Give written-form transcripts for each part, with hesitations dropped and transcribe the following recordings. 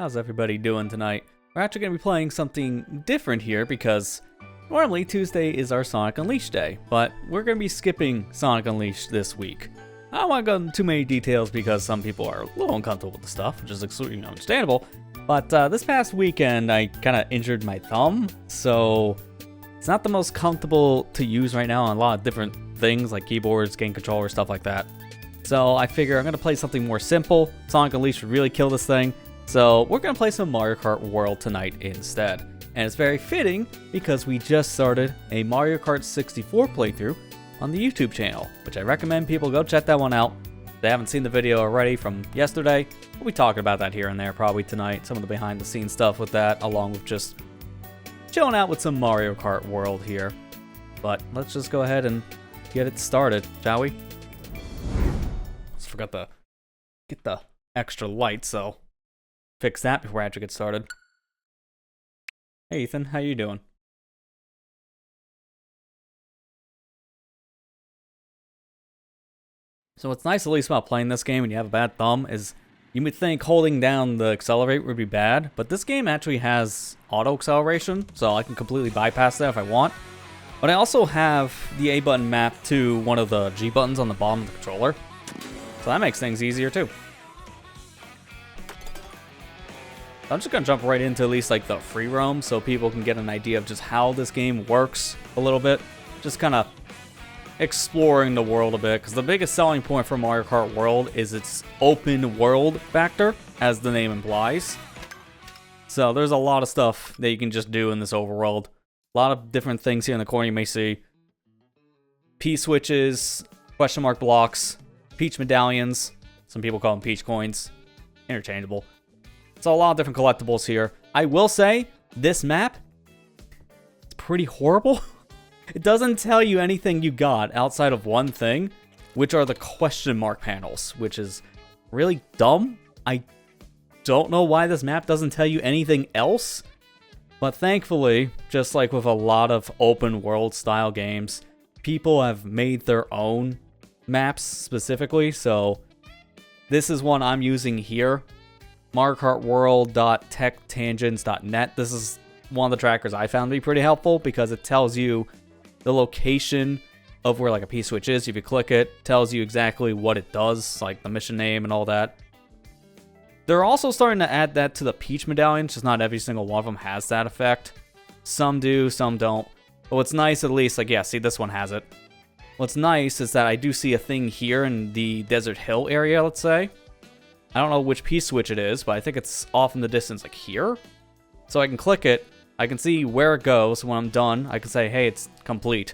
How's everybody doing tonight? We're actually going to be playing something different here because normally Tuesday is our Sonic Unleashed day, but we're going to be skipping Sonic Unleashed this week. I don't want to go into too many details because some people are a little uncomfortable with the stuff, which is absolutely understandable. But this past weekend, I kind of injured my thumb, so it's not the most comfortable to use right now on a lot of different things like keyboards, game controllers, stuff like that. So I figure I'm going to play something more simple. Sonic Unleashed would really kill this thing. So we're going to play some Mario Kart World tonight instead. And it's very fitting because we just started a Mario Kart 64 playthrough on the YouTube channel, which I recommend people go check that one out. If they haven't seen the video already from yesterday, we'll be talking about that here and there probably tonight. Some of the behind the scenes stuff with that, along with just chilling out with some Mario Kart World here. But let's just go ahead and get it started, shall we? Just forgot to get the extra light, so fix that before I actually get started. Hey Ethan, how you doing? So what's nice at least about playing this game when you have a bad thumb is you would think holding down the accelerate would be bad, but this game actually has auto acceleration, so I can completely bypass that if I want. But I also have the A button mapped to one of the G buttons on the bottom of the controller, so that makes things easier too. I'm just gonna jump right into at least like the free roam so people can get an idea of just how this game works a little bit. Just kind of exploring the world a bit, because the biggest selling point for Mario Kart World is its open world factor, as the name implies. So there's a lot of stuff that you can just do in this overworld. A lot of different things here in the corner you may see. P-switches, question mark blocks, peach medallions. Some people call them peach coins. Interchangeable. So a lot of different collectibles here. I will say, this map is pretty horrible. It doesn't tell you anything you got outside of one thing, which are the question mark panels, which is really dumb. I don't know why this map doesn't tell you anything else, but thankfully, just like with a lot of open world style games, people have made their own maps specifically, so this is one I'm using here. MarioKartWorld.TechTangents.net. This is one of the trackers I found to be pretty helpful because it tells you the location of where like a P-switch is. If you click it, tells you exactly what it does, like the mission name and all that. They're also starting to add that to the Peach medallions, just not every single one of them has that effect. Some do, some don't. But what's nice at least, like yeah, see this one has it. What's nice is that I do see a thing here in the Desert Hill area, let's say. I don't know which P-switch it is, but I think it's off in the distance, like here. So I can click it, I can see where it goes. When I'm done, I can say, hey, it's complete.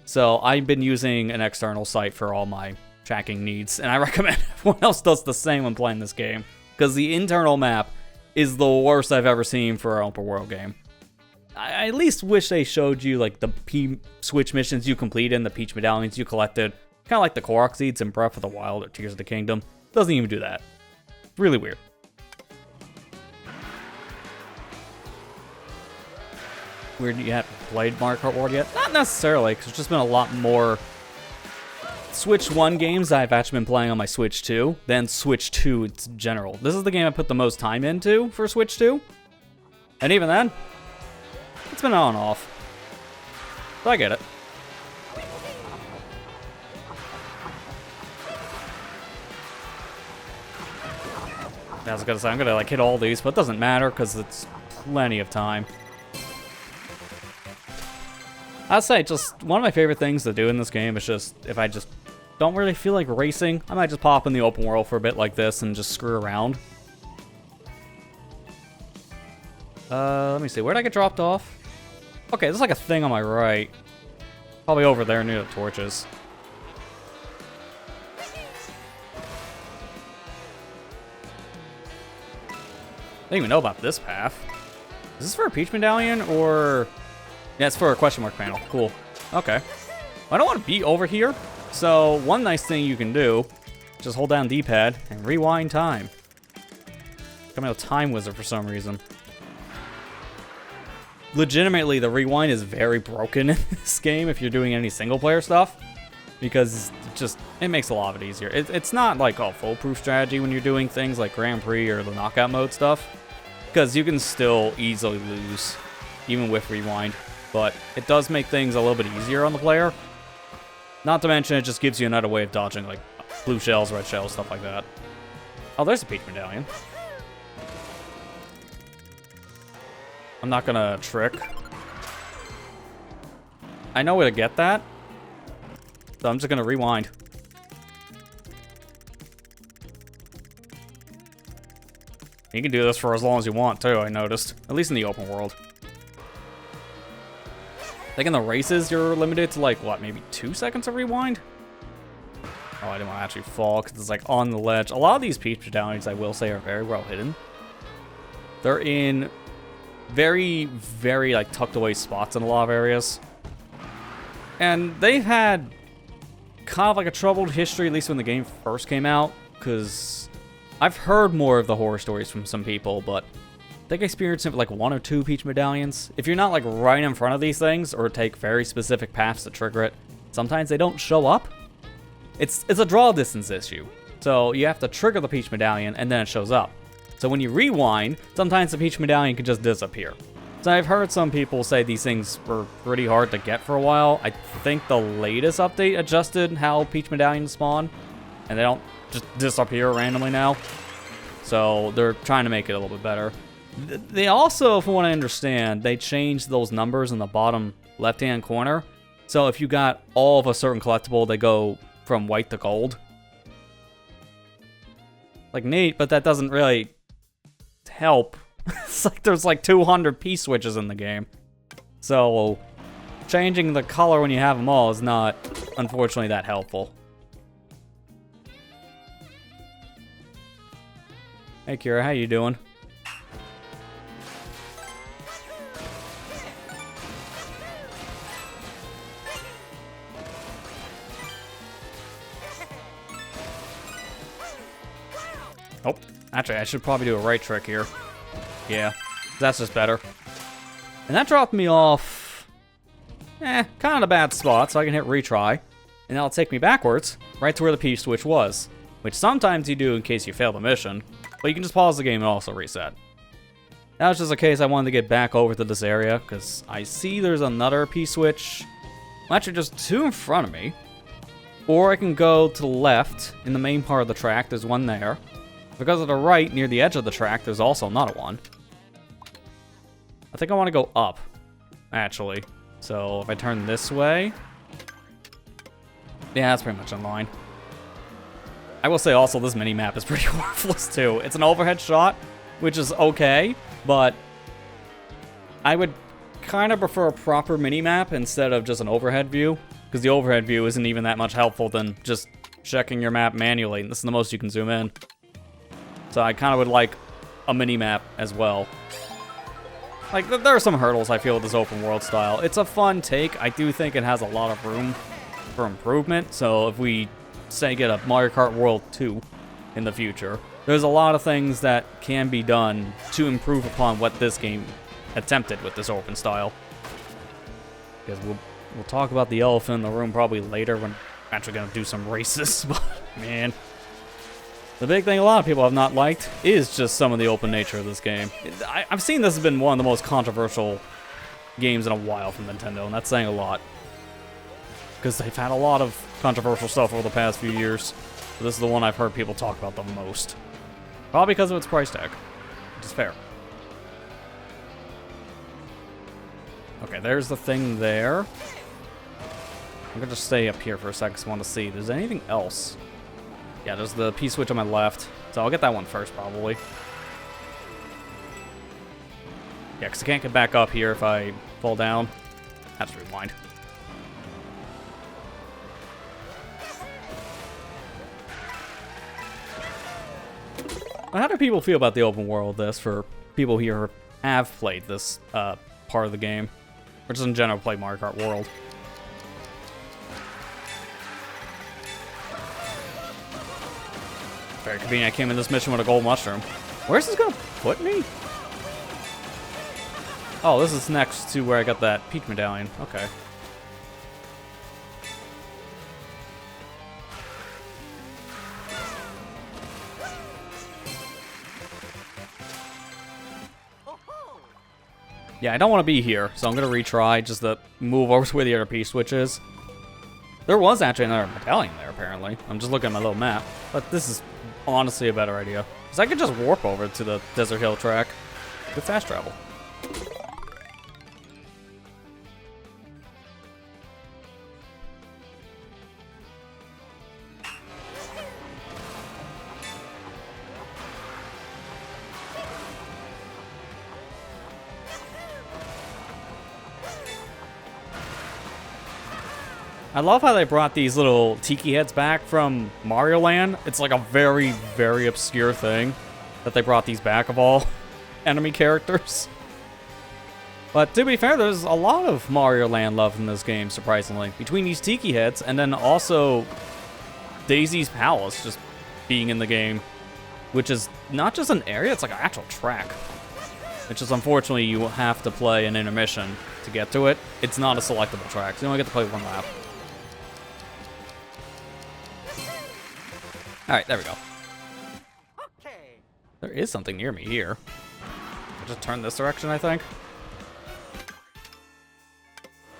So I've been using an external site for all my tracking needs, and I recommend everyone else does the same when playing this game, because the internal map is the worst I've ever seen for an open world game. I at least wish they showed you like the P-switch missions you completed and the Peach medallions you collected, kind of like the Korok seeds in Breath of the Wild or Tears of the Kingdom. Doesn't even do that. Really weird. Weird you haven't played Mario Kart World yet? Not necessarily, because there's just been a lot more Switch 1 games I've actually been playing on my Switch 2 than Switch 2 in general. This is the game I put the most time into for Switch 2. And even then, it's been on and off. So I get it. I was gonna say, I'm gonna like hit all these, but it doesn't matter because it's plenty of time. I'd say just one of my favorite things to do in this game is just, if I just don't really feel like racing, I might just pop in the open world for a bit like this and just screw around. Let me see, where'd I get dropped off? Okay, there's like a thing on my right. Probably over there near the torches. I didn't even know about this path. Is this for a Peach medallion or... Yeah, it's for a question mark panel. Cool. Okay. I don't want to be over here. So one nice thing you can do, just hold down D-pad and rewind time. I'm a time wizard for some reason. Legitimately, the rewind is very broken in this game if you're doing any single player stuff. Because it makes a lot of it easier. It's not like a foolproof strategy when you're doing things like Grand Prix or the knockout mode stuff. because you can still easily lose, even with rewind. But it does make things a little bit easier on the player. Not to mention, it just gives you another way of dodging, like blue shells, red shells, stuff like that. Oh, there's a Peach medallion. I'm not gonna trick. I know where to get that, so I'm just gonna rewind. You can do this for as long as you want, too, I noticed. At least in the open world. I think in the races, you're limited to, like, what, maybe 2 seconds of rewind? Oh, I didn't want to actually fall, because it's, like, on the ledge. A lot of these Peach medallions, I will say, are very well hidden. They're in very, very, like, tucked away spots in a lot of areas. And they've had kind of, like, a troubled history, at least when the game first came out, because I've heard more of the horror stories from some people, but I think I experienced it with like 1 or 2 Peach medallions. If you're not like right in front of these things, or take very specific paths to trigger it, sometimes they don't show up. It's a draw distance issue. So you have to trigger the Peach medallion, and then it shows up. So when you rewind, sometimes the Peach medallion can just disappear. So I've heard some people say these things were pretty hard to get for a while. I think the latest update adjusted how Peach medallions spawn, and they don't just disappear randomly now. So they're trying to make it a little bit better. They also, from what I understand, they changed those numbers in the bottom left-hand corner. So if you got all of a certain collectible, they go from white to gold. Like, neat, but that doesn't really help. It's like there's like 200 P-switches in the game. So changing the color when you have them all is not, unfortunately, that helpful. Hey Kira, how you doing? Oh, actually, I should probably do a right trick here. Yeah, that's just better. And that dropped me off, kind of a bad spot, so I can hit retry. And that'll take me backwards, right to where the P-switch was. Which sometimes you do in case you fail the mission. But you can just pause the game and also reset. That was just a case I wanted to get back over to this area, because I see there's another P-switch. Well, actually, just 2 in front of me. Or I can go to the left, in the main part of the track, there's one there. Because of the right, near the edge of the track, there's also another one. I think I want to go up, actually. So, if I turn this way... Yeah, that's pretty much in line. I will say also this mini-map is pretty worthless too. It's an overhead shot, which is okay, but I would kind of prefer a proper mini-map instead of just an overhead view, because the overhead view isn't even that much helpful than just checking your map manually. This is the most you can zoom in. So I kind of would like a mini-map as well. Like, there are some hurdles I feel with this open world style. It's a fun take. I do think it has a lot of room for improvement, so if we say get a Mario Kart World 2 in the future, there's a lot of things that can be done to improve upon what this game attempted with this open style. Because we'll talk about the elephant in the room probably later when I'm actually going to do some races, but man. The big thing a lot of people have not liked is just some of the open nature of this game. I've seen this has been one of the most controversial games in a while from Nintendo, and that's saying a lot. Because they've had a lot of controversial stuff over the past few years. But this is the one I've heard people talk about the most. Probably because of its price tag, which is fair. Okay, there's the thing there. I'm gonna just stay up here for a second because I want to see if there's anything else. Yeah, there's the P-switch on my left. So I'll get that one first, probably. Yeah, because I can't get back up here if I fall down. I have to rewind. How do people feel about the open world this for people here who have played this part of the game? Or just in general play Mario Kart World? Very convenient. I came in this mission with a gold mushroom. Where's this gonna put me? Oh, this is next to where I got that Peach medallion. Okay. Yeah, I don't want to be here, so I'm going to retry just to move over to where the other P-switch is. There was actually another battalion there, apparently. I'm just looking at my little map. But this is honestly a better idea. Because I could just warp over to the Desert Hill track. Good fast travel. I love how they brought these little tiki heads back from Mario Land. It's like a very, very obscure thing that they brought these back of all enemy characters. But to be fair, there's a lot of Mario Land love in this game, surprisingly. Between these tiki heads and then also Daisy's Palace just being in the game, which is not just an area, it's like an actual track. Which is unfortunately you have to play an intermission to get to it. It's not a selectable track, so you only get to play one lap. Alright, there we go. Okay. There is something near me here. I'll just turn this direction, I think.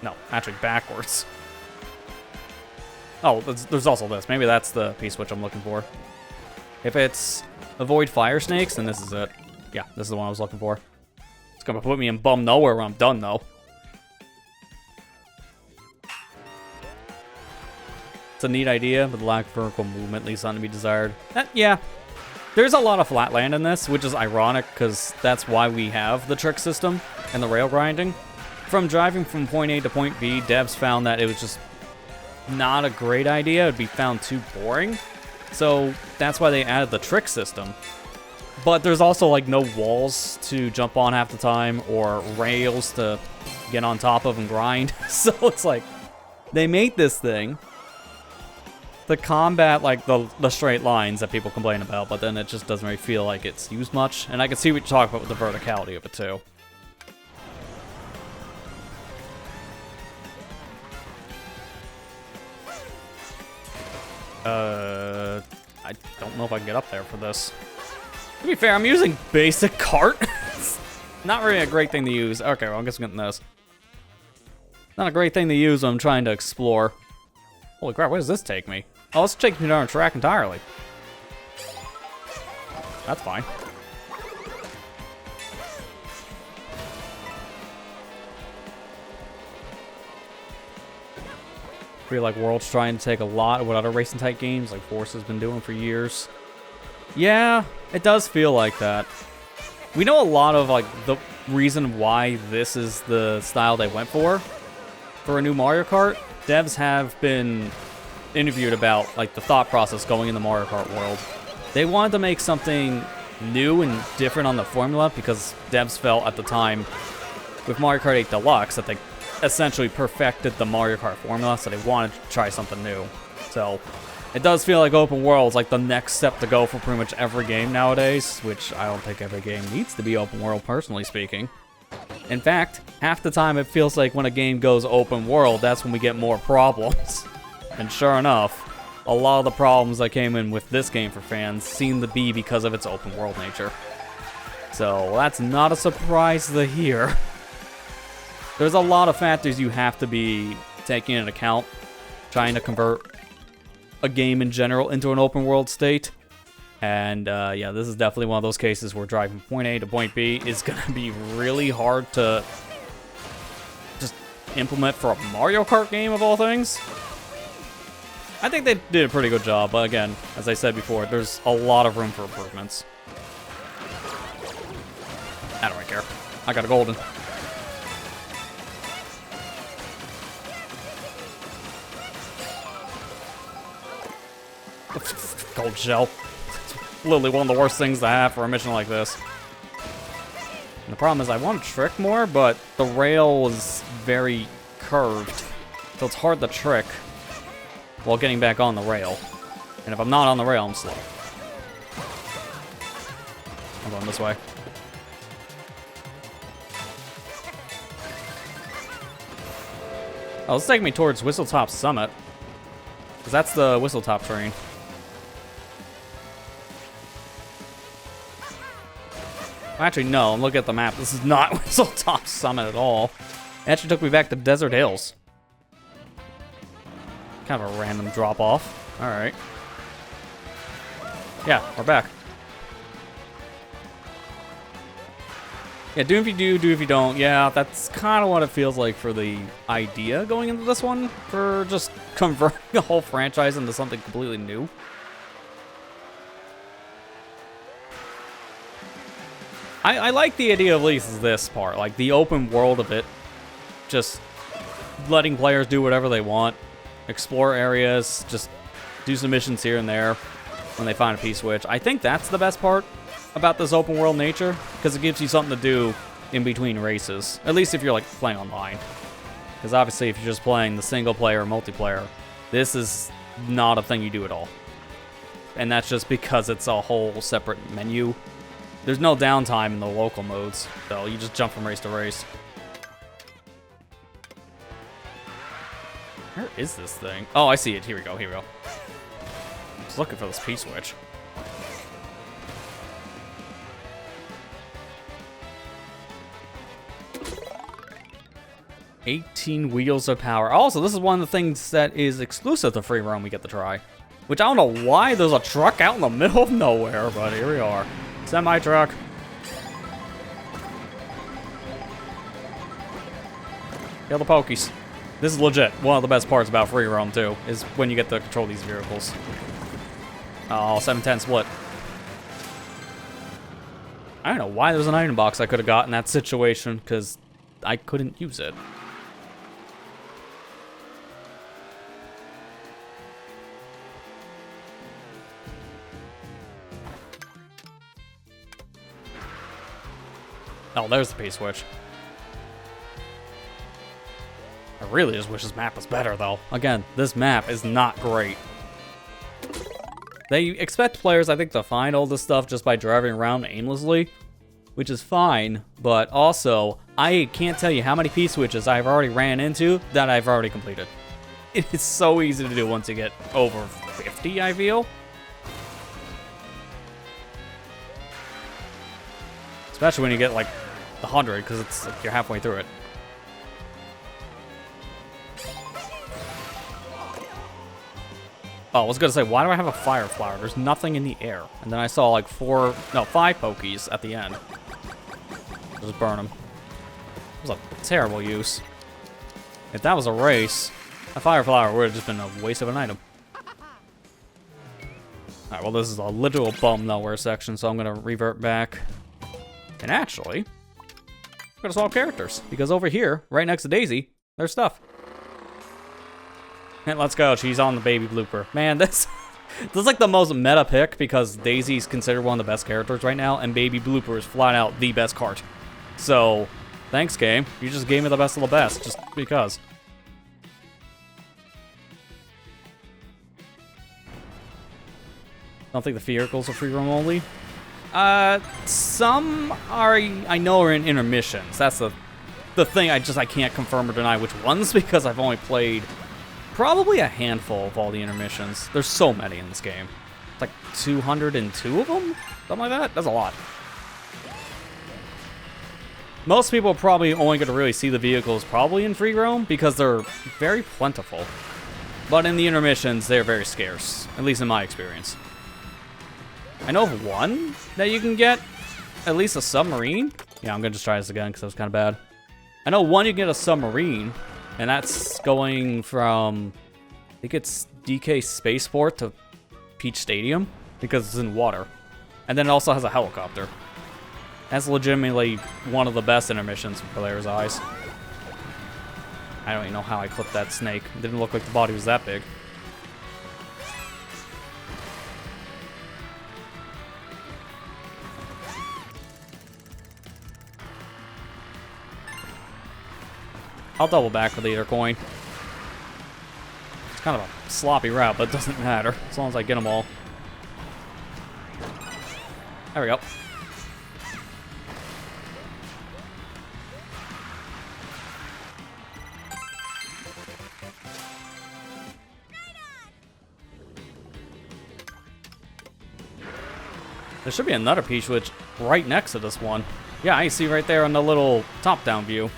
No, actually backwards. Oh, there's also this. Maybe that's the P-switch I'm looking for. If it's avoid fire snakes, then this is it. Yeah, this is the one I was looking for. It's gonna put me in bum nowhere when I'm done, though. It's a neat idea, but the lack of vertical movement leaves something to be desired. Yeah, there's a lot of flat land in this, which is ironic, because that's why we have the trick system and the rail grinding. From driving from point A to point B, devs found that it was just not a great idea. It would be found too boring. So that's why they added the trick system. But there's also like no walls to jump on half the time or rails to get on top of and grind. So it's like they made this thing to combat like the straight lines that people complain about, but then it just doesn't really feel like it's used much. And I can see what you're talking about with the verticality of it too. I don't know if I can get up there for this. To be fair, I'm using basic cart. Not really a great thing to use. Okay, well, I guess I'm getting this. Not a great thing to use when I'm trying to explore. Holy crap, where does this take me? Oh, let's take me down a track entirely. That's fine. I feel like World's trying to take a lot of what other racing type games like Forza's been doing for years. Yeah, it does feel like that. We know a lot of like the reason why this is the style they went for a new Mario Kart. Devs have been interviewed about like the thought process going into Mario Kart World. They wanted to make something new and different on the formula because devs felt at the time with Mario Kart 8 Deluxe that they essentially perfected the Mario Kart formula, so they wanted to try something new. So it does feel like open world is like the next step to go for pretty much every game nowadays, which I don't think every game needs to be open world, personally speaking. In fact, half the time it feels like when a game goes open world, that's when we get more problems. And sure enough, a lot of the problems that came in with this game for fans seem to be because of its open world nature. So that's not a surprise to hear. There's a lot of factors you have to be taking into account trying to convert a game in general into an open world state. And yeah, this is definitely one of those cases where driving point A to point B is going to be really hard to just implement for a Mario Kart game of all things. I think they did a pretty good job, but again, as I said before, there's a lot of room for improvements. I don't really care. I got a golden. Gold shell. It's literally one of the worst things to have for a mission like this. And the problem is I want to trick more, but the rail is very curved, so it's hard to trick while getting back on the rail. And if I'm not on the rail, I'm slow. I'm going this way. Oh, this is taking me towards Whistletop Summit, because that's the Whistletop terrain. Actually, no, look at the map. This is not Whistle-Top Summit at all. It actually took me back to Desert Hills. Kind of a random drop-off. Alright. Yeah, we're back. Yeah, do if you do if you don't. Yeah, that's kind of what it feels like for the idea going into this one. For just converting a whole franchise into something completely new. I like the idea of at least this part. Like, the open world of it. Just letting players do whatever they want. Explore areas. Just do some missions here and there when they find a P-switch. I think that's the best part about this open world nature, because it gives you something to do in between races. At least if you're like playing online. Because obviously if you're just playing the single player or multiplayer, this is not a thing you do at all. And that's just because it's a whole separate menu. There's no downtime in the local modes, though. You just jump from race to race. Where is this thing? Oh, I see it. Here we go. Here we go. Just looking for this P-switch. "18 wheels of power." Also, this is one of the things that is exclusive to free roam we get to try. Which I don't know why there's a truck out in the middle of nowhere, but here we are. Semi-truck. Kill the Pokies. This is legit. One of the best parts about free roam, too, is when you get to control these vehicles. Oh, 7-10 split. I don't know why there's an item box I could have got in that situation, because I couldn't use it. Oh, there's the P-switch. I really just wish this map was better, though. Again, this map is not great. They expect players, I think, to find all this stuff just by driving around aimlessly, which is fine, but also, I can't tell you how many P-switches I've already ran into that I've already completed. It is so easy to do once you get over 50, I feel. Especially when you get, like, the 100, because it's like you're halfway through it. Oh, I was gonna say, why do I have a fire flower? There's nothing in the air. And then I saw like 5 Pokies at the end. Just burn them. It was a terrible use. If that was a race, a fire flower would have just been a waste of an item. Alright, well, this is a literal bum nowhere section, so I'm gonna revert back. And actually, I'm gonna solve characters, because over here, right next to Daisy, there's stuff. And let's go, she's on the baby blooper. Man, this is like the most meta pick, because Daisy's considered one of the best characters right now, and baby blooper is flat out the best cart. So, thanks game, you just gave me the best of the best, just because. I don't think the vehicles are free roam only. Some are, I know, are in intermissions. That's the thing I can't confirm or deny which ones, because I've only played probably a handful of all the intermissions. There's so many in this game. It's like 202 of them? Something like that? That's a lot. Most people are probably only going to really see the vehicles probably in free roam because they're very plentiful. But in the intermissions, they're very scarce, at least in my experience. I know of one that you can get, at least a submarine. Yeah, I'm going to just try this again because that was kind of bad. I know one you can get a submarine, and that's going from, I think it's DK Spaceport to Peach Stadium because it's in water. And then it also has a helicopter. That's legitimately one of the best intermissions for players' eyes. I don't even know how I clipped that snake. It didn't look like the body was that big. I'll double back with either coin. It's kind of a sloppy route, but it doesn't matter as long as I get them all. There we go. There should be another P-switch right next to this one. Yeah, I see right there on the little top-down view.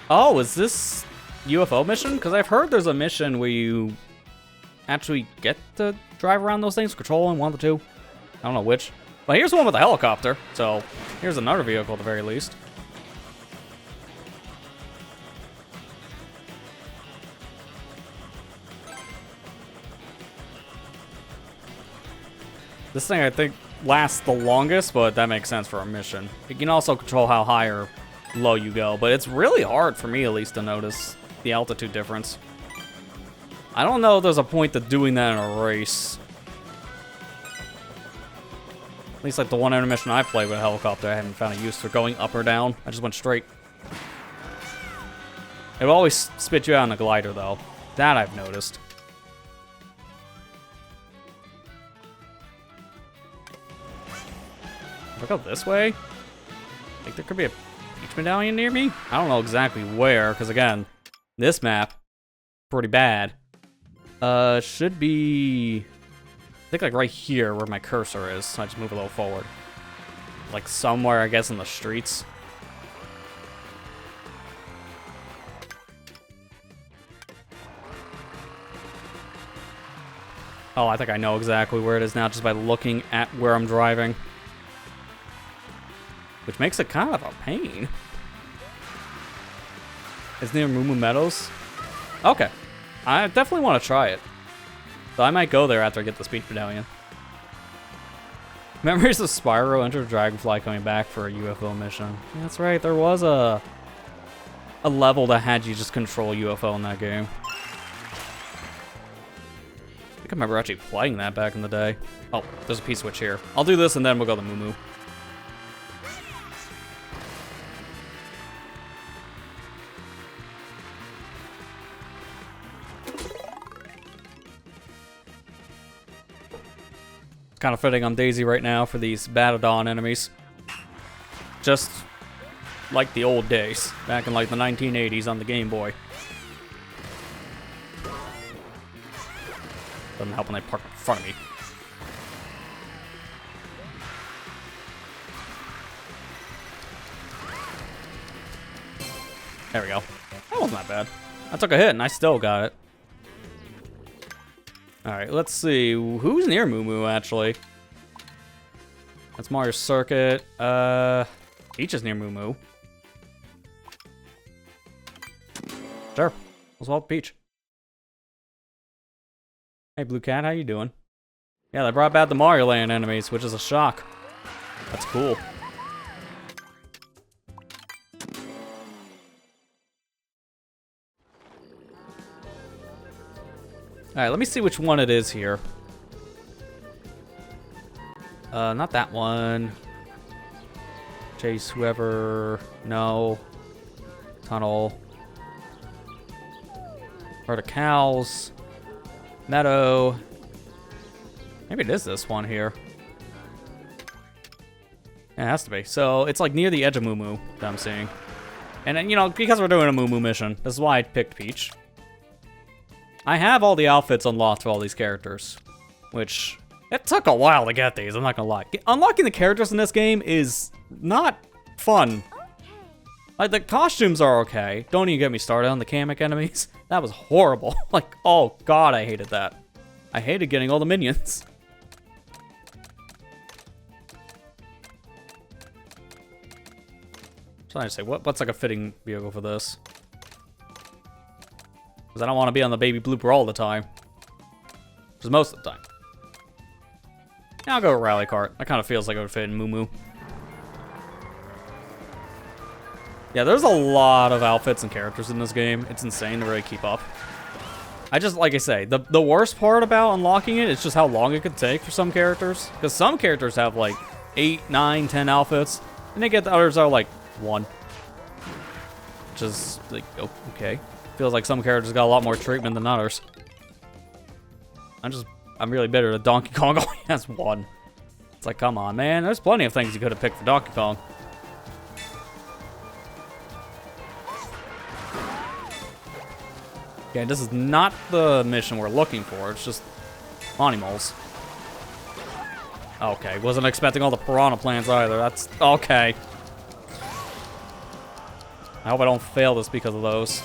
Oh, is this UFO mission? Because I've heard there's a mission where you actually get to drive around those things, controlling one of the two. I don't know which. But here's one with a helicopter, so here's another vehicle at the very least. This thing, I think, lasts the longest, but that makes sense for a mission. You can also control how high or low you go, but it's really hard for me, at least, to notice the altitude difference. I don't know if there's a point to doing that in a race. At least, like, the one intermission I played with a helicopter, I haven't found a use for going up or down. I just went straight. It will always spit you out in a glider, though. That I've noticed. If I go this way, I think there could be a Peach medallion near me. I don't know exactly where, because again, this map, pretty bad. Should be, I think like right here where my cursor is. So I just move a little forward. Like somewhere, I guess, in the streets. Oh, I think I know exactly where it is now just by looking at where I'm driving. Which makes it kind of a pain. It's near Moo Moo Meadows. Okay. I definitely want to try it. So I might go there after I get the speed medallion. Memories of Spyro, Enter Dragonfly coming back for a UFO mission. Yeah, that's right, there was a level that had you just control UFO in that game. I think I remember actually playing that back in the day. Oh, there's a P-switch here. I'll do this and then we'll go to Moo Moo. Kind of fitting on Daisy right now for these Batadon enemies. Just like the old days, back in like the 1980s on the Game Boy. Doesn't help when they park in front of me. There we go. That wasn't that bad. I took a hit and I still got it. Alright, let's see. Who's near Moo Moo, actually? That's Mario Circuit. Peach is near Moo Moo. Sure. Let's walk Peach. Hey, Blue Cat, how you doing? Yeah, they brought back the Mario Land enemies, which is a shock. That's cool. Alright, let me see which one it is here. Not that one. Chase whoever. No. Tunnel. Herd of cows. Meadow. Maybe it is this one here. Yeah, it has to be. So, it's like near the edge of Moo Moo that I'm seeing. And then, you know, because we're doing a Moo Moo mission, this is why I picked Peach. I have all the outfits unlocked for all these characters, which it took a while to get these, I'm not gonna lie. Unlocking the characters in this game is not fun. Like, the costumes are okay. Don't even get me started on the Kamek enemies. That was horrible. Like, oh god, I hated that. I hated getting all the minions. So I say, what's like a fitting vehicle for this? Because I don't want to be on the baby blooper all the time. Just most of the time. Yeah, I'll go with Rally Kart. That kind of feels like it would fit in Moo Moo. Yeah, there's a lot of outfits and characters in this game. It's insane to really keep up. I just, like I say, the worst part about unlocking it is just how long it could take for some characters. Because some characters have like 8, 9, 10 outfits. And they get the others are like 1. Which is like, oh, okay. Feels like some characters got a lot more treatment than others. I'm really bitter that Donkey Kong only has 1. It's like, come on, man. There's plenty of things you could have picked for Donkey Kong. Okay, this is not the mission we're looking for. It's just animals. Okay, wasn't expecting all the piranha plants either. That's okay. I hope I don't fail this because of those.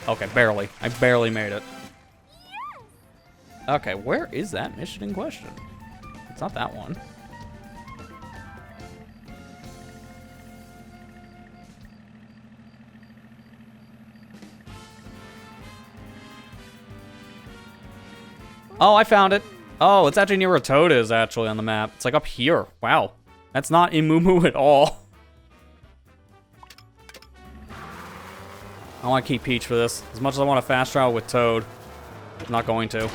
Okay, barely. I barely made it. Okay, where is that mission in question? It's not that one. Oh, I found it. Oh, it's actually near where Toad is, actually, on the map. It's like up here. Wow. That's not in Moo at all. I want to keep Peach for this. As much as I want to fast travel with Toad, I'm not going to.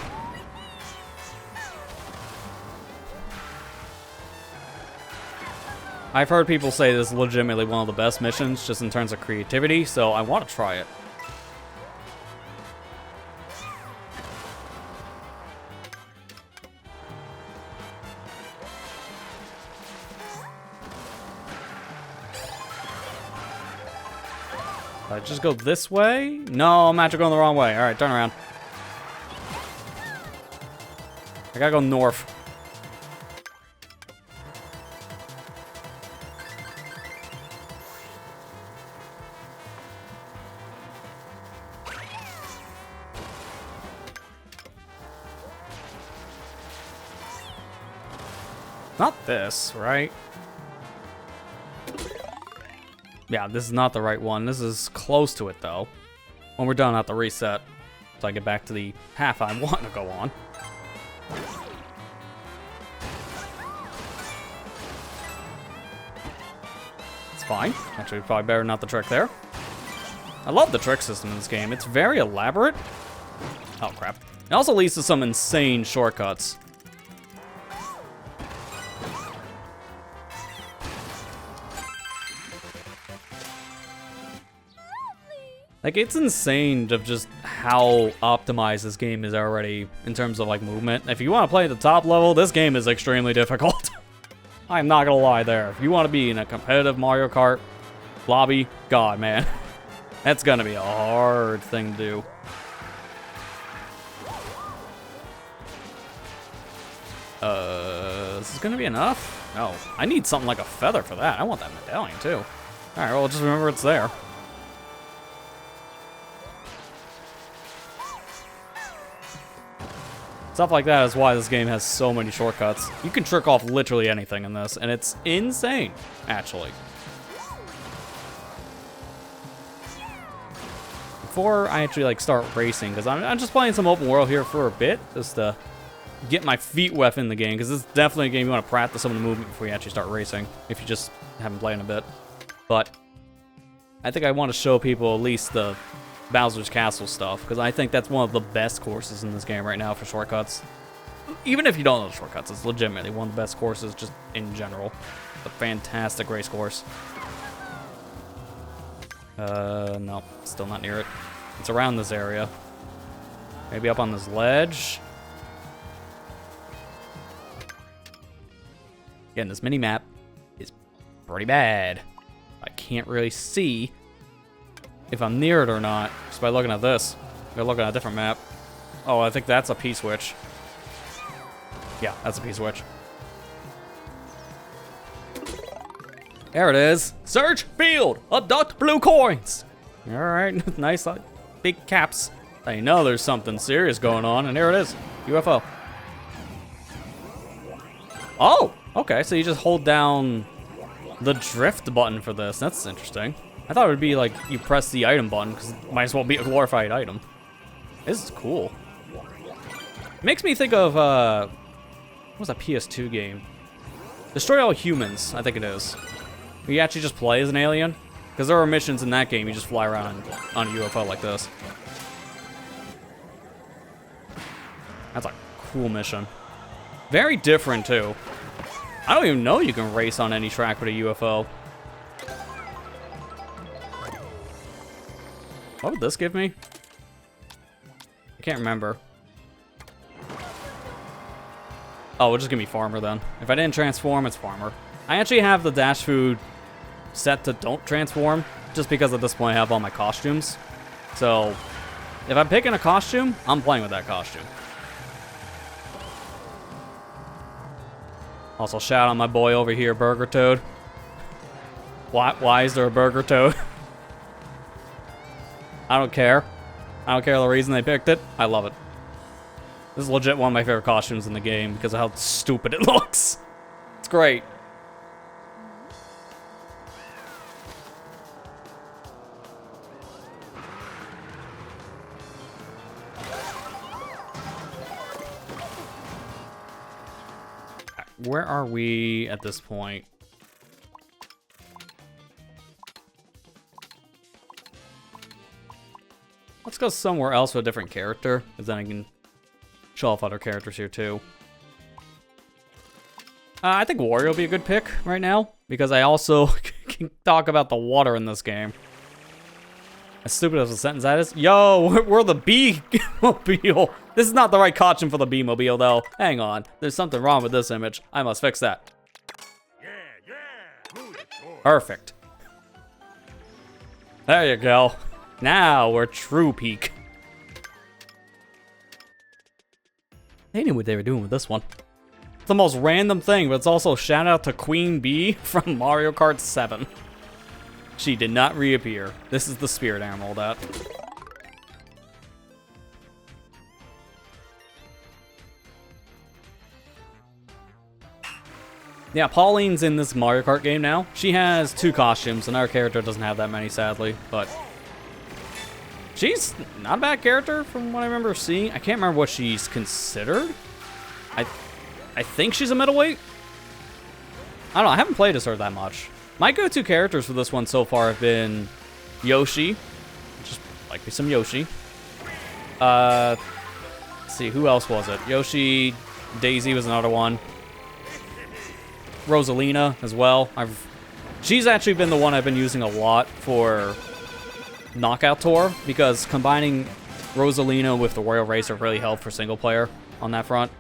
I've heard people say this is legitimately one of the best missions, just in terms of creativity, so I want to try it. Just go this way? No, I'm actually going the wrong way. All right, turn around. I gotta go north. Not this, right? Yeah, this is not the right one. This is close to it, though. When we're done, I'll have to reset. So I get back to the path I want to go on. It's fine. Actually, probably better not the trick there. I love the trick system in this game. It's very elaborate. Oh, crap. It also leads to some insane shortcuts. Like, it's insane of just how optimized this game is already in terms of, like, movement. If you want to play at the top level, this game is extremely difficult. I'm not gonna lie there. If you want to be in a competitive Mario Kart lobby, God, man. That's gonna be a hard thing to do. This is gonna be enough? No, I need something like a feather for that. I want that medallion, too. Alright, well, just remember it's there. Stuff like that is why this game has so many shortcuts. You can trick off literally anything in this, and it's insane, actually. Before I actually like start racing, because I'm just playing some open world here for a bit, just to get my feet wet in the game, because this is definitely a game you want to practice some of the movement before you actually start racing, if you just haven't played in a bit. But I think I want to show people at least the Bowser's Castle stuff, because I think that's one of the best courses in this game right now for shortcuts. Even if you don't know the shortcuts, it's legitimately one of the best courses just in general. It's a fantastic race course. No, still not near it. It's around this area. Maybe up on this ledge. Again, this mini-map is pretty bad. I can't really see if I'm near it or not, just by looking at this. Gotta look at a different map. Oh, I think that's a P-switch. Yeah, that's a P-switch. There it is. Search field. Abduct blue coins. All right, nice big caps. I know there's something serious going on, and here it is. UFO. Oh, okay, so you just hold down the drift button for this. That's interesting. I thought it would be like you press the item button, because it might as well be a glorified item. This is cool. It makes me think of, what was that PS2 game? Destroy All Humans, I think it is. You actually just play as an alien? Because there are missions in that game, you just fly around on a UFO like this. That's a cool mission. Very different, too. I don't even know you can race on any track with a UFO. What would this give me? I can't remember. Oh, it'll just give me Farmer then. If I didn't transform, it's Farmer. I actually have the dash food set to don't transform, just because at this point I have all my costumes. So, If I'm picking a costume, I'm playing with that costume. Also, shout out my boy over here, Burger Toad. Why is there a Burger Toad? I don't care. I don't care the reason they picked it. I love it. This is legit one of my favorite costumes in the game because of how stupid it looks. It's great. Where are we at this point? Let's go somewhere else with a different character, because then I can show off other characters here too. I think Wario will be a good pick right now, because I also can talk about the water in this game. As stupid as a sentence that is. Yo, we're the Bee-mobile. This is not the right costume for the Bee-mobile, though. Hang on. There's something wrong with this image. I must fix that. Perfect. There you go. Now we're true peak. They knew what they were doing with this one. It's the most random thing, but it's also shout out to Queen Bee from Mario Kart 7. She did not reappear. This is the spirit animal that. Yeah, Pauline's in this Mario Kart game now. She has 2 costumes, and our character doesn't have that many, sadly, but she's not a bad character from what I remember seeing. I can't remember what she's considered. I think she's a middleweight. I don't know, I haven't played as her that much. My go-to characters for this one so far have been Yoshi. Just like me some Yoshi. Let's see, who else was it? Yoshi, Daisy was another one. Rosalina as well. She's actually been the one I've been using a lot for Knockout Tour, because combining Rosalina with the Royal Racer really helped for single player on that front.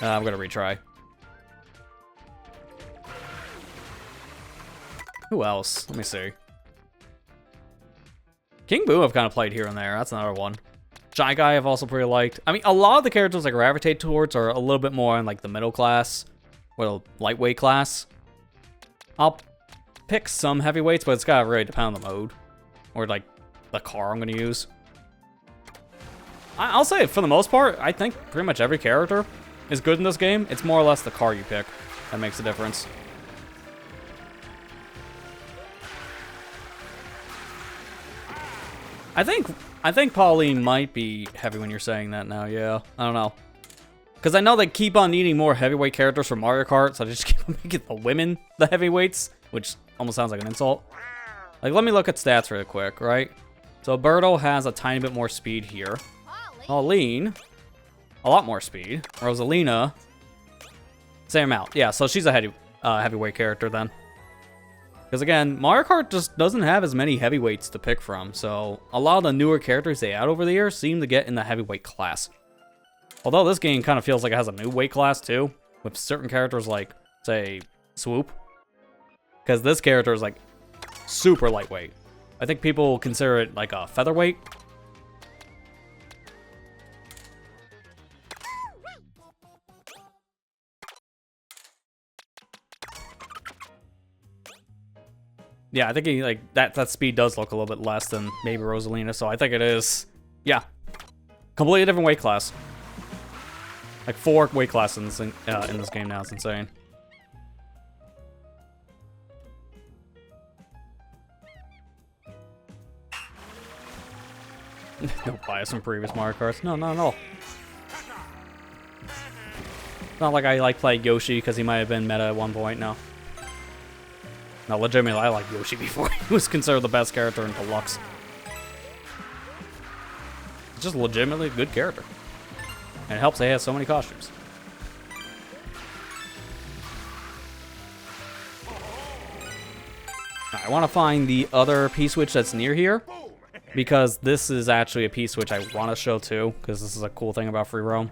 I'm gonna retry. Who else? Let me see. King Boo I've kind of played here and there. That's another one. Shy Guy I've also pretty liked. I mean, a lot of the characters I gravitate towards are a little bit more in like the middle class or the lightweight class. I'll pick some heavyweights, but it's gotta really depend on the mode or like the car I'm gonna use. I'll say for the most part, I think pretty much every character is good in this game. It's more or less the car you pick that makes a difference. I think Pauline might be heavy when you're saying that now, yeah. I don't know. Because I know they keep on needing more heavyweight characters for Mario Kart, so they just keep on making the women the heavyweights, which almost sounds like an insult. Like, let me look at stats real quick, right? So Birdo has a tiny bit more speed here. Pauline, a lot more speed. Rosalina, same amount. Yeah, so she's a heavyweight character then. Because again, Mario Kart just doesn't have as many heavyweights to pick from, so a lot of the newer characters they add over the years seem to get in the heavyweight class. Although this game kind of feels like it has a new weight class too, with certain characters like, say, Swoop. Because this character is like super lightweight. I think people consider it like a featherweight. Yeah, I think he, like that speed does look a little bit less than maybe Rosalina, so I think it is, yeah, completely different weight class. Like 4 weight classes in this game now. It's insane. No bias from previous Mario Karts. No, not at all. Not like I like playing Yoshi because he might have been meta at one point. No. No, legitimately, I liked Yoshi before he was considered the best character in Deluxe. It's just legitimately a good character. And it helps they have so many costumes. I want to find the other P-switch that's near here, because this is actually a P-switch I want to show too, because this is a cool thing about free roam.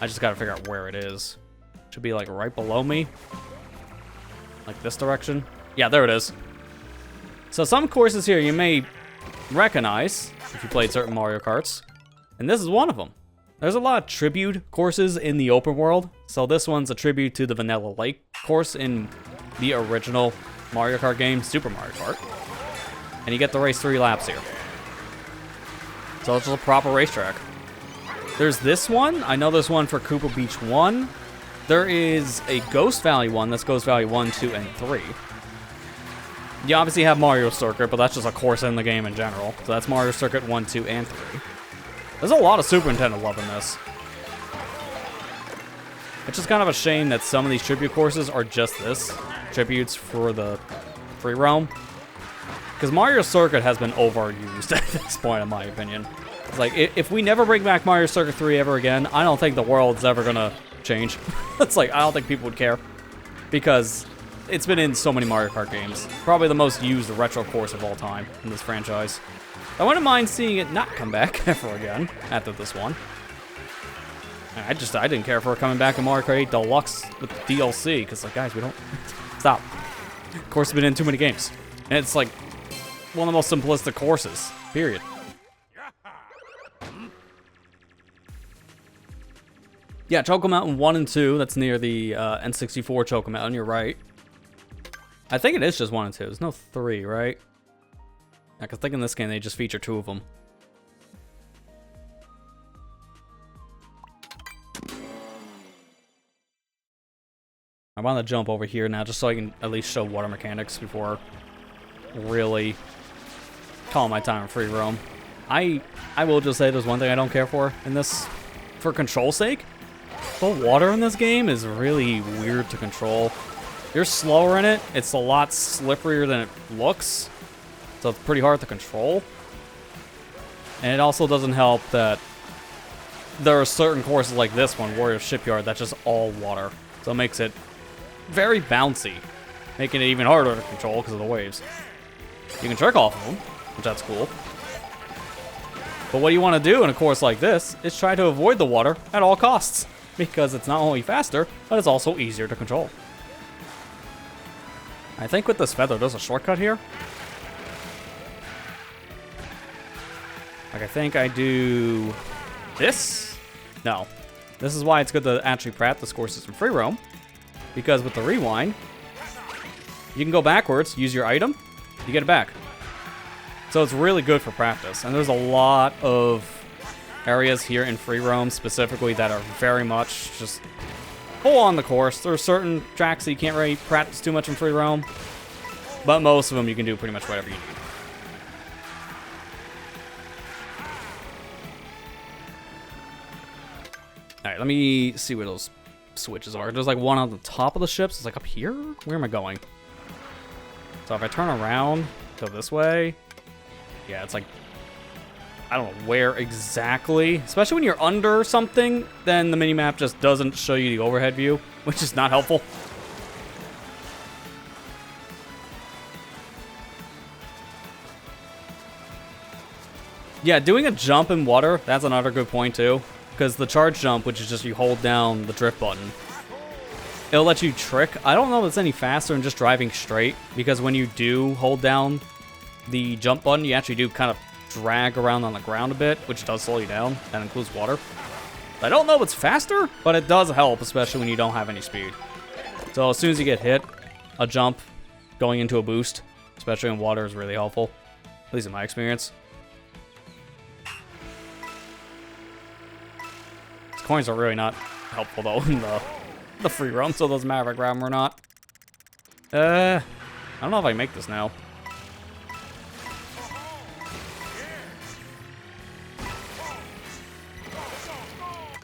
I just got to figure out where it is. Should be like right below me. Like this direction. Yeah, there it is. So some courses here you may recognize if you played certain Mario Karts. And this is one of them. There's a lot of tribute courses in the open world. So this one's a tribute to the Vanilla Lake course in the original Mario Kart game, Super Mario Kart. And you get to race 3 laps here. So it's just a proper racetrack. There's this one. I know there's one for Koopa Beach 1. There is a Ghost Valley one. That's Ghost Valley 1, 2, and 3. You obviously have Mario Circuit, but that's just a course in the game in general. So that's Mario Circuit 1, 2, and 3. There's a lot of Super Nintendo love in this. It's just kind of a shame that some of these tribute courses are just this. Tributes for the free roam. Because Mario Circuit has been overused at this point, in my opinion. It's like, if we never bring back Mario Circuit 3 ever again, I don't think the world's ever gonna change. It's like, I don't think people would care. Because it's been in so many Mario Kart games. Probably the most used retro course of all time in this franchise. I wouldn't mind seeing it not come back ever again after this one. I didn't care for it coming back in Mario Kart 8 Deluxe with DLC, because, like, guys, we don't... Stop. Of course, it's been in too many games. And it's, like, one of the most simplistic courses, period. Yeah, Choco Mountain 1 and 2, that's near the N64 Choco Mountain, you're right. I think it is just 1 and 2, there's no 3, right? I think in this game they just feature 2 of them. I want to jump over here now just so I can at least show water mechanics before really calling my time in free roam. I will just say there's one thing I don't care for in this, for control's sake. The water in this game is really weird to control. You're slower in it, it's a lot slipperier than it looks, so it's pretty hard to control. And it also doesn't help that there are certain courses like this one, Warrior Shipyard, that's just all water. So it makes it very bouncy, making it even harder to control because of the waves. You can trick off of them, which that's cool. But what you want to do in a course like this is try to avoid the water at all costs, because it's not only faster, but it's also easier to control. I think with this feather, there's a shortcut here. Like, I think I do this? No. This is why it's good to actually practice courses in free roam. Because with the rewind, you can go backwards, use your item, you get it back. So it's really good for practice. And there's a lot of areas here in free roam specifically that are very much just full on the course. There are certain tracks that you can't really practice too much in free roam, but most of them you can do pretty much whatever you need. Alright, let me see where those switches are. There's like one on the top of the ships. It's like up here? Where am I going? So if I turn around, go this way. Yeah, it's like, I don't know where exactly. Especially when you're under something, then the minimap just doesn't show you the overhead view, which is not helpful. Yeah, doing a jump in water, that's another good point too. Because the charge jump, which is just you hold down the drift button, it'll let you trick. I don't know if it's any faster than just driving straight, because when you do hold down the jump button, you actually do kind of drag around on the ground a bit, which does slow you down. That includes water. I don't know if it's faster, but it does help, especially when you don't have any speed. So as soon as you get hit, a jump going into a boost, especially in water, is really helpful. At least in my experience. Coins are really not helpful though in the free roam, so it doesn't matter if I grab them or not. I don't know if I can make this now.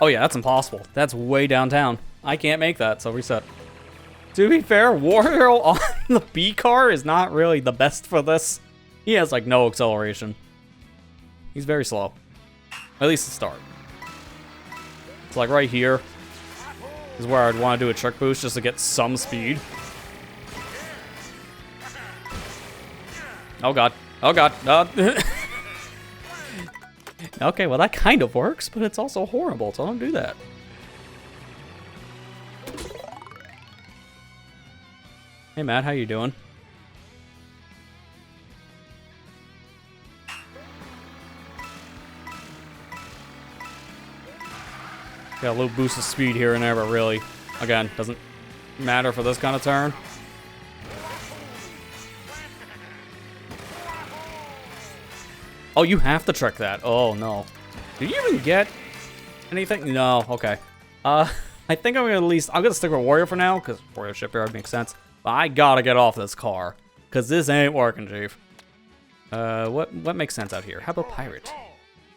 Oh yeah, that's impossible. That's way downtown. I can't make that, so reset. To be fair, Wario on the B car is not really the best for this. He has like no acceleration. He's very slow. At least to start. It's like right here is where I'd want to do a trick boost just to get some speed. Oh god. Oh god. Okay, well that kind of works, but it's also horrible, so don't do that. Hey Matt, how you doing? Got a little boost of speed here and there, but really, again, doesn't matter for this kind of turn. Oh, you have to trick that. Oh, no. Did you even get anything? No, okay. I think I'm gonna stick with Warrior for now, because Warrior Shipyard makes sense. But I gotta get off this car, because this ain't working, Chief. What makes sense out here? How about Pirate?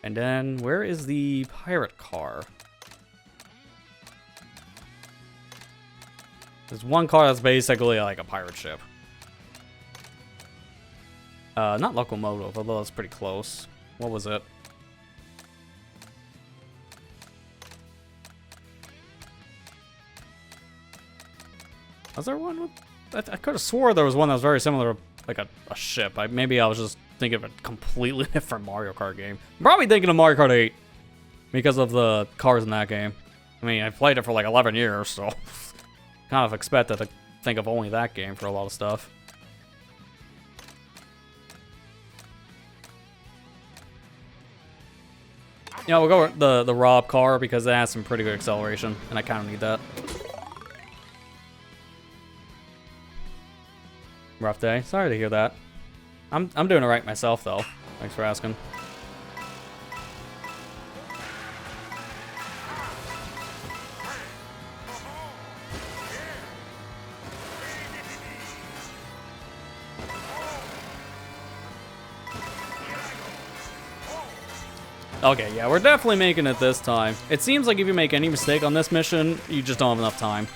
And then, where is the Pirate car? There's one car that's basically like a pirate ship. Not Locomotive, although that's pretty close. What was it? Was there one with... I could have swore there was one that was very similar to like a ship. Maybe I was just thinking of a completely different Mario Kart game. I'm probably thinking of Mario Kart 8 because of the cars in that game. I mean, I played it for like 11 years, so kind of expected to think of only that game for a lot of stuff. Yeah, we'll go with the Rob car because it has some pretty good acceleration, and I kind of need that. Rough day. Sorry to hear that. I'm doing it right myself though. Thanks for asking. Okay, yeah, we're definitely making it this time. It seems like if you make any mistake on this mission, you just don't have enough time.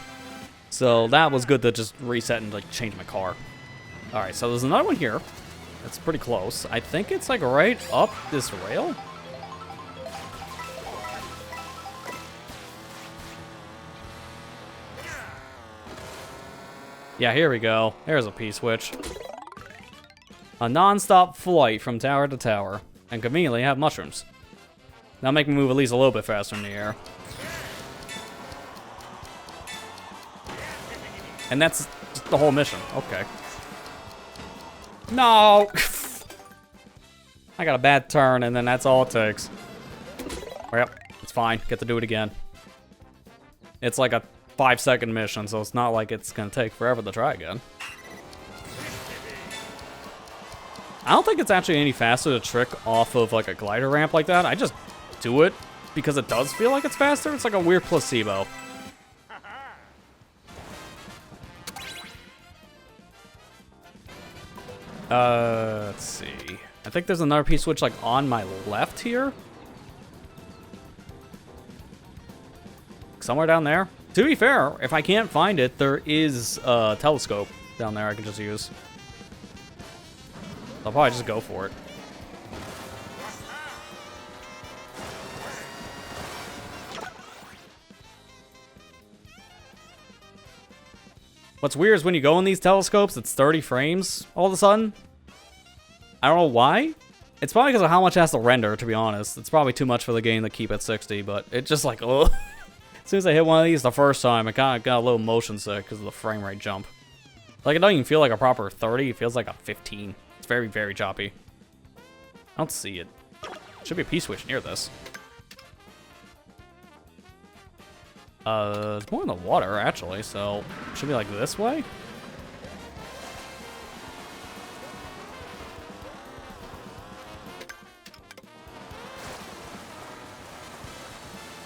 So that was good to just reset and like change my car. Alright, so there's another one here. That's pretty close. I think it's like right up this rail. Yeah, here we go. There's a P-switch. A non-stop flight from tower to tower. And conveniently have mushrooms. That'll make me move at least a little bit faster in the air. And that's just the whole mission. Okay. No! I got a bad turn, and then that's all it takes. Yep, it's fine. Get to do it again. It's like a 5-second mission, so it's not like it's gonna take forever to try again. I don't think it's actually any faster to trick off of like a glider ramp like that. I just do it because it does feel like it's faster. It's like a weird placebo. Let's see. I think there's another P-switch like on my left here. Somewhere down there. To be fair, if I can't find it, there is a telescope down there I can just use. I'll probably just go for it. What's weird is when you go in these telescopes, it's 30 frames all of a sudden. I don't know why. It's probably because of how much it has to render, to be honest. It's probably too much for the game to keep at 60, but it just like, ugh. As soon as I hit one of these the first time, it kind of got a little motion sick because of the frame rate jump. Like, it doesn't even feel like a proper 30. It feels like a 15. It's very, very choppy. I don't see it. Should be a P-switch near this. It's more in the water, actually, so it should be like this way.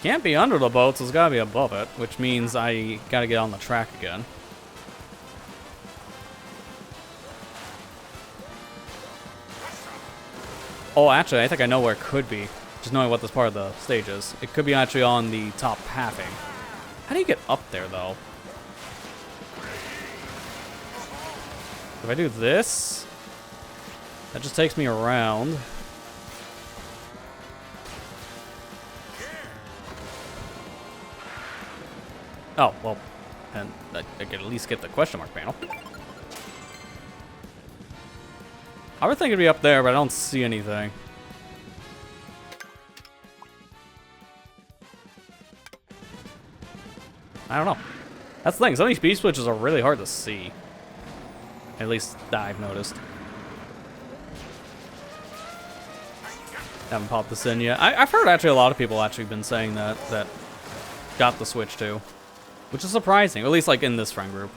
Can't be under the boat, so it's gotta be above it, which means I gotta get on the track again. Oh, actually, I think I know where it could be. Just knowing what this part of the stage is. It could be actually on the top pathing. How do you get up there, though? If I do this, that just takes me around. Oh, well, and I could at least get the question mark panel. I would think it'd be up there, but I don't see anything. I don't know. That's the thing. Some of these P-switches are really hard to see. At least that I've noticed. Haven't popped this in yet. I've heard actually a lot of people actually been saying that got the Switch too, which is surprising, at least like in this friend group.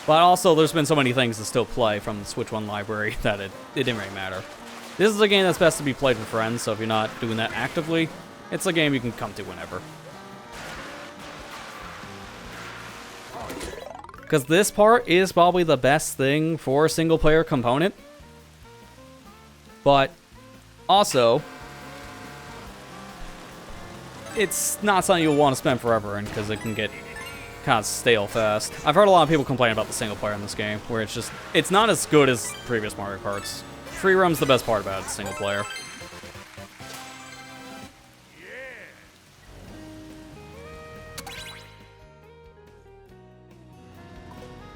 But also, there's been so many things to still play from the Switch 1 library that it didn't really matter. This is a game that's best to be played with friends, so if you're not doing that actively, it's a game you can come to whenever. Because this part is probably the best thing for a single-player component. But also, it's not something you'll want to spend forever in, because it can get kind of stale fast. I've heard a lot of people complain about the single-player in this game, where it's not as good as previous Mario Karts. Free roam's the best part about it, single-player.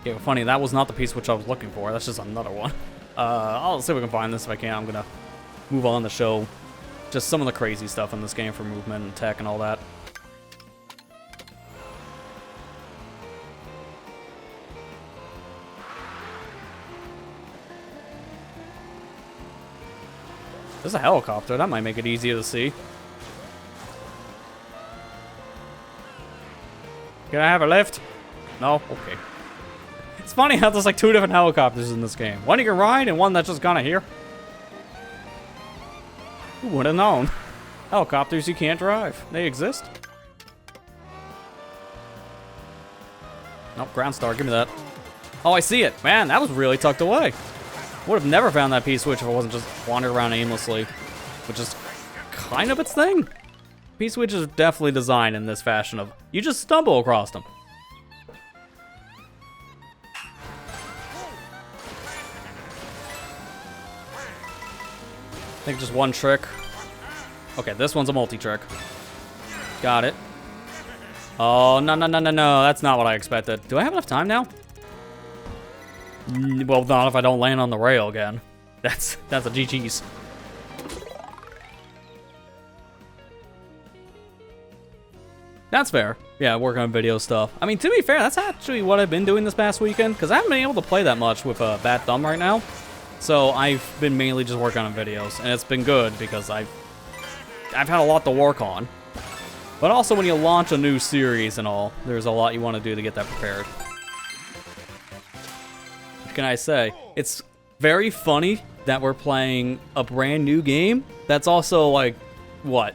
Okay, well, funny, that was not the piece which I was looking for. That's just another one. I'll see if we can find this if I can. I'm gonna move on to show just some of the crazy stuff in this game for movement and tech and all that. There's a helicopter. That might make it easier to see. Can I have a lift? No? Okay. It's funny how there's like 2 different helicopters in this game. One you can ride and one that's just kind of here. Who would have known? Helicopters you can't drive. They exist. Nope, ground star. Give me that. Oh, I see it. Man, that was really tucked away. Would have never found that P-switch if I wasn't just wandering around aimlessly. Which is kind of its thing. P-switch is definitely designed in this fashion of you just stumble across them. I think just one trick. Okay, this one's a multi-trick. Got it. Oh, no. That's not what I expected. Do I have enough time now? Well, not if I don't land on the rail again. That's a GG's. That's fair. Yeah, working on video stuff. I mean, to be fair, that's actually what I've been doing this past weekend, because I haven't been able to play that much with a bad thumb right now. So I've been mainly just working on videos, and it's been good because I've had a lot to work on. But also when you launch a new series and all, there's a lot you want to do to get that prepared. What can I say? It's very funny that we're playing a brand new game that's also like, what?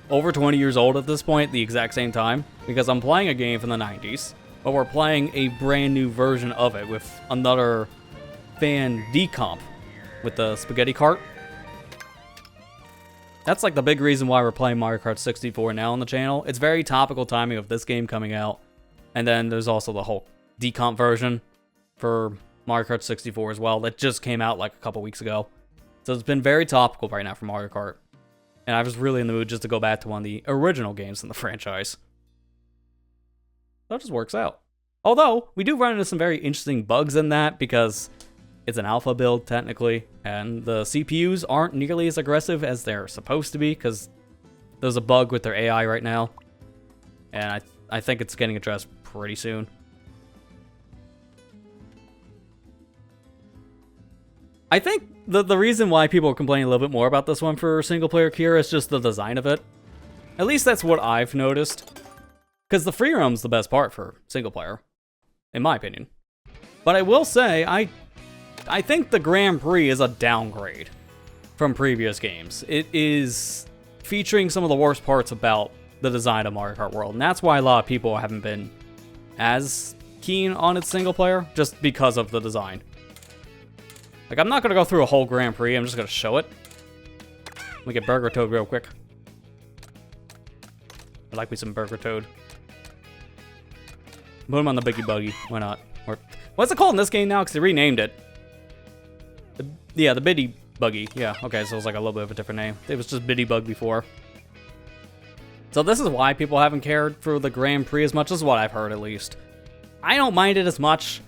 Over 20 years old at this point, the exact same time. Because I'm playing a game from the 90s, but we're playing a brand new version of it with another fan decomp with the spaghetti cart. That's like the big reason why we're playing Mario Kart 64 now on the channel. It's very topical timing of this game coming out. And then there's also the whole decomp version for Mario Kart 64 as well that just came out like a couple weeks ago. So it's been very topical right now for Mario Kart. And I was really in the mood just to go back to one of the original games in the franchise. That just works out. Although, we do run into some very interesting bugs in that because it's an alpha build, technically, and the CPUs aren't nearly as aggressive as they're supposed to be, because there's a bug with their AI right now, and I think it's getting addressed pretty soon. I think the reason why people are complaining a little bit more about this one for single-player Kira is just the design of it. At least that's what I've noticed, because the free roam's the best part for single-player, in my opinion. But I will say, I think the Grand Prix is a downgrade from previous games. It is featuring some of the worst parts about the design of Mario Kart World, and that's why a lot of people haven't been as keen on its single player, just because of the design. Like, I'm not going to go through a whole Grand Prix, I'm just going to show it. Let me get Burger Toad real quick. I like me some Burger Toad. Put him on the Biggie Buggy, why not? Or, what's it called in this game now? Because they renamed it. Yeah, the Biddy Buggy. Yeah, okay, so it's like a little bit of a different name. It was just Biddy Bug before. So this is why people haven't cared for the Grand Prix as much, as what I've heard at least. I don't mind it as much.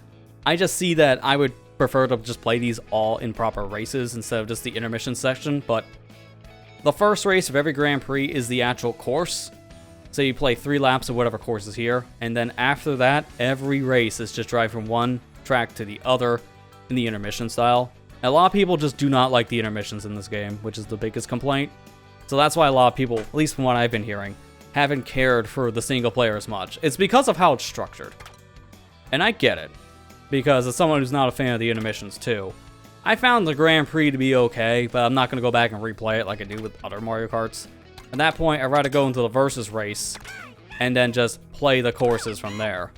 I just see that I would prefer to just play these all in proper races instead of just the intermission section, but the first race of every Grand Prix is the actual course. So you play 3 laps of whatever course is here, and then after that, every race is just drive from one track to the other in the intermission style. A lot of people just do not like the intermissions in this game, which is the biggest complaint. So that's why a lot of people, at least from what I've been hearing, haven't cared for the single player as much. It's because of how it's structured. And I get it, because as someone who's not a fan of the intermissions too, I found the Grand Prix to be okay, but I'm not going to go back and replay it like I do with other Mario Karts. At that point, I'd rather go into the versus race and then just play the courses from there.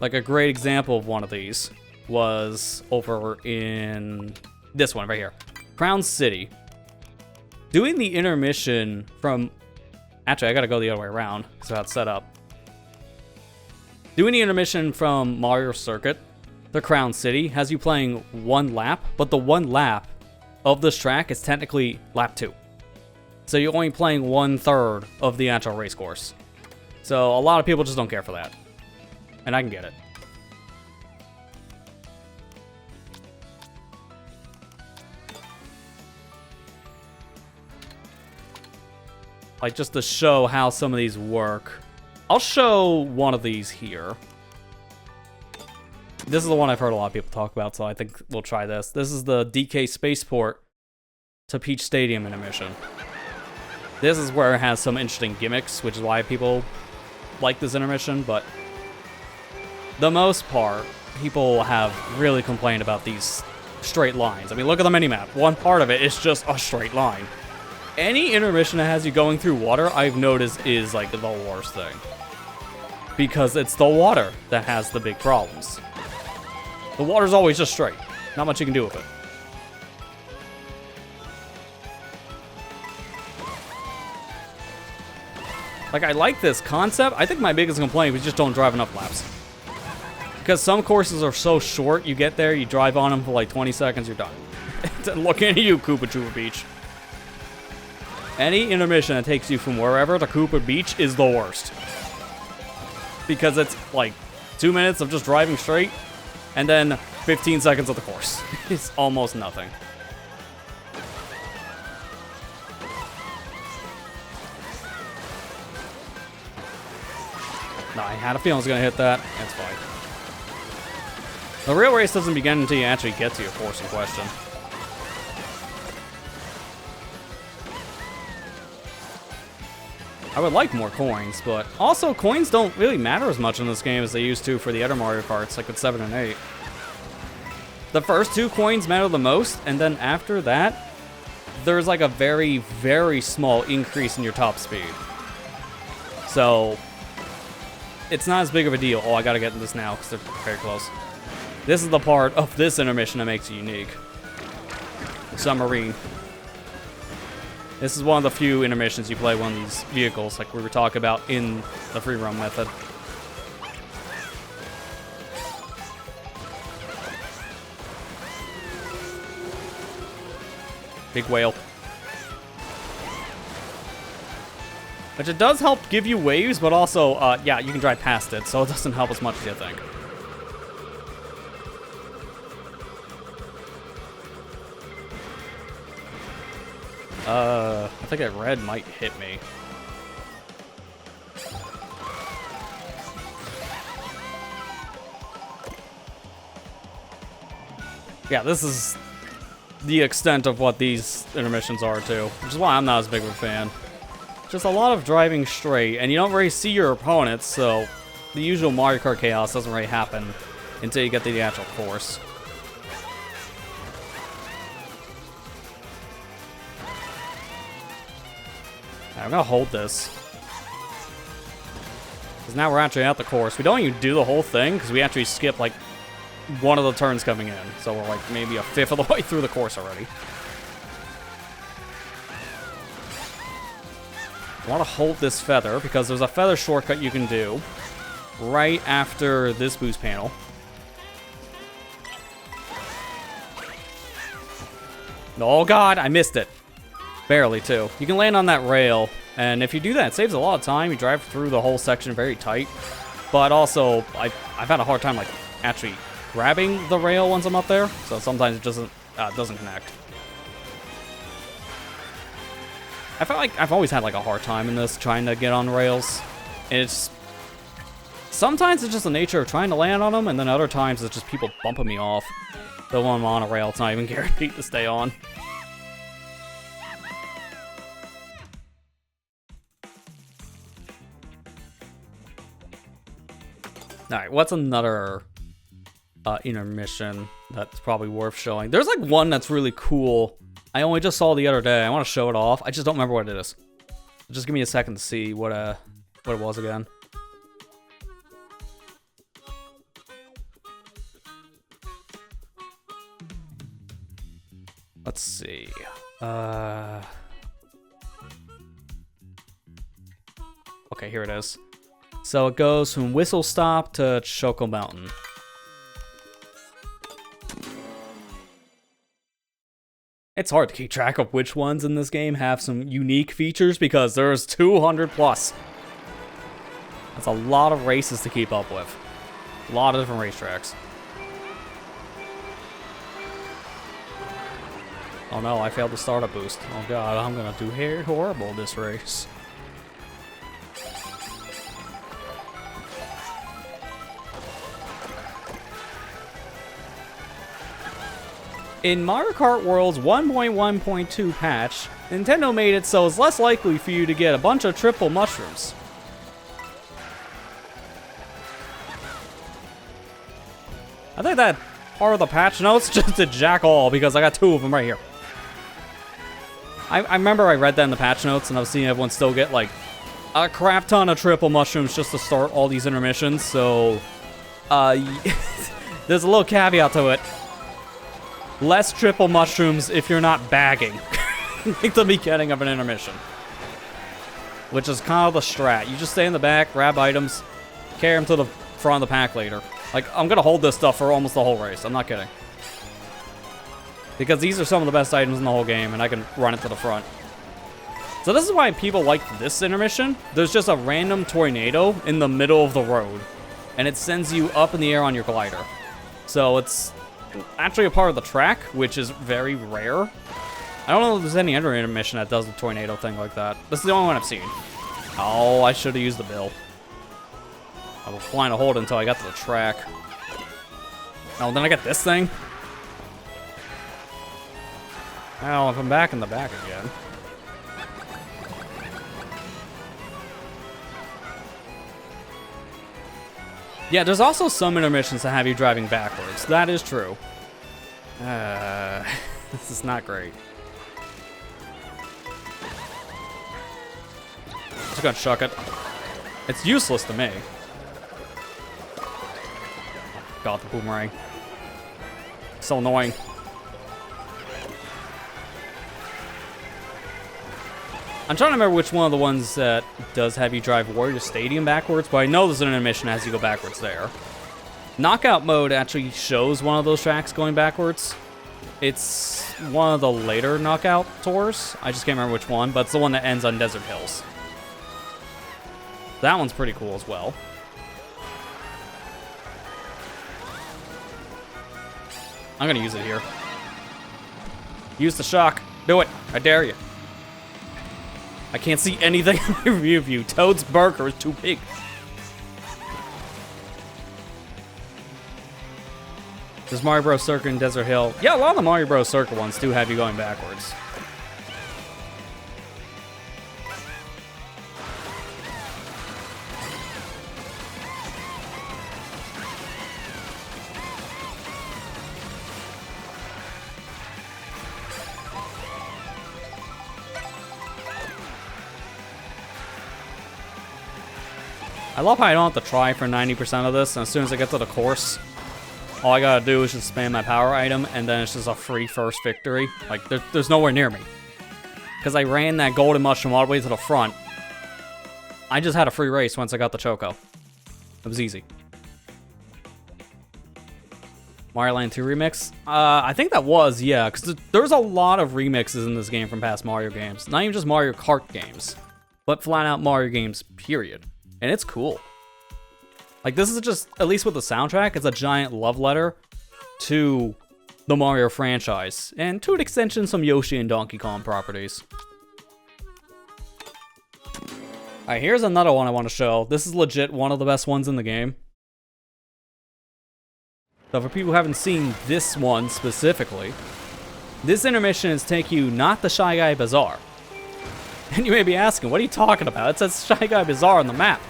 Like a great example of one of these was over in this one right here, Crown City. Doing the intermission from... Actually, I gotta go the other way around, so that's set up. Doing the intermission from Mario Circuit, the Crown City, has you playing one lap, but the one lap of this track is technically lap 2. So you're only playing 1/3 of the actual race course. So a lot of people just don't care for that. And I can get it. Like, just to show how some of these work, I'll show one of these here. This is the one I've heard a lot of people talk about, so I think we'll try this. This is the DK Spaceport to Peach Stadium intermission. This is where it has some interesting gimmicks, which is why people like this intermission, but the most part, people have really complained about these straight lines. I mean, look at the minimap. One part of it is just a straight line. Any intermission that has you going through water, I've noticed is like the worst thing. Because it's the water that has the big problems. The water's always just straight. Not much you can do with it. Like, I like this concept. I think my biggest complaint was just don't drive enough laps. Because some courses are so short, you get there, you drive on them for like 20 seconds, you're done. Looking at you, Koopa Troopa Beach. Any intermission that takes you from wherever to Koopa Beach is the worst. Because it's like 2 minutes of just driving straight, and then 15 seconds of the course. It's almost nothing. No, I had a feeling I was going to hit that. That's fine. The real race doesn't begin until you actually get to your course in question. I would like more coins, but also coins don't really matter as much in this game as they used to for the other Mario Karts, like with 7 and 8. The first 2 coins matter the most, and then after that, there's like a very, very small increase in your top speed. So, it's not as big of a deal. Oh, I gotta get in this now, because they're very close. This is the part of this intermission that makes it unique. Submarine. This is one of the few intermissions you play one of these vehicles, like we were talking about in the free roam method. Big whale. Which it does help give you waves, but also, yeah, you can drive past it, so it doesn't help as much as you think. I think that red might hit me. Yeah, this is the extent of what these intermissions are, too. Which is why I'm not as big of a fan. Just a lot of driving straight, and you don't really see your opponents, so the usual Mario Kart chaos doesn't really happen until you get to the actual course. I'm gonna hold this. Because now we're actually at the course. We don't even do the whole thing, because we actually skip, like, one of the turns coming in. So we're, like, maybe a fifth of the way through the course already. I want to hold this feather, because there's a feather shortcut you can do right after this boost panel. Oh god, I missed it. Barely, too. You can land on that rail, and if you do that, it saves a lot of time. You drive through the whole section very tight. But also, I've had a hard time, like, actually grabbing the rail once I'm up there, so sometimes it doesn't connect. I felt like I've always had, like, a hard time in this, trying to get on rails. It's... Sometimes it's just the nature of trying to land on them, and then other times it's just people bumping me off. The one I'm on a rail, it's not even guaranteed to stay on. Alright, what's another intermission that's probably worth showing? There's like one that's really cool. I only just saw the other day. I want to show it off. I just don't remember what it is. Just give me a second to see what it was again. Let's see. Okay, here it is. So it goes from Whistle Stop to Choco Mountain. It's hard to keep track of which ones in this game have some unique features because there's 200 plus. That's a lot of races to keep up with. A lot of different racetracks. Oh no, I failed the startup boost. Oh god, I'm gonna do horrible this race. In Mario Kart World's 1.1.2 patch, Nintendo made it so it's less likely for you to get a bunch of triple mushrooms. I think that part of the patch notes just to jack all because I got 2 of them right here. I remember I read that in the patch notes and I was seeing everyone still get like a crap ton of triple mushrooms just to start all these intermissions, so there's a little caveat to it. Less triple mushrooms if you're not bagging at the beginning of an intermission. Which is kind of the strat. You just stay in the back, grab items, carry them to the front of the pack later. Like, I'm gonna hold this stuff for almost the whole race. I'm not kidding. Because these are some of the best items in the whole game, and I can run it to the front. So this is why people like this intermission. There's just a random tornado in the middle of the road. And it sends you up in the air on your glider. So it's actually a part of the track, which is very rare. I don't know if there's any other intermission that does the tornado thing like that. This is the only one I've seen. Oh, I should have used the bill. I was flying to hold it until I got to the track. Oh, then I got this thing. Well, if I'm back in the back again. Yeah, there's also some intermissions that have you driving backwards. That is true. This is not great. Just gonna chuck it. It's useless to me. God, the boomerang. So annoying. I'm trying to remember which one of the ones that does have you drive Warrior Stadium backwards, but I know there's an intermission as you go backwards there. Knockout mode actually shows one of those tracks going backwards. It's one of the later Knockout tours. I just can't remember which one, but it's the one that ends on Desert Hills. That one's pretty cool as well. I'm gonna use it here. Use the shock. Do it. I dare you. I can't see anything in my rear view. Toad's Burger is too big. There's Mario Bros. Circuit and Desert Hill. Yeah, a lot of the Mario Bros. Circuit ones do have you going backwards. I love how I don't have to try for 90% of this, and as soon as I get to the course, all I gotta do is just spam my power item, and then it's just a free first victory. Like, there's nowhere near me. Because I ran that golden mushroom all the way to the front. I just had a free race once I got the Choco. It was easy. Mario Land 2 remix? I think that was, yeah, because there's a lot of remixes in this game from past Mario games. Not even just Mario Kart games, but flat out Mario games, period. And it's cool. Like, this is just, at least with the soundtrack, it's a giant love letter to the Mario franchise. And to an extension, some Yoshi and Donkey Kong properties. Alright, here's another one I want to show. This is legit one of the best ones in the game. So for people who haven't seen this one specifically, this intermission is take you not the Shy Guy Bazaar. And you may be asking, what are you talking about? It says Shy Guy Bazaar on the map.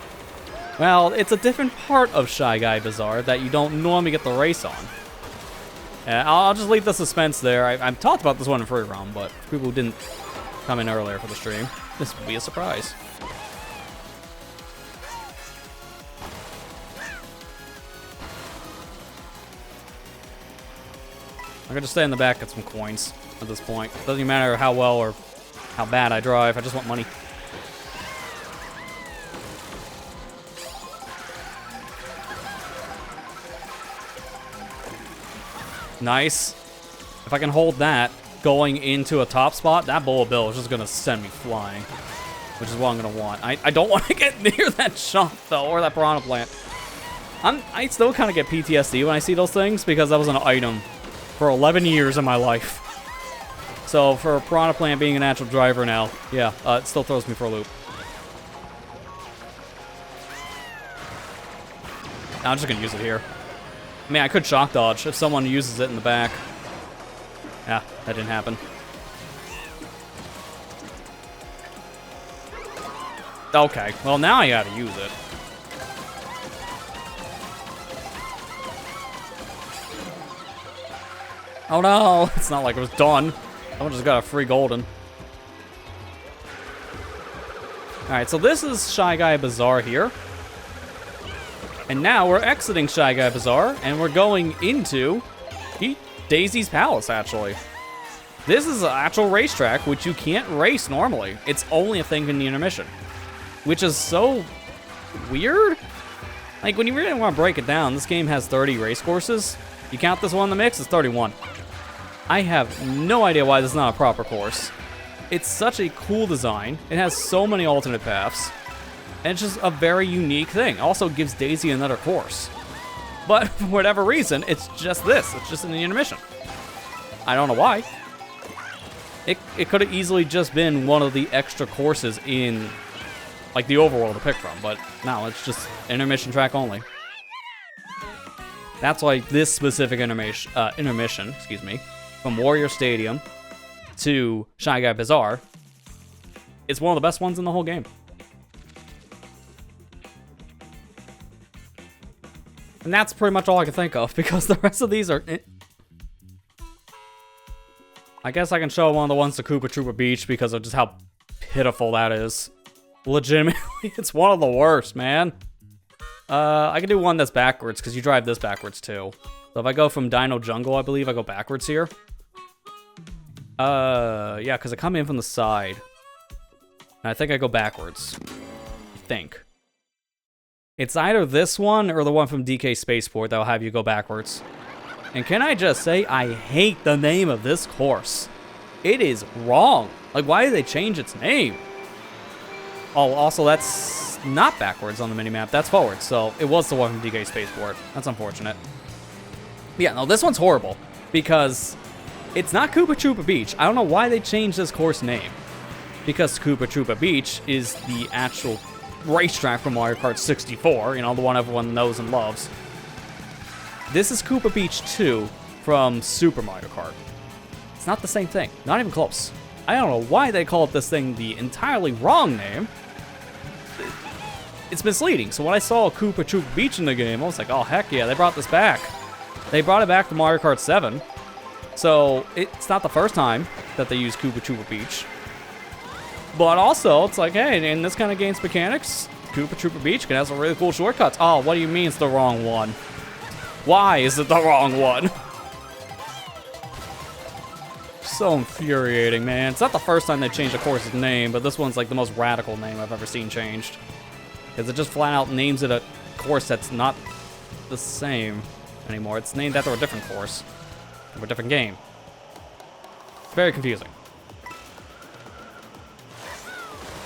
Well, it's a different part of Shy Guy Bazaar that you don't normally get the race on. I'll just leave the suspense there. I've talked about this one in free roam, but for people who didn't come in earlier for the stream, this will be a surprise. I'm gonna just stay in the back, get some coins at this point. Doesn't even matter how well or how bad I drive, I just want money. Nice. If I can hold that going into a top spot, that bullet bill is just gonna send me flying, which is what I'm gonna want. I don't want to get near that shop though, or that piranha plant. I still kind of get PTSD when I see those things because that was an item for 11 years of my life. So for a piranha plant being an actual driver now, yeah, it still throws me for a loop. I'm just gonna use it here. I mean, I could shock dodge if someone uses it in the back. Yeah, that didn't happen. Okay, well now I gotta use it. Oh no, it's not like it was done. Someone just got a free golden. Alright, so this is Shy Guy Bazaar here. And now we're exiting Shy Guy Bazaar, and we're going into Daisy's Palace, actually. This is an actual racetrack, which you can't race normally. It's only a thing in the intermission. Which is so weird. Like, when you really want to break it down, this game has 30 race courses. You count this one in the mix, it's 31. I have no idea why this is not a proper course. It's such a cool design. It has so many alternate paths. And it's just a very unique thing. Also gives Daisy another course. But for whatever reason, it's just this. It's just in the intermission. I don't know why. It could have easily just been one of the extra courses in, like, the overworld to pick from. But no, it's just intermission track only. That's why this specific intermission, excuse me, from Warrior Stadium to Shy Guy Bazaar, it's one of the best ones in the whole game. And that's pretty much all I can think of, because the rest of these are... I guess I can show one of the ones to Koopa Troopa Beach because of just how pitiful that is. Legitimately, it's one of the worst, man. I can do one that's backwards, because you drive this backwards, too. So if I go from Dino Jungle, I believe I go backwards here. Yeah, because I come in from the side. And I think I go backwards. I think. It's either this one or the one from DK Spaceport that'll have you go backwards. And can I just say, I hate the name of this course. It is wrong. Like, why did they change its name? Oh, also, that's not backwards on the minimap. That's forward, so it was the one from DK Spaceport. That's unfortunate. Yeah, no, this one's horrible, because it's not Koopa Troopa Beach. I don't know why they changed this course name. Because Koopa Troopa Beach is the actual racetrack from Mario Kart 64, you know, the one everyone knows and loves. This is Koopa Beach 2 from Super Mario Kart. It's not the same thing. Not even close. I don't know why they call it this thing the entirely wrong name. It's misleading. So when I saw Koopa Troopa Beach in the game, I was like, oh, heck yeah, they brought this back. They brought it back to Mario Kart 7. So it's not the first time that they use Koopa Troopa Beach. But also, it's like, hey, in this kind of game's mechanics, Koopa Troopa Beach can have some really cool shortcuts. Oh, what do you mean it's the wrong one? Why is it the wrong one? So infuriating, man. It's not the first time they changed a course's name, but this one's like the most radical name I've ever seen changed. Because it just flat out names it a course that's not the same anymore. It's named after a different course, or a different game. It's very confusing.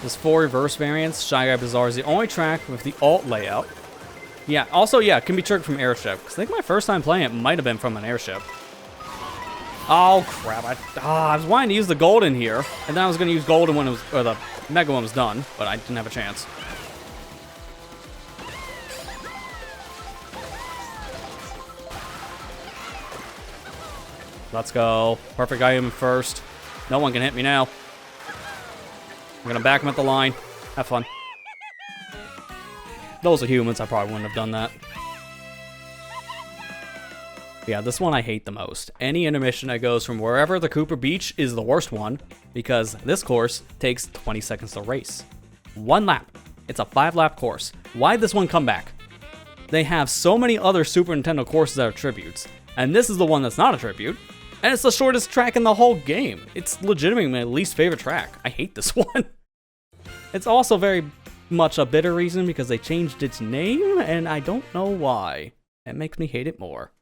There's 4 reverse variants. Shy Guy Bazaar is the only track with the alt layout. Yeah, also, yeah, it can be triggered from airship. Because I think my first time playing it might have been from an airship. Oh, crap. I was wanting to use the golden here. And then I was going to use golden when it was, or the mega one was done. But I didn't have a chance. Let's go. Perfect item first. No one can hit me now. I'm going to back him at the line. Have fun. those are humans, I probably wouldn't have done that. Yeah, this one I hate the most. Any intermission that goes from wherever the Cooper Beach is the worst one, because this course takes 20 seconds to race. 1 lap. It's a 5-lap course. Why'd this one come back? They have so many other Super Nintendo courses that are tributes, and this is the one that's not a tribute, and it's the shortest track in the whole game. It's legitimately my least favorite track. I hate this one. It's also very much a bitter reason because they changed its name, and I don't know why. It makes me hate it more.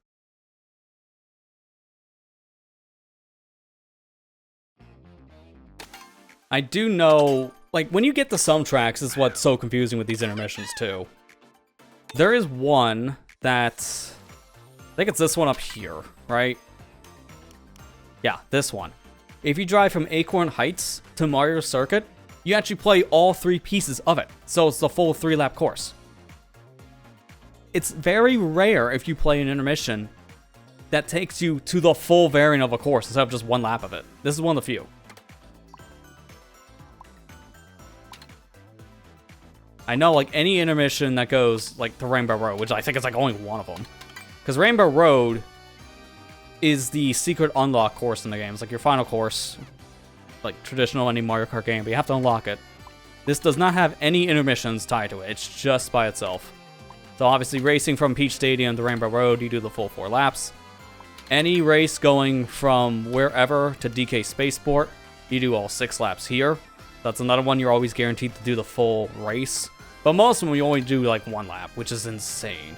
I do know, like, when you get to some tracks, is what's so confusing with these intermissions, too. There is one that, I think it's this one up here, right? Yeah, this one. If you drive from Acorn Heights to Mario Circuit, you actually play all 3 pieces of it. So it's the full 3-lap course. It's very rare if you play an intermission that takes you to the full variant of a course instead of just 1 lap of it. This is one of the few. I know, like, any intermission that goes, like, to Rainbow Road, which I think is, like, only one of them. Because Rainbow Road is the secret unlock course in the game. It's like your final course, like traditional any Mario Kart game, but you have to unlock it. This does not have any intermissions tied to it. It's just by itself. So obviously, racing from Peach Stadium to Rainbow Road, you do the full 4 laps. Any race going from wherever to DK Spaceport, you do all 6 laps here. That's another one you're always guaranteed to do the full race. But most of them you only do like 1 lap, which is insane.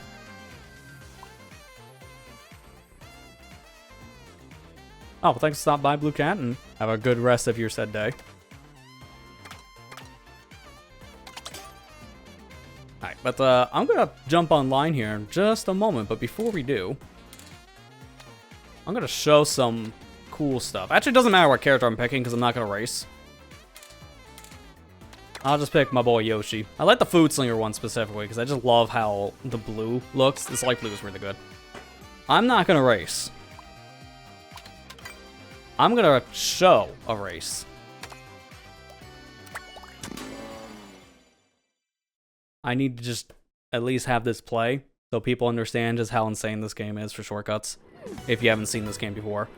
Oh, well, thanks for stopping by, Blue Cat, and have a good rest of your said day. Alright, but I'm gonna jump online here in just a moment, but before we do, I'm gonna show some cool stuff. Actually, it doesn't matter what character I'm picking, because I'm not gonna race. I'll just pick my boy Yoshi. I like the Food Slinger one specifically, because I just love how the blue looks. This light blue is really good. I'm not gonna race. I'm gonna show a race. I need to just at least have this play so people understand just how insane this game is for shortcuts, if you haven't seen this game before.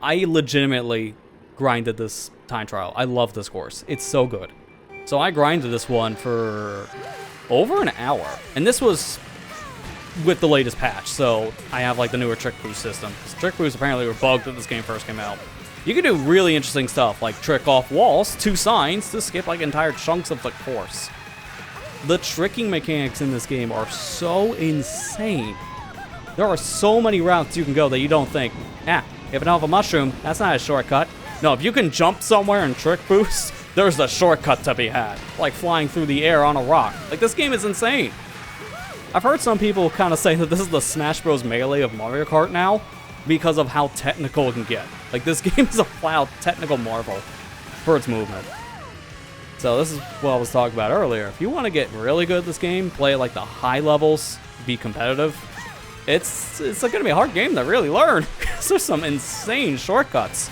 I legitimately grinded this time trial. I love this course. It's so good. So I grinded this one for over an hour, and this was with the latest patch, so I have like the newer trick boost system. Trick boosts apparently were bugged when this game first came out. You can do really interesting stuff, like trick off walls, 2 signs, to skip like entire chunks of the course. The tricking mechanics in this game are so insane. There are so many routes you can go that you don't think, you have an alpha mushroom, that's not a shortcut. No, if you can jump somewhere and trick boost, there's a shortcut to be had, like flying through the air on a rock. Like, this game is insane. I've heard some people kind of say that this is the Smash Bros. Melee of Mario Kart now, because of how technical it can get. Like, this game is a flat technical marvel for its movement. So this is what I was talking about earlier. If you want to get really good at this game, play like the high levels, be competitive, it's going to be a hard game to really learn, because there's some insane shortcuts.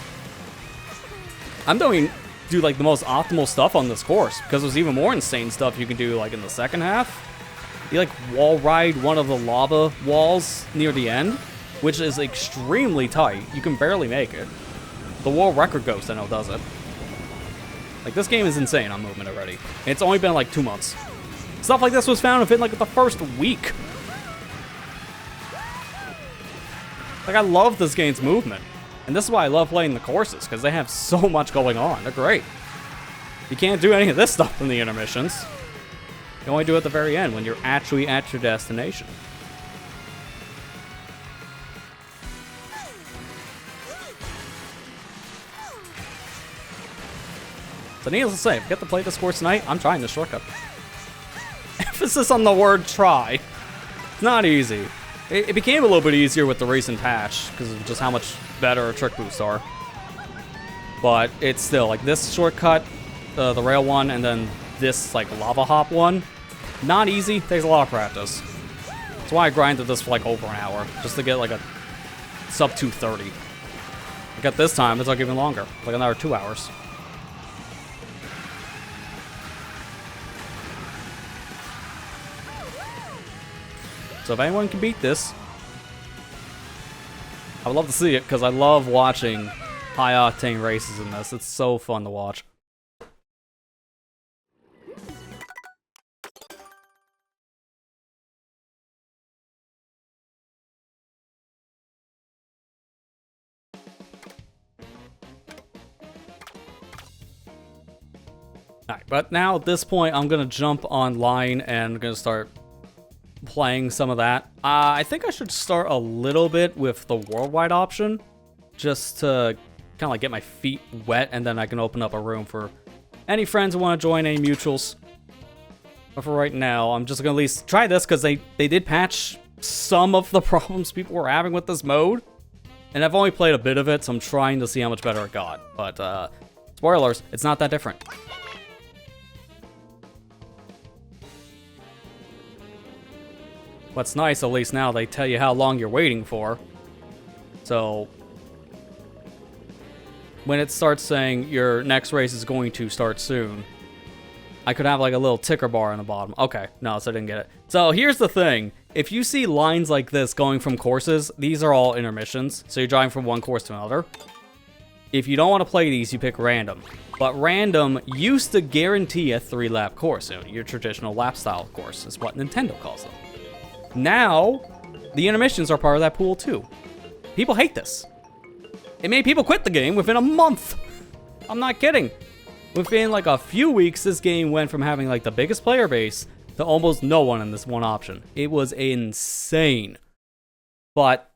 I'm doing like the most optimal stuff on this course, because there's even more insane stuff you can do like in the second half. You like wall ride one of the lava walls near the end, which is extremely tight. You can barely make it. The world record ghost, I know, does it. Like, this game is insane on movement already. And it's only been like 2 months. Stuff like this was found within like the first week. Like, I love this game's movement. And this is why I love playing the courses, because they have so much going on. They're great. You can't do any of this stuff in the intermissions. You only do it at the very end, when you're actually at your destination. So needless to say, if you get to play this course tonight, I'm trying this shortcut. Emphasis on the word try. It's not easy. It became a little bit easier with the recent patch, because of just how much better trick boosts are. But it's still, like, this shortcut, the rail one, and then this, like, lava hop one, not easy, takes a lot of practice. That's why I grinded this for, like, over an hour, just to get, like, a sub 230. Like, at this time, it took even longer, like another 2 hours. So if anyone can beat this, I would love to see it, because I love watching high-octane races in this. It's so fun to watch. Alright, but now at this point, I'm gonna jump online and I'm gonna start playing some of that. I think I should start a little bit with the worldwide option, just to kind of like get my feet wet, and then I can open up a room for any friends who want to join, any mutuals. But for right now, I'm just gonna at least try this, because they did patch some of the problems people were having with this mode. And I've only played a bit of it, so I'm trying to see how much better it got. But, spoilers, it's not that different. What's nice, at least now, they tell you how long you're waiting for. So, when it starts saying your next race is going to start soon, I could have like a little ticker bar on the bottom. Okay, no, so I didn't get it. So here's the thing. If you see lines like this going from courses, these are all intermissions. So you're driving from one course to another. If you don't want to play these, you pick random. But random used to guarantee a 3-lap course. You know, your traditional lap style course is what Nintendo calls them. Now, the intermissions are part of that pool too. People hate this. It made people quit the game within a month. I'm not kidding. Within like a few weeks, this game went from having like the biggest player base to almost no one in this one option. It was insane. But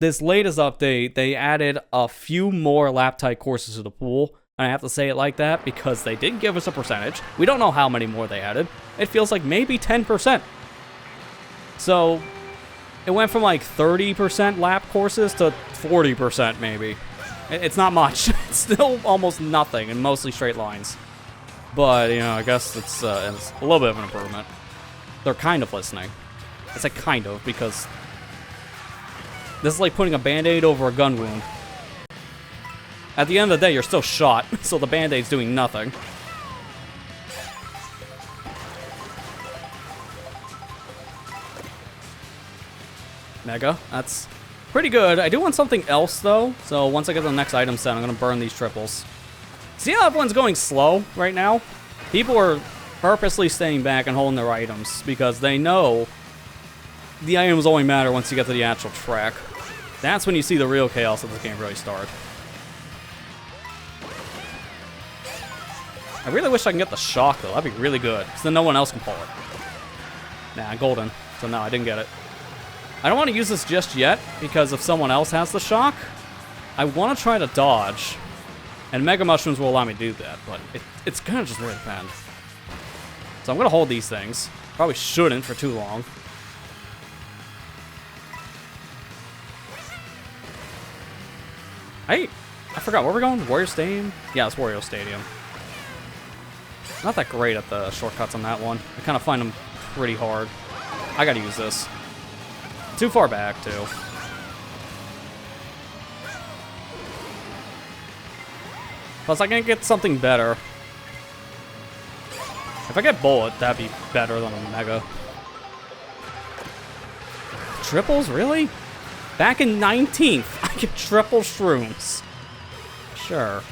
this latest update, they added a few more lap-tight courses to the pool. And I have to say it like that because they did give us a percentage. We don't know how many more they added. It feels like maybe 10%. So, it went from like 30% lap courses to 40% maybe. It's not much. It's still almost nothing and mostly straight lines. But, you know, I guess it's a little bit of an improvement. They're kind of listening. I say kind of because this is like putting a band-aid over a gun wound. At the end of the day, you're still shot, so the band-aid's doing nothing. Mega, that's pretty good. I do want something else, though. So once I get to the next item set, I'm going to burn these triples. See how everyone's going slow right now? People are purposely staying back and holding their items because they know the items only matter once you get to the actual track. That's when you see the real chaos of this game really start. I really wish I can get the shock, though. That'd be really good, because then no one else can pull it. Nah, golden. So no, I didn't get it. I don't want to use this just yet, because if someone else has the shock, I want to try to dodge. And Mega Mushrooms will allow me to do that, but it's going to just really depend. So I'm going to hold these things. Probably shouldn't for too long. I forgot, where are we going? Warrior Stadium? Yeah, it's Wario Stadium. Not that great at the shortcuts on that one. I kind of find them pretty hard. I gotta use this. Too far back, too. Plus, I can get something better. If I get Bullet, that'd be better than a Mega. Triples? Really? Back in 19th, I get triple shrooms. Sure.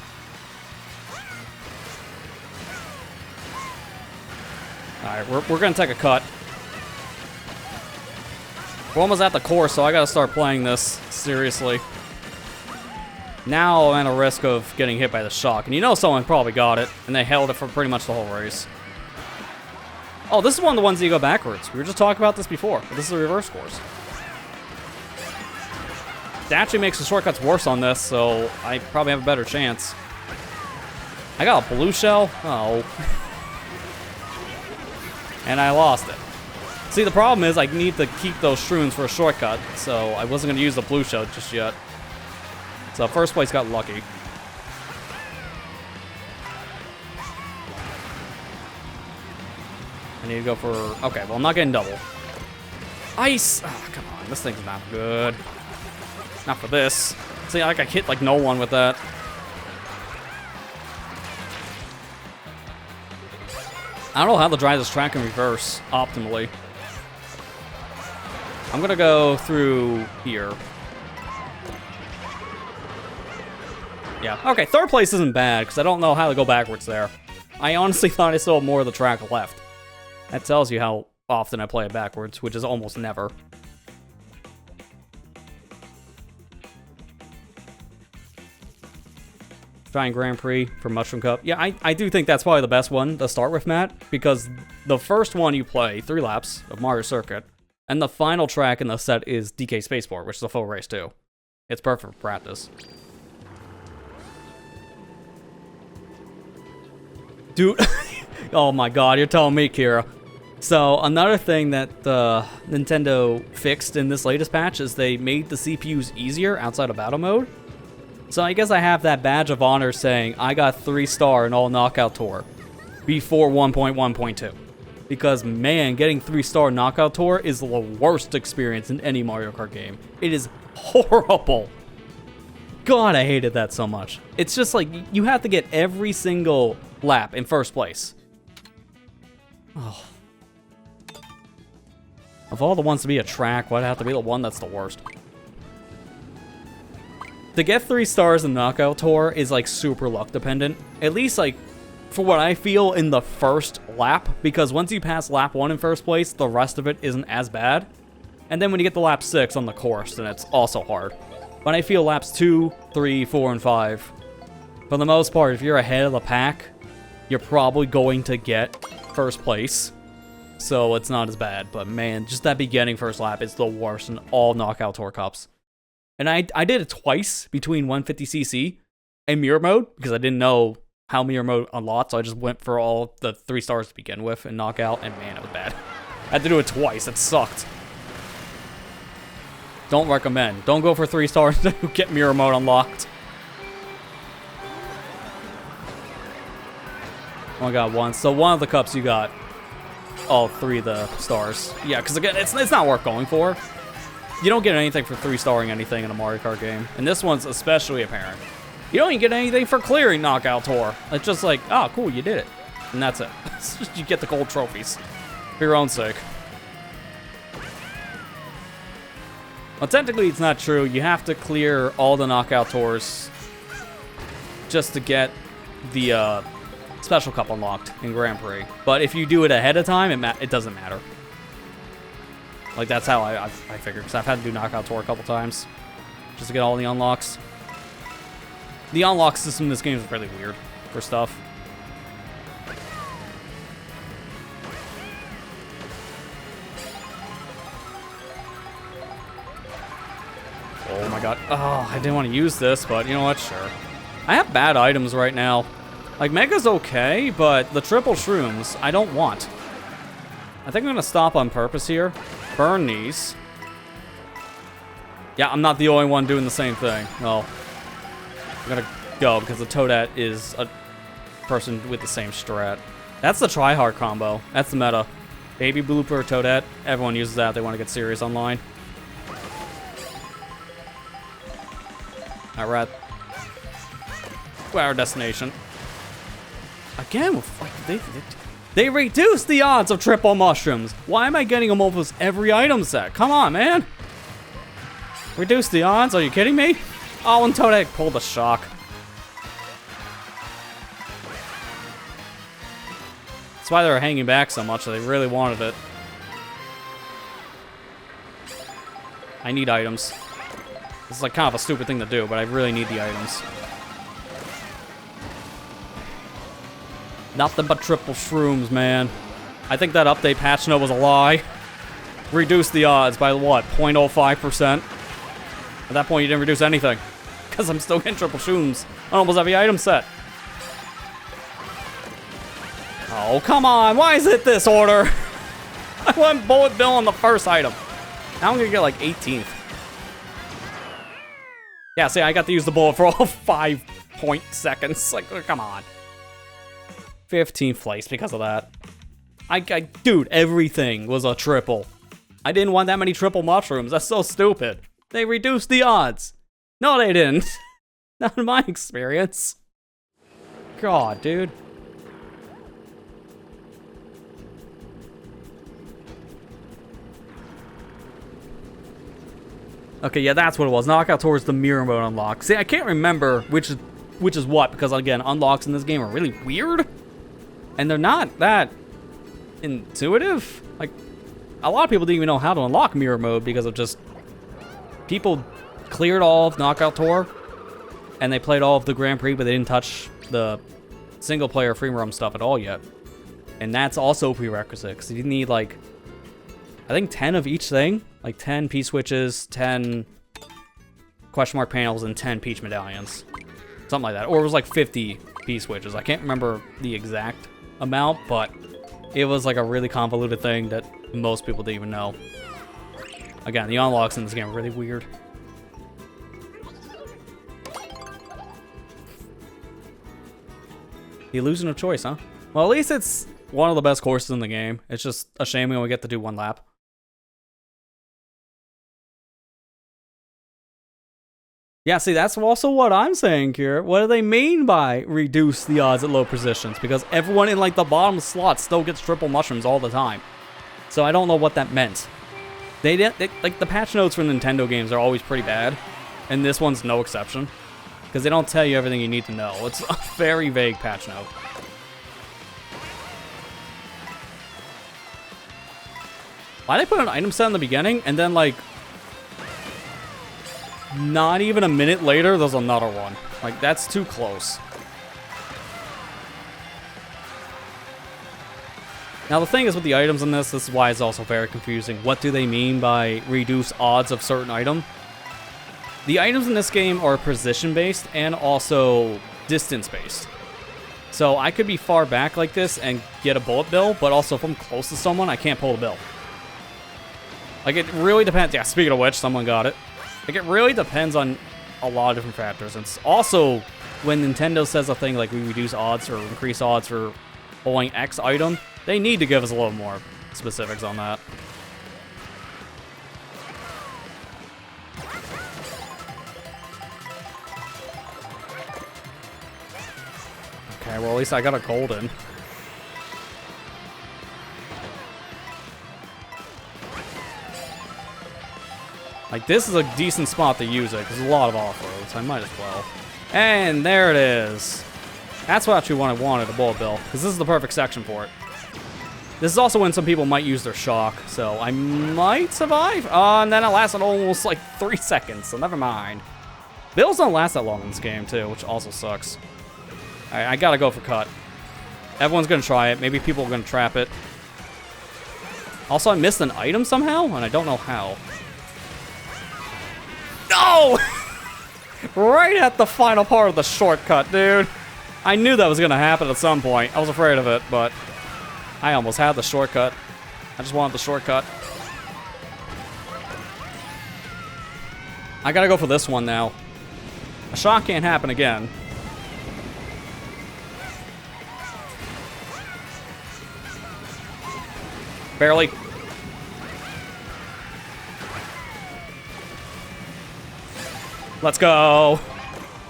Alright, we're gonna take a cut. We're almost at the course, so I gotta start playing this seriously. Now I'm at a risk of getting hit by the shock, and you know someone probably got it, and they held it for pretty much the whole race. Oh, this is one of the ones that you go backwards. We were just talking about this before, but this is a reverse course. It actually makes the shortcuts worse on this, so I probably have a better chance. I got a blue shell? Oh. And I lost it. See, the problem is I need to keep those shrooms for a shortcut, so I wasn't going to use the blue shell just yet. So first place got lucky. I need to go for... Okay, well, I'm not getting double. Ice! Oh, come on, this thing's not good. Not for this. See, I hit like no one with that. I don't know how to drive this track in reverse optimally. I'm gonna go through here. Yeah, okay, third place isn't bad, because I don't know how to go backwards there. I honestly thought I still had more of the track left. That tells you how often I play it backwards, which is almost never. Trying Grand Prix for Mushroom Cup. Yeah, I do think that's probably the best one to start with, Matt, because the first one you play, 3 laps of Mario Circuit, and the final track in the set is DK Spaceport, which is a full race too. It's perfect for practice. Dude, oh my god, you're telling me, Kira. So, another thing that Nintendo fixed in this latest patch is they made the CPUs easier outside of battle mode. So I guess I have that badge of honor saying I got 3-star in all Knockout Tour before 1.1.2. Because, man, getting 3-star Knockout Tour is the worst experience in any Mario Kart game. It is horrible. God, I hated that so much. It's just like, you have to get every single lap in first place. Oh. Of all the ones to be a track, why'd it have to be the one that's the worst? To get 3 stars in Knockout Tour is like super luck dependent. At least like, for what I feel in the first lap, because once you pass lap 1 in first place, the rest of it isn't as bad. And then when you get to lap 6 on the course, then it's also hard. But I feel laps 2, 3, 4, and 5, for the most part, if you're ahead of the pack, you're probably going to get first place. So it's not as bad. But man, just that beginning first lap is the worst in all Knockout Tour Cups. And I did it twice between 150cc and Mirror Mode, because I didn't know how Mirror Mode unlocked, so I just went for all the 3 stars to begin with and Knockout, and man, it was bad. I had to do it twice, it sucked. Don't recommend. Don't go for 3 stars to get Mirror Mode unlocked. Oh, I got 1. So one of the cups you got all 3 of the stars. Yeah, because again, it's not worth going for. You don't get anything for 3-starring anything in a Mario Kart game. And this one's especially apparent. You don't even get anything for clearing Knockout Tour. It's just like, oh, cool, you did it. And that's it. You get the gold trophies. For your own sake. Well, technically, it's not true. You have to clear all the Knockout Tours just to get the Special Cup unlocked in Grand Prix. But if you do it ahead of time, it doesn't matter. Like, that's how I figured, because I've had to do Knockout Tour a couple times just to get all the unlocks. The unlock system in this game is really weird for stuff. Oh my god. Oh, I didn't want to use this, but you know what? Sure. I have bad items right now. Like, Mega's okay, but the triple shrooms, I don't want. I think I'm going to stop on purpose here. Burn these. Yeah, I'm not the only one doing the same thing. Well, I'm going to go because the Toadette is a person with the same strat. That's the try-hard combo. That's the meta. Baby Blooper, Toadette. Everyone uses that. They want to get serious online. All right. We're our destination. Again, they reduced the odds of triple mushrooms. Why am I getting them almost every item set? Come on, man. Reduce the odds? Are you kidding me? Oh, and Toadette pulled a shock. That's why they were hanging back so much. They really wanted it. I need items. This is like kind of a stupid thing to do, but I really need the items. Nothing but triple shrooms, man. I think that update patch note was a lie. Reduce the odds by what, 0.05%? At that point, you didn't reduce anything. Because I'm still getting triple shrooms on almost every item set. Oh, come on. Why is it this order? I went Bullet Bill on the first item. Now I'm going to get like 18th. Yeah, see, I got to use the bullet for all 5 seconds. Like, come on. 15th place because of that. Dude, everything was a triple. I didn't want that many triple mushrooms. That's so stupid. They reduced the odds. No, they didn't. Not in my experience. God, dude. Okay, yeah, that's what it was. Knockout Tour is the mirror mode unlock. See, I can't remember which is what, because, again, unlocks in this game are really weird. And they're not that intuitive. Like, a lot of people didn't even know how to unlock mirror mode because of just... People cleared all of Knockout Tour, and they played all of the Grand Prix, but they didn't touch the single-player free roam stuff at all yet. And that's also prerequisite, because you need, like, I think 10 of each thing. Like 10 P-switches, 10 question mark panels, and 10 Peach medallions. Something like that. Or it was like 50 P-switches. I can't remember the exact amount, but it was like a really convoluted thing that most people didn't even know. Again, the unlocks in this game are really weird. The illusion of choice, huh? Well, at least it's one of the best courses in the game. It's just a shame we only get to do one lap. Yeah, see, that's also what I'm saying here. What do they mean by reduce the odds at low positions? Because everyone in, like, the bottom slot still gets triple mushrooms all the time. So I don't know what that meant. Like, the patch notes for Nintendo games are always pretty bad. And this one's no exception. Because they don't tell you everything you need to know. It's a very vague patch note. Why'd they put an item set in the beginning and then, like... Not even a minute later, there's another one. Like, that's too close. Now, the thing is with the items in this is why it's also very confusing. What do they mean by reduce odds of certain item? The items in this game are position-based and also distance-based. So I could be far back like this and get a bullet bill, but also if I'm close to someone, I can't pull the bill. Like, it really depends. Yeah, speaking of which, someone got it. Like, it really depends on a lot of different factors. It's also when Nintendo says a thing like we reduce odds or increase odds for pulling X item, they need to give us a little more specifics on that. Okay, well, at least I got a golden. Like, this is a decent spot to use it, because there's a lot of off-roads. I might as well. And there it is. That's what actually what I wanted, a bullet bill, because this is the perfect section for it. This is also when some people might use their shock, so I might survive. And then it lasted almost, like, 3 seconds, so never mind. Bills don't last that long in this game, too, which also sucks. Alright, I gotta go for cut. Everyone's gonna try it. Maybe people are gonna trap it. Also, I missed an item somehow, and I don't know how. No! Right at the final part of the shortcut, dude. I knew that was gonna happen at some point. I was afraid of it, but I almost had the shortcut. I just wanted the shortcut. I gotta go for this one now. A shot can't happen again. Barely. Let's go.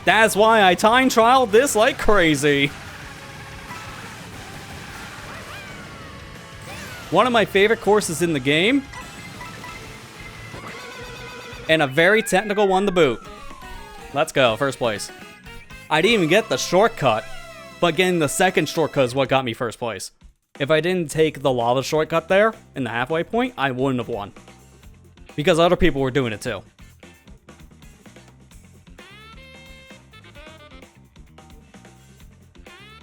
That's why I time trialed this like crazy. One of my favorite courses in the game. And a very technical one to boot. Let's go, first place. I didn't even get the shortcut, but getting the second shortcut is what got me first place. If I didn't take the lava shortcut there, in the halfway point, I wouldn't have won. Because other people were doing it too.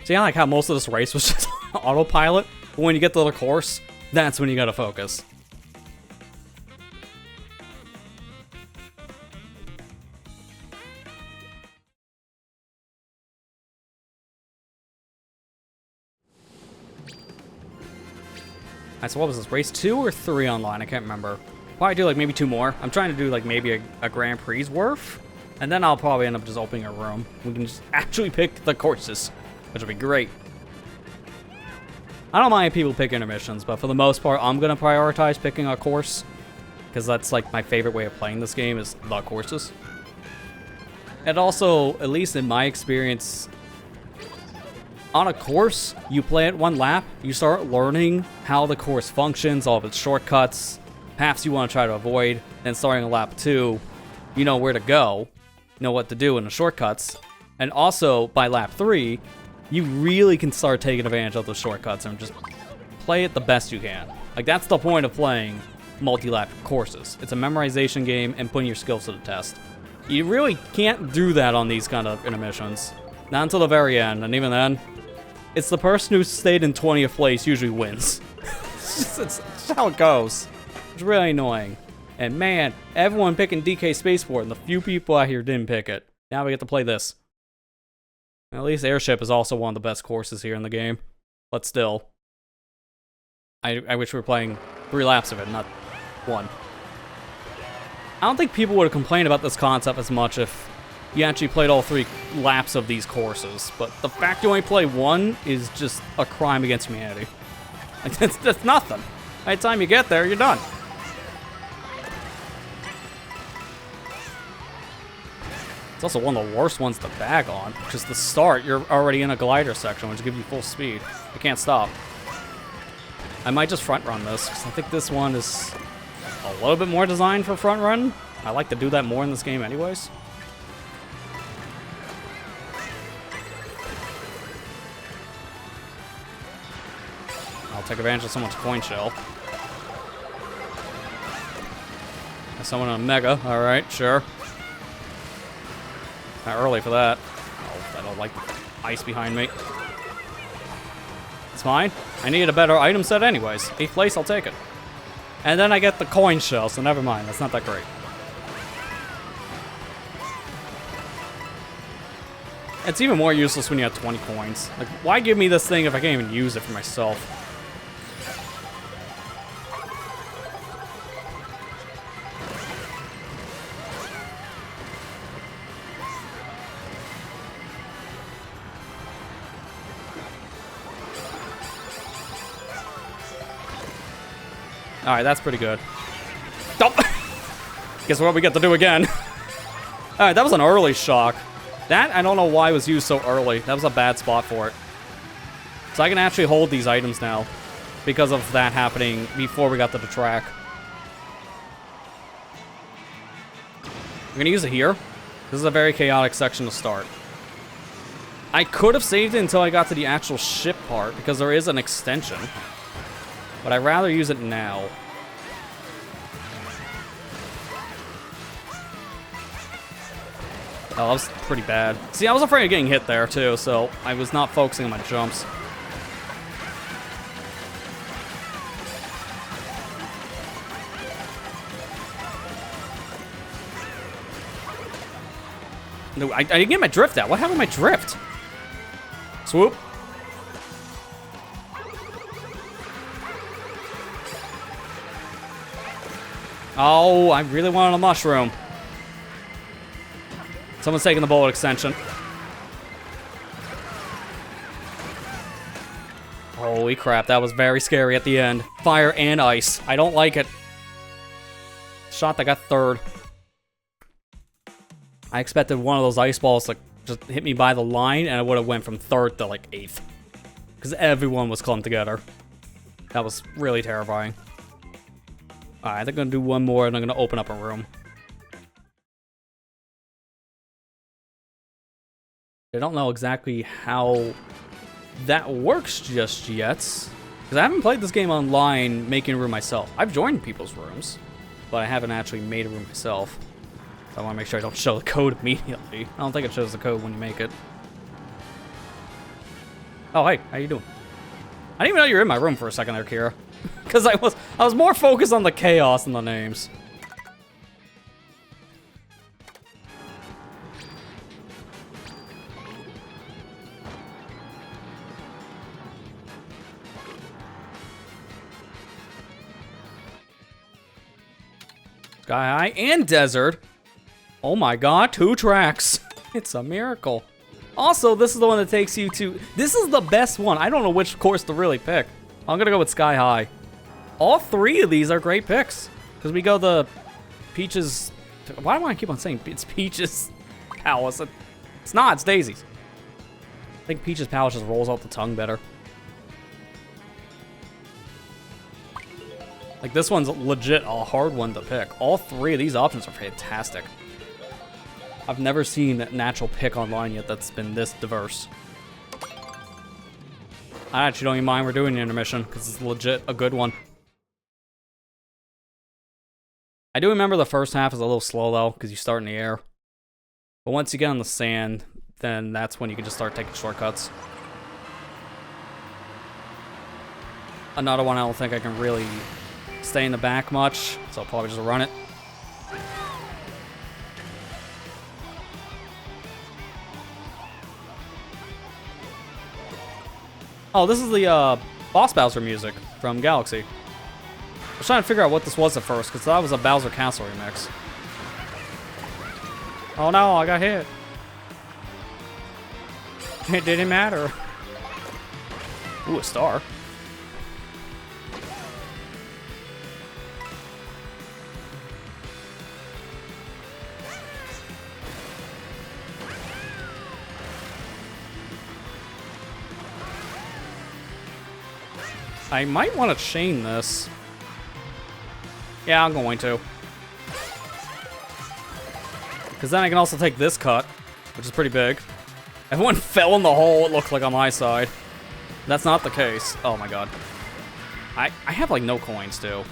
See, I like how most of this race was just autopilot, but when you get to the course, that's when you gotta focus. Alright, so what was this? Race 2 or 3 online? I can't remember. Probably do like maybe 2 more. I'm trying to do like maybe a Grand Prix worth. And then I'll probably end up just opening a room. We can just actually pick the courses, which will be great. I don't mind if people pick intermissions, but for the most part, I'm going to prioritize picking a course. Because that's like my favorite way of playing this game is the courses. And also, at least in my experience, on a course, you play it 1 lap, you start learning how the course functions, all of its shortcuts, paths you want to try to avoid, then starting a lap 2, you know where to go, know what to do in the shortcuts. And also, by lap 3, you really can start taking advantage of those shortcuts and just play it the best you can. Like, that's the point of playing multi-lap courses. It's a memorization game and putting your skills to the test. You really can't do that on these kind of intermissions. Not until the very end, and even then, it's the person who stayed in 20th place usually wins. it's just how it goes. It's really annoying. And man, everyone picking DK Spaceport, and the few people out here didn't pick it. Now we get to play this. At least Airship is also one of the best courses here in the game. But still, I wish we were playing 3 laps of it, not 1. I don't think people would have complained about this concept as much if you actually played all 3 laps of these courses. But the fact you only play 1 is just a crime against humanity. Like, that's nothing. By the time you get there, you're done. It's also one of the worst ones to bag on, because the start, you're already in a glider section, which gives you full speed. You can't stop. I might just front run this, because I think this one is a little bit more designed for front run. I like to do that more in this game anyways. I'll take advantage of someone's coin shell. Someone on a mega, alright, sure. Not early for that. Oh, I don't like ice behind me. It's fine. I need a better item set anyways. 8th place, I'll take it. And then I get the coin shell, so never mind. That's not that great. It's even more useless when you have 20 coins. Like, why give me this thing if I can't even use it for myself? Alright, that's pretty good. Oh. Guess what we get to do again. Alright, that was an early shock. That, I don't know why it was used so early. That was a bad spot for it. So I can actually hold these items now because of that happening before we got to the track. I'm gonna use it here. This is a very chaotic section to start. I could have saved it until I got to the actual ship part because there is an extension. But I'd rather use it now. Oh, that was pretty bad. See, I was afraid of getting hit there, too, so I was not focusing on my jumps. No, I didn't get my drift out. What happened to my drift? Swoop. Oh, I really wanted a mushroom. Someone's taking the bullet extension. Holy crap, that was very scary at the end. Fire and ice. I don't like it. Shot that got 3rd. I expected one of those ice balls to just hit me by the line, and I would have went from 3rd to like 8th. Because everyone was clumped together. That was really terrifying. Alright, I'm gonna do one more and I'm gonna open up a room. I don't know exactly how that works just yet. Because I haven't played this game online making a room myself. I've joined people's rooms, but I haven't actually made a room myself. So I want to make sure I don't show the code immediately. I don't think it shows the code when you make it. Oh, hey, how you doing? I didn't even know you were in my room for a second there, Kira. Because I was more focused on the chaos than the names. Sky High and Desert. Oh my god, 2 tracks. It's a miracle. Also, this is the one that takes you to... This is the best one. I don't know which course to really pick. I'm gonna go with Sky High. All 3 of these are great picks. Because we go the Peaches... Why do I keep on saying it's Peaches Palace? It's not, it's Daisy's. I think Peaches Palace just rolls off the tongue better. Like, this one's legit a hard one to pick. All 3 of these options are fantastic. I've never seen an actual pick online yet that's been this diverse. I actually don't even mind we're doing an intermission, because it's legit a good one. I do remember the first half is a little slow, though, because you start in the air. But once you get on the sand, then that's when you can just start taking shortcuts. Another one I don't think I can really stay in the back much, so I'll probably just run it. Oh, this is the Boss Bowser music from Galaxy. I was trying to figure out what this was at first, because that was a Bowser Castle remix. Oh no, I got hit. It didn't matter. Ooh, a star. I might want to chain this. Yeah, I'm going to. Because then I can also take this cut, which is pretty big. Everyone fell in the hole, it looked like, on my side. That's not the case. Oh my god. I have, like, no coins, too.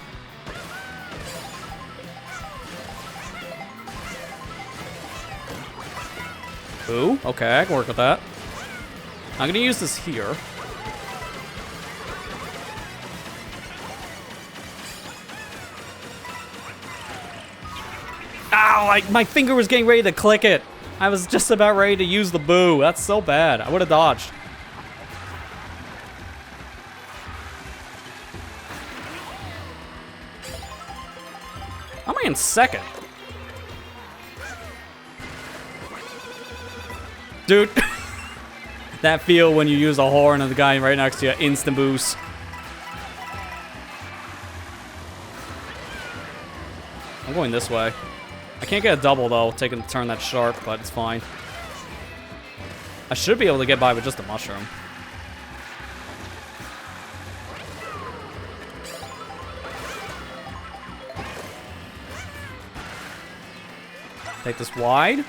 Ooh, okay, I can work with that. I'm gonna use this here. Ow, my finger was getting ready to click it. I was just about ready to use the boo. That's so bad. I would have dodged. How am I in second? Dude. That feel when you use a horn and the guy right next to you, instant boost. I'm going this way. I can't get a double, though, taking the turn that sharp, but it's fine. I should be able to get by with just a mushroom. Take this wide.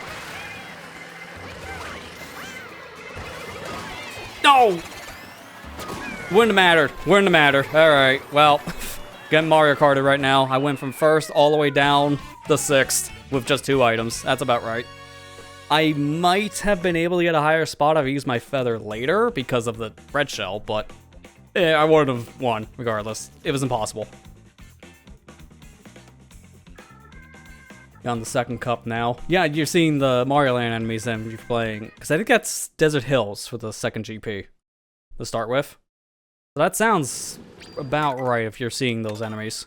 No! Wouldn't have mattered. Wouldn't have mattered. Alright, well, getting Mario Karted right now. I went from first all the way down the 6th with just 2 items. That's about right. I might have been able to get a higher spot if I used my feather later because of the red shell, but I would have won regardless. It was impossible. On the second cup now. Yeah, you're seeing the Mario Land enemies then you're playing. Because I think that's Desert Hills for the second GP to start with. So that sounds about right if you're seeing those enemies.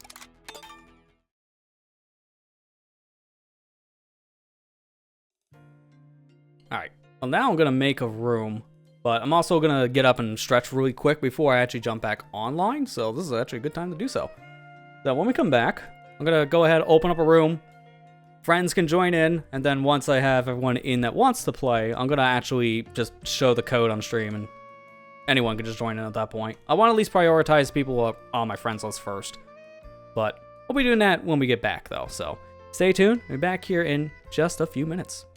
Alright, well now I'm going to make a room, but I'm also going to get up and stretch really quick before I actually jump back online, so this is actually a good time to do so. So when we come back, I'm going to go ahead and open up a room, friends can join in, and then once I have everyone in that wants to play, I'm going to actually just show the code on stream, and anyone can just join in at that point. I want to at least prioritize people on my friends list first, but we'll be doing that when we get back though, so stay tuned, we'll be back here in just a few minutes.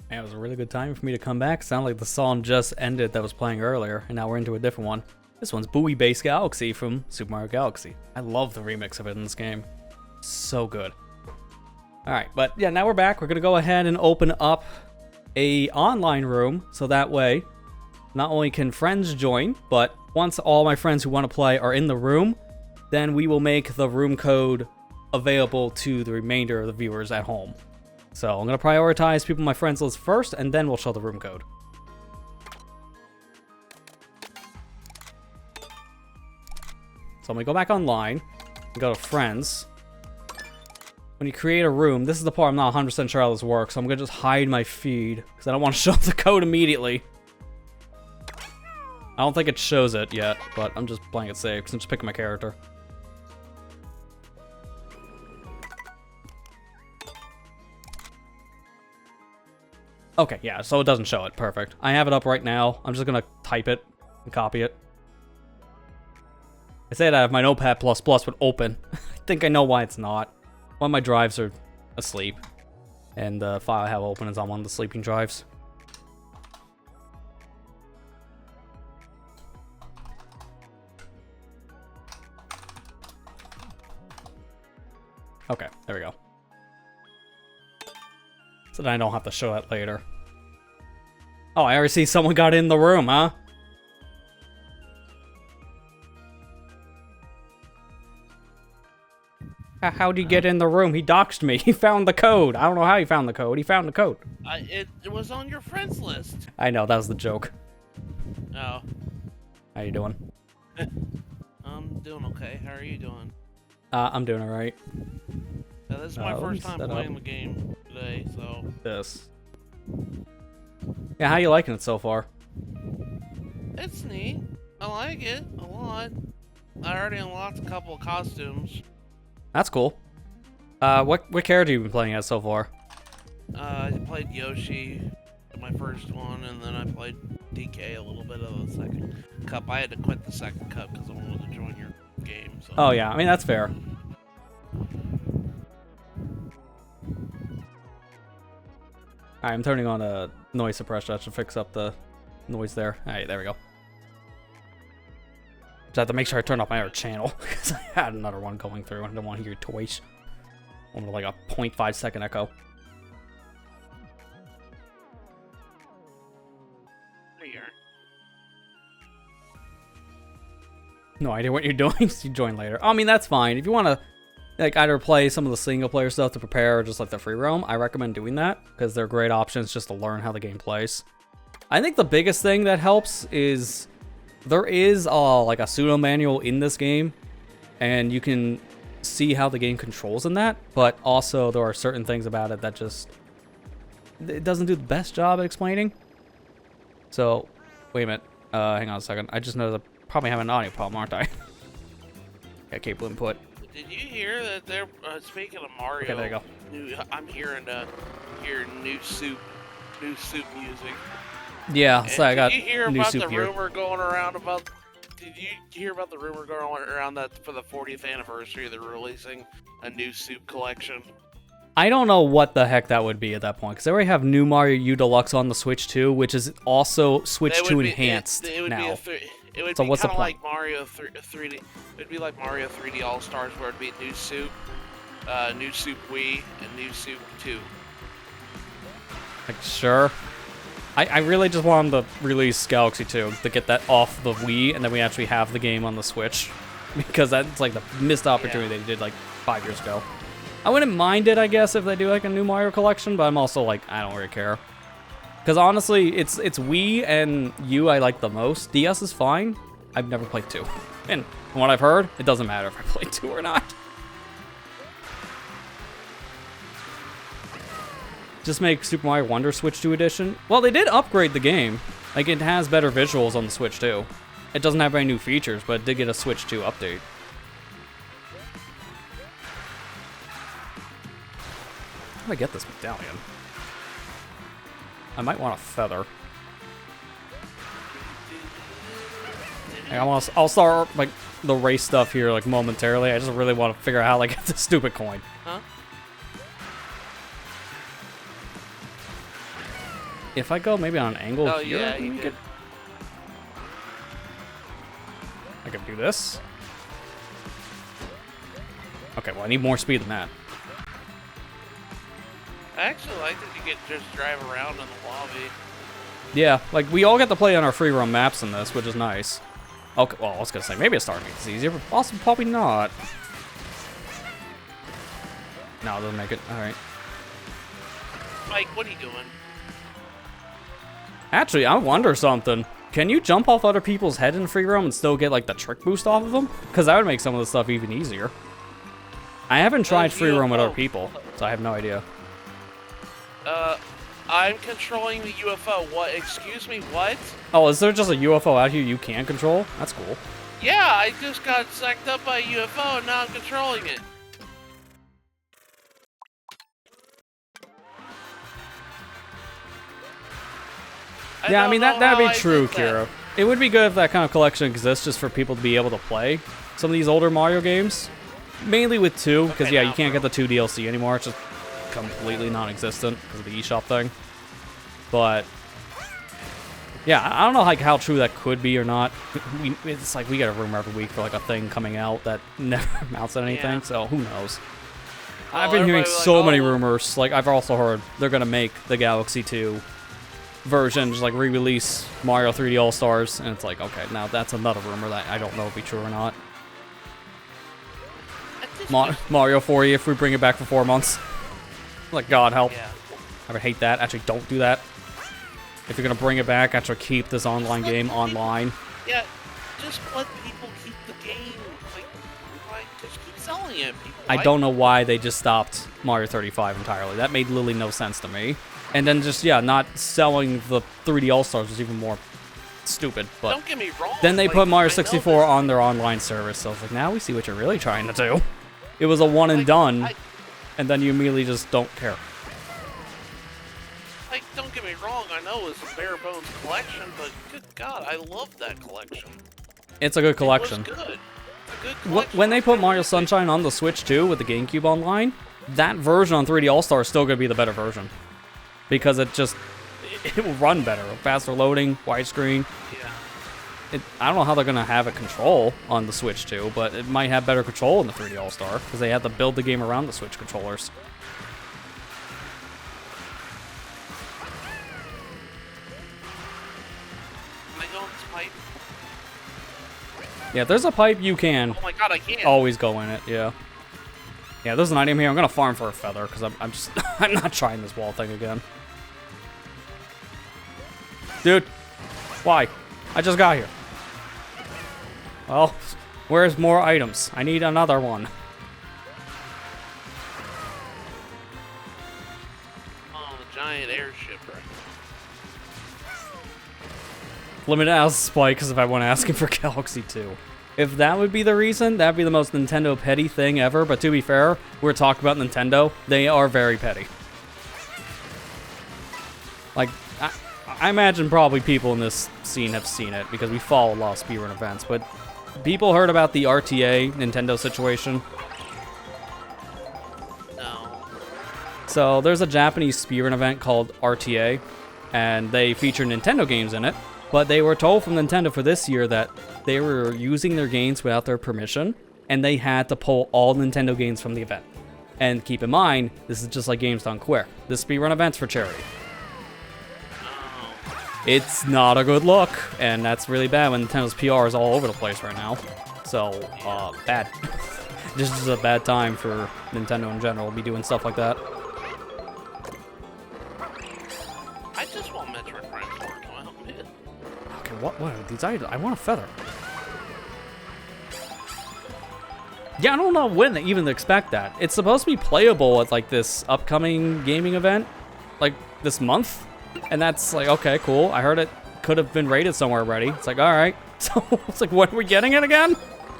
Man, it was a really good time for me to come back. Sounded like the song just ended that was playing earlier, and now we're into a different one. This one's Buoy Base Galaxy from Super Mario Galaxy. I love the remix of it in this game. So good. Alright, but yeah, now we're back. We're going to go ahead and open up a online room, so that way, not only can friends join, but once all my friends who want to play are in the room, then we will make the room code available to the remainder of the viewers at home. So I'm going to prioritize people on my friends list first, and then we'll show the room code. So I'm going to go back online and go to friends. When you create a room, this is the part I'm not 100% sure how this works, so I'm going to just hide my feed because I don't want to show the code immediately. I don't think it shows it yet, but I'm just playing it safe because I'm just picking my character. Okay, yeah, so it doesn't show it. Perfect. I have it up right now. I'm just gonna type it and copy it. I say that if my Notepad++ would open. I think I know why it's not. One of my drives are asleep. And the file I have open is on one of the sleeping drives. Okay, there we go. So then I don't have to show that later. Oh, I already see someone got in the room, huh? How'd he get in the room? He doxed me. He found the code. I don't know how he found the code. He found the code. It was on your friends list. I know, that was the joke. Oh. How you doing? I'm doing okay. How are you doing? I'm doing alright. This is my first time playing the game today, so... This. Yeah, how you liking it so far? It's neat. I like it a lot. I already unlocked a couple of costumes. That's cool. What character have you been playing as so far? I played Yoshi, my first one, and then I played DK a little bit of the second cup. I had to quit the second cup because I wanted to join your game. So. Oh yeah, I mean that's fair. Alright, I'm turning on a noise suppressor. That should fix up the noise there. Alright, there we go. Just have to make sure I turn off my other channel because I had another one going through and I don't want to hear twice. Only like a 0.5 second echo. There you are. No idea what you're doing. You join later. I mean, that's fine. If you want to like either play some of the single player stuff to prepare or just like the free roam, I recommend doing that because they're great options just to learn how the game plays. I think the biggest thing that helps is there is like a pseudo manual in this game and you can see how the game controls in that, but also there are certain things about it that just it doesn't do the best job at explaining. So wait a minute, hang on a second. I just noticed I probably have an audio problem, aren't I? Yeah, cable input. Did you hear that they're speaking of Mario? Okay, there you go. I'm hearing new soup music. Yeah, so I got Did you hear new about soup the here. rumor going around about? Did you hear about the rumor going around that for the 40th anniversary they're releasing a new soup collection? I don't know what the heck that would be at that point because they already have new Mario U Deluxe on the Switch 2, which is also Switch 2 enhanced now. It would So be what's the kind of like point? Mario 3D. It'd be like Mario 3D All Stars, where it'd be new soup Wii, and new soup 2. Like, sure. I really just want them to release Galaxy 2 to get that off the Wii, and then we actually have the game on the Switch. Because that's like the missed opportunity they did like 5 years ago. I wouldn't mind it, I guess, if they do like a new Mario collection, but I'm also like, I don't really care. Because honestly, it's Wii and U I like the most. DS is fine. I've never played 2. And from what I've heard, it doesn't matter if I play 2 or not. Just make Super Mario Wonder Switch 2 edition. Well, they did upgrade the game. Like, it has better visuals on the Switch 2. It doesn't have any new features, but it did get a Switch 2 update. How do I get this medallion? I might want a feather. I'll start like the race stuff here like momentarily. I just really want to figure out how to like, get this stupid coin. Huh? If I go maybe on an angle here, Yeah, you did. I can do this. Okay, well I need more speed than that. I actually like that you get to just drive around in the lobby. Yeah, like we all get to play on our free roam maps in this, which is nice. Okay, well I was gonna say maybe it started makes it easier, but also probably not. No, it doesn't make it. All right. Mike, what are you doing? Actually, I wonder something. Can you jump off other people's head in free roam and still get like the trick boost off of them? Because that would make some of the stuff even easier. I haven't tried free roam with other people, so I have no idea. I'm controlling the UFO. What? Excuse me, what? Oh, is there just a UFO out here you can control? That's cool. Yeah, I just got sucked up by a UFO and now I'm controlling it. Yeah, I mean, that'd be true, Kira. It would be good if that kind of collection exists just for people to be able to play some of these older Mario games. Mainly with 2, because yeah, you can't get the 2 DLC anymore. It's just completely non-existent because of the eShop thing. But yeah, I don't know like how true that could be or not. It's like we get a rumor every week for like a thing coming out that never amounts to anything, so who knows. Well, I've been hearing so many oh. rumors. Like I've also heard they're gonna make the Galaxy 2 version, just like re-release Mario 3D All-Stars, and it's like, okay, now that's another rumor that I don't know if it'll be true or not. Mario 4 if we bring it back for 4 months. Like, God help. Yeah. I would hate that. Actually, don't do that. If you're gonna bring it back, actually keep this online game online. Yeah, just let people keep the game. Like just keep selling it. People I don't know why they just stopped Mario 35 entirely. That made literally no sense to me. And then just, yeah, not selling the 3D All-Stars was even more stupid. But don't get me wrong. then they like, put Mario I know 64 this- on their online service. So I was like, now we see what you're really trying to do. It was a one and done, and then you immediately just don't care. Like, don't get me wrong. I know it's a bare bones collection, but good God, I love that collection. It's a good collection. It was good. A good collection. When they put Mario Sunshine on the Switch too with the GameCube online, that version on 3D All-Star is still going to be the better version. Because it will run better. Faster loading, widescreen. Yeah. I don't know how they're going to have a control on the Switch too, but it might have better control in the 3D All-Star because they have to build the game around the Switch controllers. Can I go in this pipe? Yeah, if there's a pipe, you can Oh my God, I can't. always go in it, yeah. Yeah, there's an item here. I'm going to farm for a feather because I'm just... I'm not trying this wall thing again. Dude, why? I just got here. Well, where's more items? I need another one. Oh, the giant airship, right? Limited as Spike because if I want asking for Galaxy 2. If that would be the reason, that'd be the most Nintendo petty thing ever. But to be fair, we're talking about Nintendo. They are very petty. Like, I imagine probably people in this scene have seen it because we follow a lot of speedrun events. But people heard about the RTA Nintendo situation. No. So there's a Japanese speedrun event called RTA, and they feature Nintendo games in it. But they were told from Nintendo for this year that they were using their games without their permission, and they had to pull all Nintendo games from the event. And keep in mind, this is just like Games Done Quick. The speedrun event's for charity. It's not a good look, and that's really bad when Nintendo's PR is all over the place right now. So, bad. This is a bad time for Nintendo in general to be doing stuff like that. I just want Metroid Prime 4. Can I help me? Okay, what are these items? I want a feather. Yeah, I don't know when they even expect that. It's supposed to be playable at like this upcoming gaming event, like this month. And that's like, okay, cool. I heard it could have been rated somewhere already. It's like, all right. So it's like, when are we getting it again?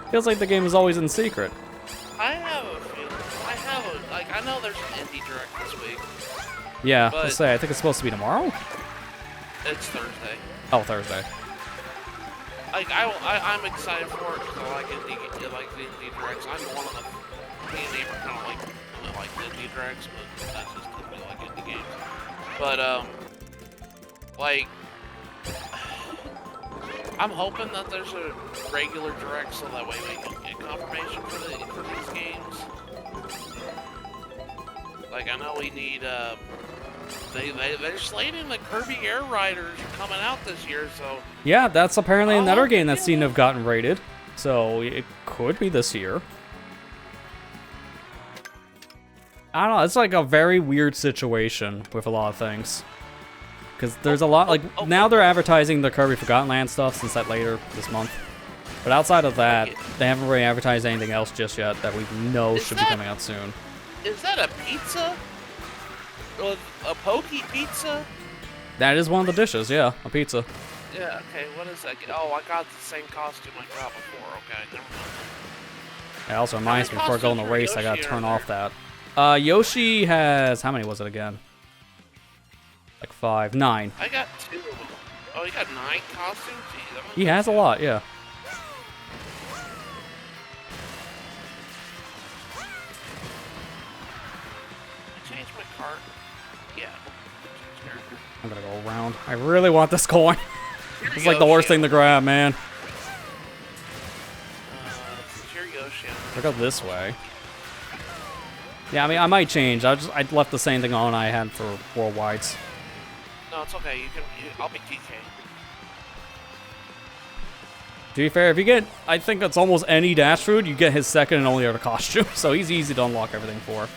Feels like the game is always in secret. I have a feeling. I know there's an indie direct this week. Yeah, But- let's say, I think it's supposed to be tomorrow. It's Thursday. Oh, Thursday. Like I'm excited for it because I like the indie directs. I'm one of the me and Neighbor kind of like the indie directs, but that's just because we like indie games. But like I'm hoping that there's a regular direct so that way we can get confirmation for these games. Like I know we need they're slating the Kirby Air Riders are coming out this year, so Yeah, that's apparently another Oh, game that's yeah. seen to have gotten rated. So it could be this year. I don't know. It's like a very weird situation with a lot of things. Because there's a lot, like, now they're advertising the Kirby Forgotten Land stuff since that later this month. But outside of that, they haven't really advertised anything else just yet that we know Is should that- be coming out soon. is that a pizza? A pokey pizza? That is one of the dishes, yeah, a pizza. Yeah, okay, what is that? Oh, I got the same costume I got before, okay, never mind. It also reminds me, before I go in the costumes for race, I gotta Yoshi turn are off that. Yoshi has, how many was it again? Like 5, 9. I got 2 of them. Oh, you got 9 costumes? Jeez, He has a lot, yeah. Change my cart. Yeah. I'm gonna go around. I really want this coin. It's like the Yoshi. worst thing to grab, man. Here you go, Shannon. I'll go this way. Yeah, I mean, I might change. I left the same thing on I had for Worldwides. No, it's okay. I'll be DK. To be fair, if you get, I think it's almost any dash food, you get his second and only other costume, so he's easy to unlock everything for.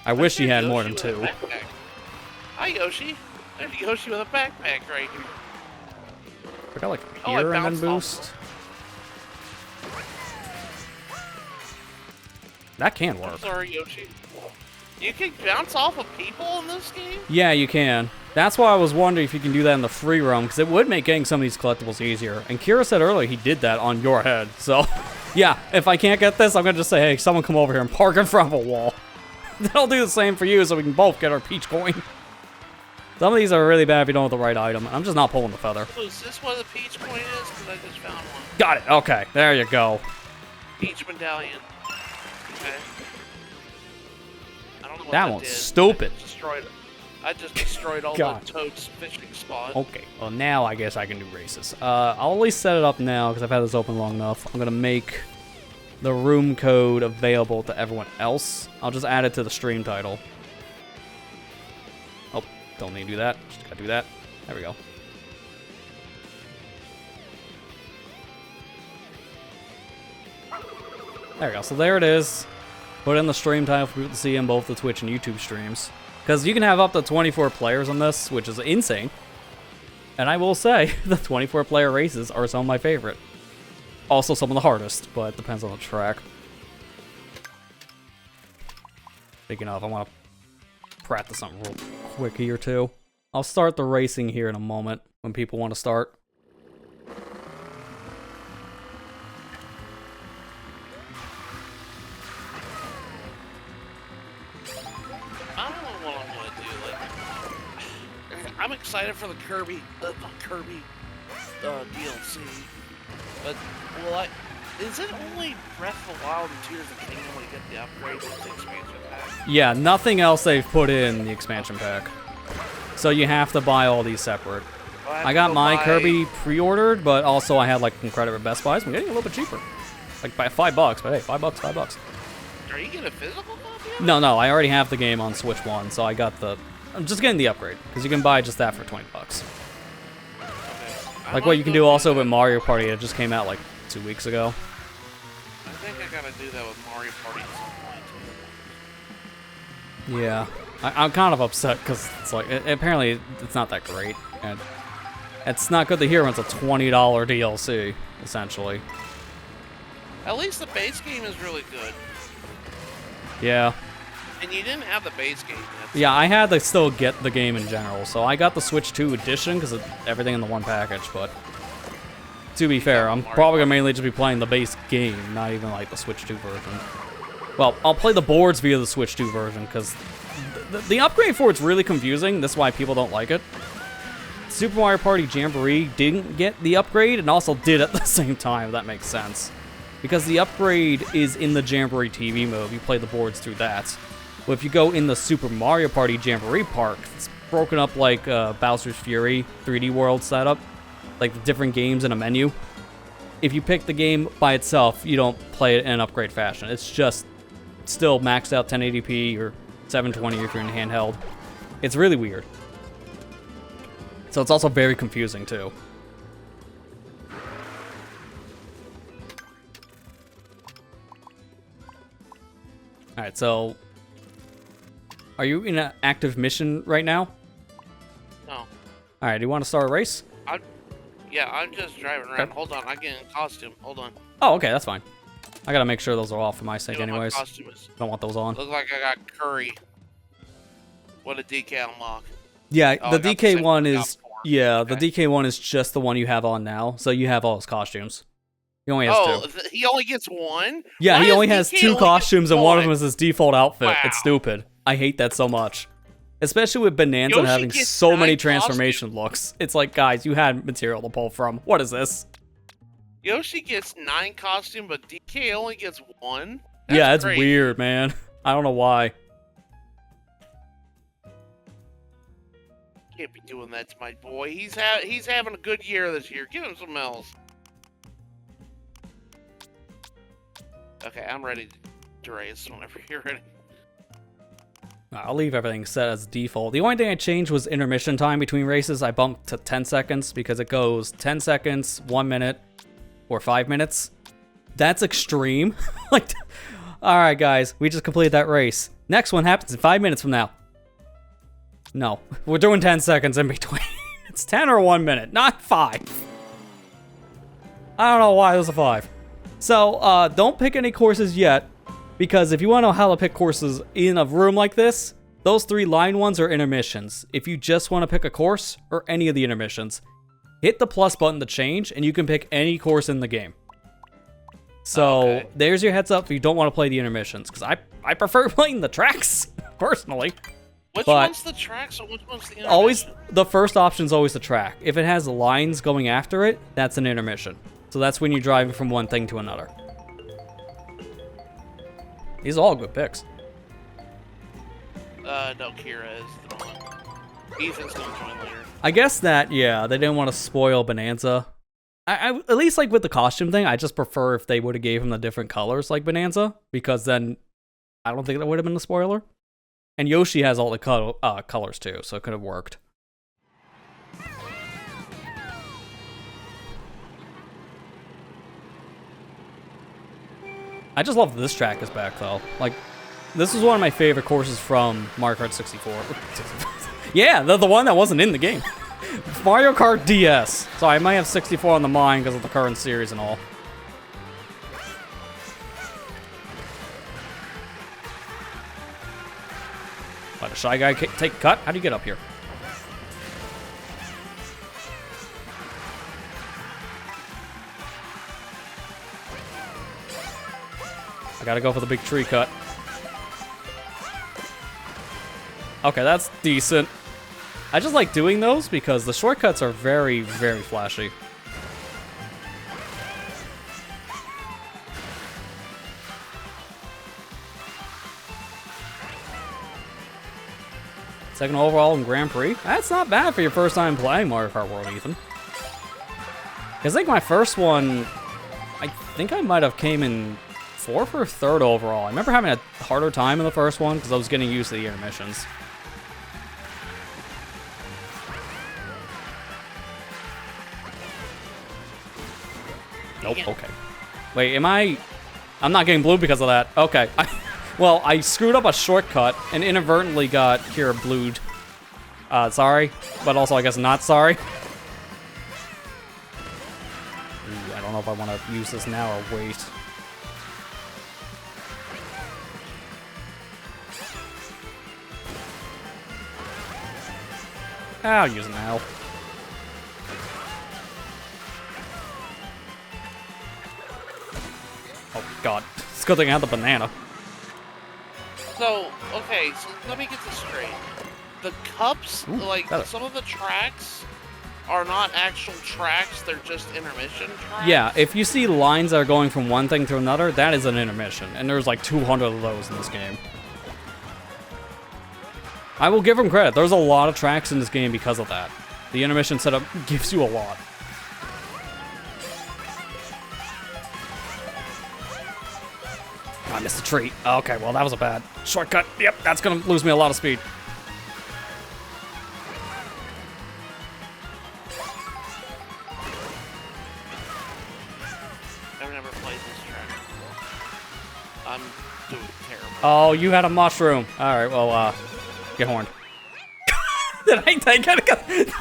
I wish he had more than 2. Hi, Yoshi. There's Yoshi with a backpack right here. I got like Oh, I here and then bounced boost. That can I'm work. sorry, Yoshi. You can bounce off of people in this game? Yeah, you can. That's why I was wondering if you can do that in the free roam, because it would make getting some of these collectibles easier. And Kira said earlier he did that on your head. So, yeah, if I can't get this, I'm going to just say, hey, someone come over here and park in front of a wall. Then I'll do the same for you so we can both get our peach coin. Some of these are really bad if you don't have the right item. I'm just not pulling the feather. So is this what the peach coin is? Because I just found one. Got it. Okay, there you go. Peach medallion. Okay. I don't know what That that one's did. stupid. I just destroyed all God. the Toad's fishing spot. Okay, well now I guess I can do races. I'll at least set it up now because I've had this open long enough. I'm gonna make the room code available to everyone else. I'll just add it to the stream title. Oh, don't need to do that. Just gotta do that. There we go. There we go. So there it is. Put in the stream title for people to see in both the Twitch and YouTube streams. Because you can have up to 24 players on this, which is insane. And I will say, the 24-player races are some of my favorite. Also some of the hardest, but it depends on the track. Speaking of, I want to practice something real quick here too. I'll start the racing here in a moment when people want to start. I don't know what I'm gonna do. Like, I'm excited for the Kirby DLC, but is it only Breath of the Wild and Tears of the Kingdom when you get the upgrades with the expansion pack? Yeah, nothing else they've put in the expansion pack. So you have to buy all these separate. I got my Kirby pre-ordered, but also I had like some credit at Best Buy, so I'm getting a little bit cheaper. Like by $5, but hey, $5. Are you getting a physical copy? No, I already have the game on Switch 1, so I got the... I'm just getting the upgrade, because you can buy just that for $20. Okay. Like what you can do also with Mario Party, it just came out like 2 weeks ago. I think I gotta do that with Mario Party at some point. Yeah. I'm kind of upset, because it's like, apparently it's not that great. And it's not good to hear when it's a $20 DLC, essentially. At least the base game is really good. Yeah. And you didn't have the base game yet. Yeah, I had to still get the game in general, so I got the Switch 2 edition because of everything in the one package, but to be fair, I'm probably going to mainly just be playing the base game, not even like the Switch 2 version. Well, I'll play the boards via the Switch 2 version because the upgrade for it's really confusing. That's why people don't like it. Super Mario Party Jamboree didn't get the upgrade and also did at the same time, if that makes sense. Because the upgrade is in the Jamboree TV mode. You play the boards through that. But if you go in the Super Mario Party Jamboree Park, it's broken up like Bowser's Fury 3D World setup. Like the different games in a menu. If you pick the game by itself, you don't play it in an upgrade fashion. It's just still maxed out 1080p or 720 if you're in handheld. It's really weird. So it's also very confusing too. Alright, so are you in an active mission right now? No. Alright, do you want to start a race? I'm just driving around. Okay. Hold on, I'm getting a costume. Hold on. Oh, okay, that's fine. I gotta make sure those are off for my sake anyways. My costume is. Don't want those on. Look like I got curry. What a DK unlock. Yeah, the DK one is... Yeah, okay. The DK one is just the one you have on now, so you have all his costumes. He only has two. He only gets one? Yeah, he only has two costumes, and one of them is his default outfit. Wow. It's stupid. I hate that so much. Especially with Bonanza Yoshi having gets so many 9 transformation looks. It's like, guys, you had material to pull from. What is this? Yoshi gets 9 costume, but DK only gets 1? Yeah, it's crazy. weird, man. I don't know why. Can't be doing that to my boy. He's having a good year this year. Give him some else. Okay, I'm ready to race whenever you're ready. I'll leave everything set as default. The only thing I changed was intermission time between races. I bumped to 10 seconds because it goes 10 seconds, 1 minute, or 5 minutes. That's extreme. Like, all right, guys, we just completed that race. Next one happens in 5 minutes from now. No, we're doing 10 seconds in between. It's 10 or 1 minute, not 5. I don't know why there's a 5. So, don't pick any courses yet, because if you want to know how to pick courses in a room like this, those 3 line ones are intermissions. If you just want to pick a course, or any of the intermissions, hit the plus button to change, and you can pick any course in the game. So, There's your heads up if you don't want to play the intermissions, because I prefer playing the tracks, personally. Which one's the tracks, or which one's the intermission? Always, the first option's always the track. If it has lines going after it, that's an intermission. So that's when you're driving from one thing to another. These are all good picks. No, Kira is the one. Ethan's gonna join later. I guess that, yeah, they didn't want to spoil Bonanza. I at least, like, with the costume thing, I just prefer if they would have gave him the different colors like Bonanza, because then I don't think that would have been a spoiler. And Yoshi has all the colors too, so it could have worked. I just love that this track is back, though. Like, this is one of my favorite courses from Mario Kart 64. Yeah, the one that wasn't in the game. Mario Kart DS. So I might have 64 on the mind because of the current series and all. Let a Shy Guy take a cut? How do you get up here? I gotta go for the big tree cut. Okay, that's decent. I just like doing those because the shortcuts are very, very flashy. Second overall in Grand Prix. That's not bad for your first time playing Mario Kart World, Ethan. I think my first one, I think I might have came in 4th or 3rd overall. I remember having a harder time in the first one because I was getting used to the intermissions. Nope, okay. Wait, I'm not getting blue because of that. Okay. Well, I screwed up a shortcut and inadvertently got Kira blued. Sorry, but also I guess not sorry. Ooh, I don't know if I want to use this now or wait. I'll use it now. Oh god, it's a good thing I had the banana. So, okay, so let me get this straight. The cups, Ooh, like, better. some of the tracks are not actual tracks, they're just intermission tracks? Yeah, if you see lines that are going from one thing to another, that is an intermission. And there's like 200 of those in this game. I will give them credit. There's a lot of tracks in this game because of that. The intermission setup gives you a lot. I missed the tree. Okay, well, that was a bad shortcut. Yep, that's going to lose me a lot of speed. I've never played this track before. I'm doing terrible. Oh, you had a mushroom. All right, well, get horned. Did I take it?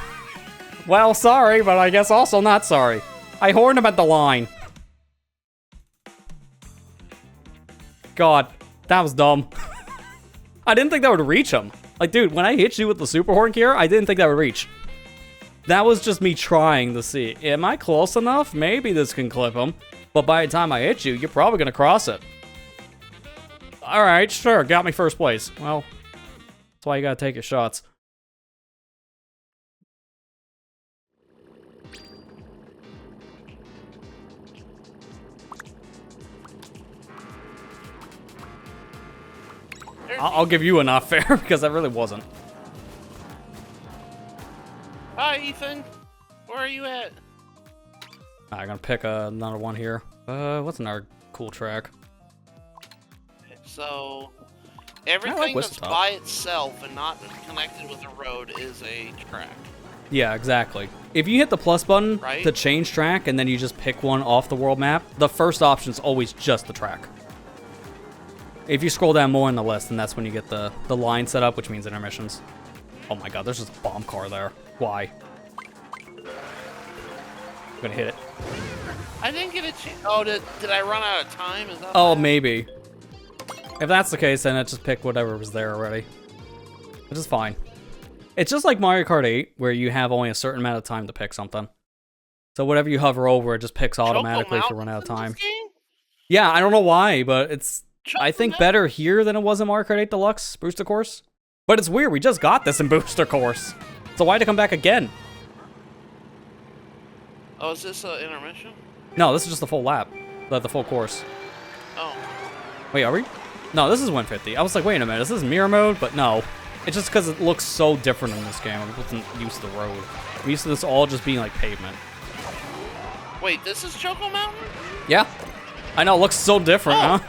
Well, sorry, but I guess also not sorry. I horned him at the line. God, that was dumb. I didn't think that would reach him. Like, dude, when I hit you with the super horn here, I didn't think that would reach. That was just me trying to see, am I close enough? Maybe this can clip him. But by the time I hit you, you're probably going to cross it. Alright, sure, got me first place. Well, That's why you gotta take your shots. I'll give you a not fair because that really wasn't. Hi, Ethan. Where are you at? I'm gonna pick another one here. What's another cool track? So, everything Whistle that's Top. by itself and not connected with a road is a track. Yeah, exactly. If you hit the plus button Right? to change track and then you just pick one off the world map, the first option is always just the track. If you scroll down more in the list, then that's when you get the line set up, which means intermissions. Oh my god, there's just a bomb car there. Why? I'm gonna hit it. I didn't get a chance. Oh, did I run out of time? Is that Oh, bad? maybe. If that's the case, then it just pick whatever was there already. Which is fine. It's just like Mario Kart 8, where you have only a certain amount of time to pick something. So whatever you hover over, it just picks automatically if you run out of time. Yeah, I don't know why, but it's, I think, better here than it was in Mario Kart 8 Deluxe Booster Course. But it's weird, we just got this in Booster Course. So why to come back again? Oh, is this an intermission? No, this is just the full lap. The full course. Oh. Wait, are we? No, this is 150. I was like, wait a minute, is this mirror mode? But no. It's just because it looks so different in this game. I wasn't used to the road. I'm used to this all just being like pavement. Wait, this is Choco Mountain? Yeah. I know, it looks so different, Oh. huh?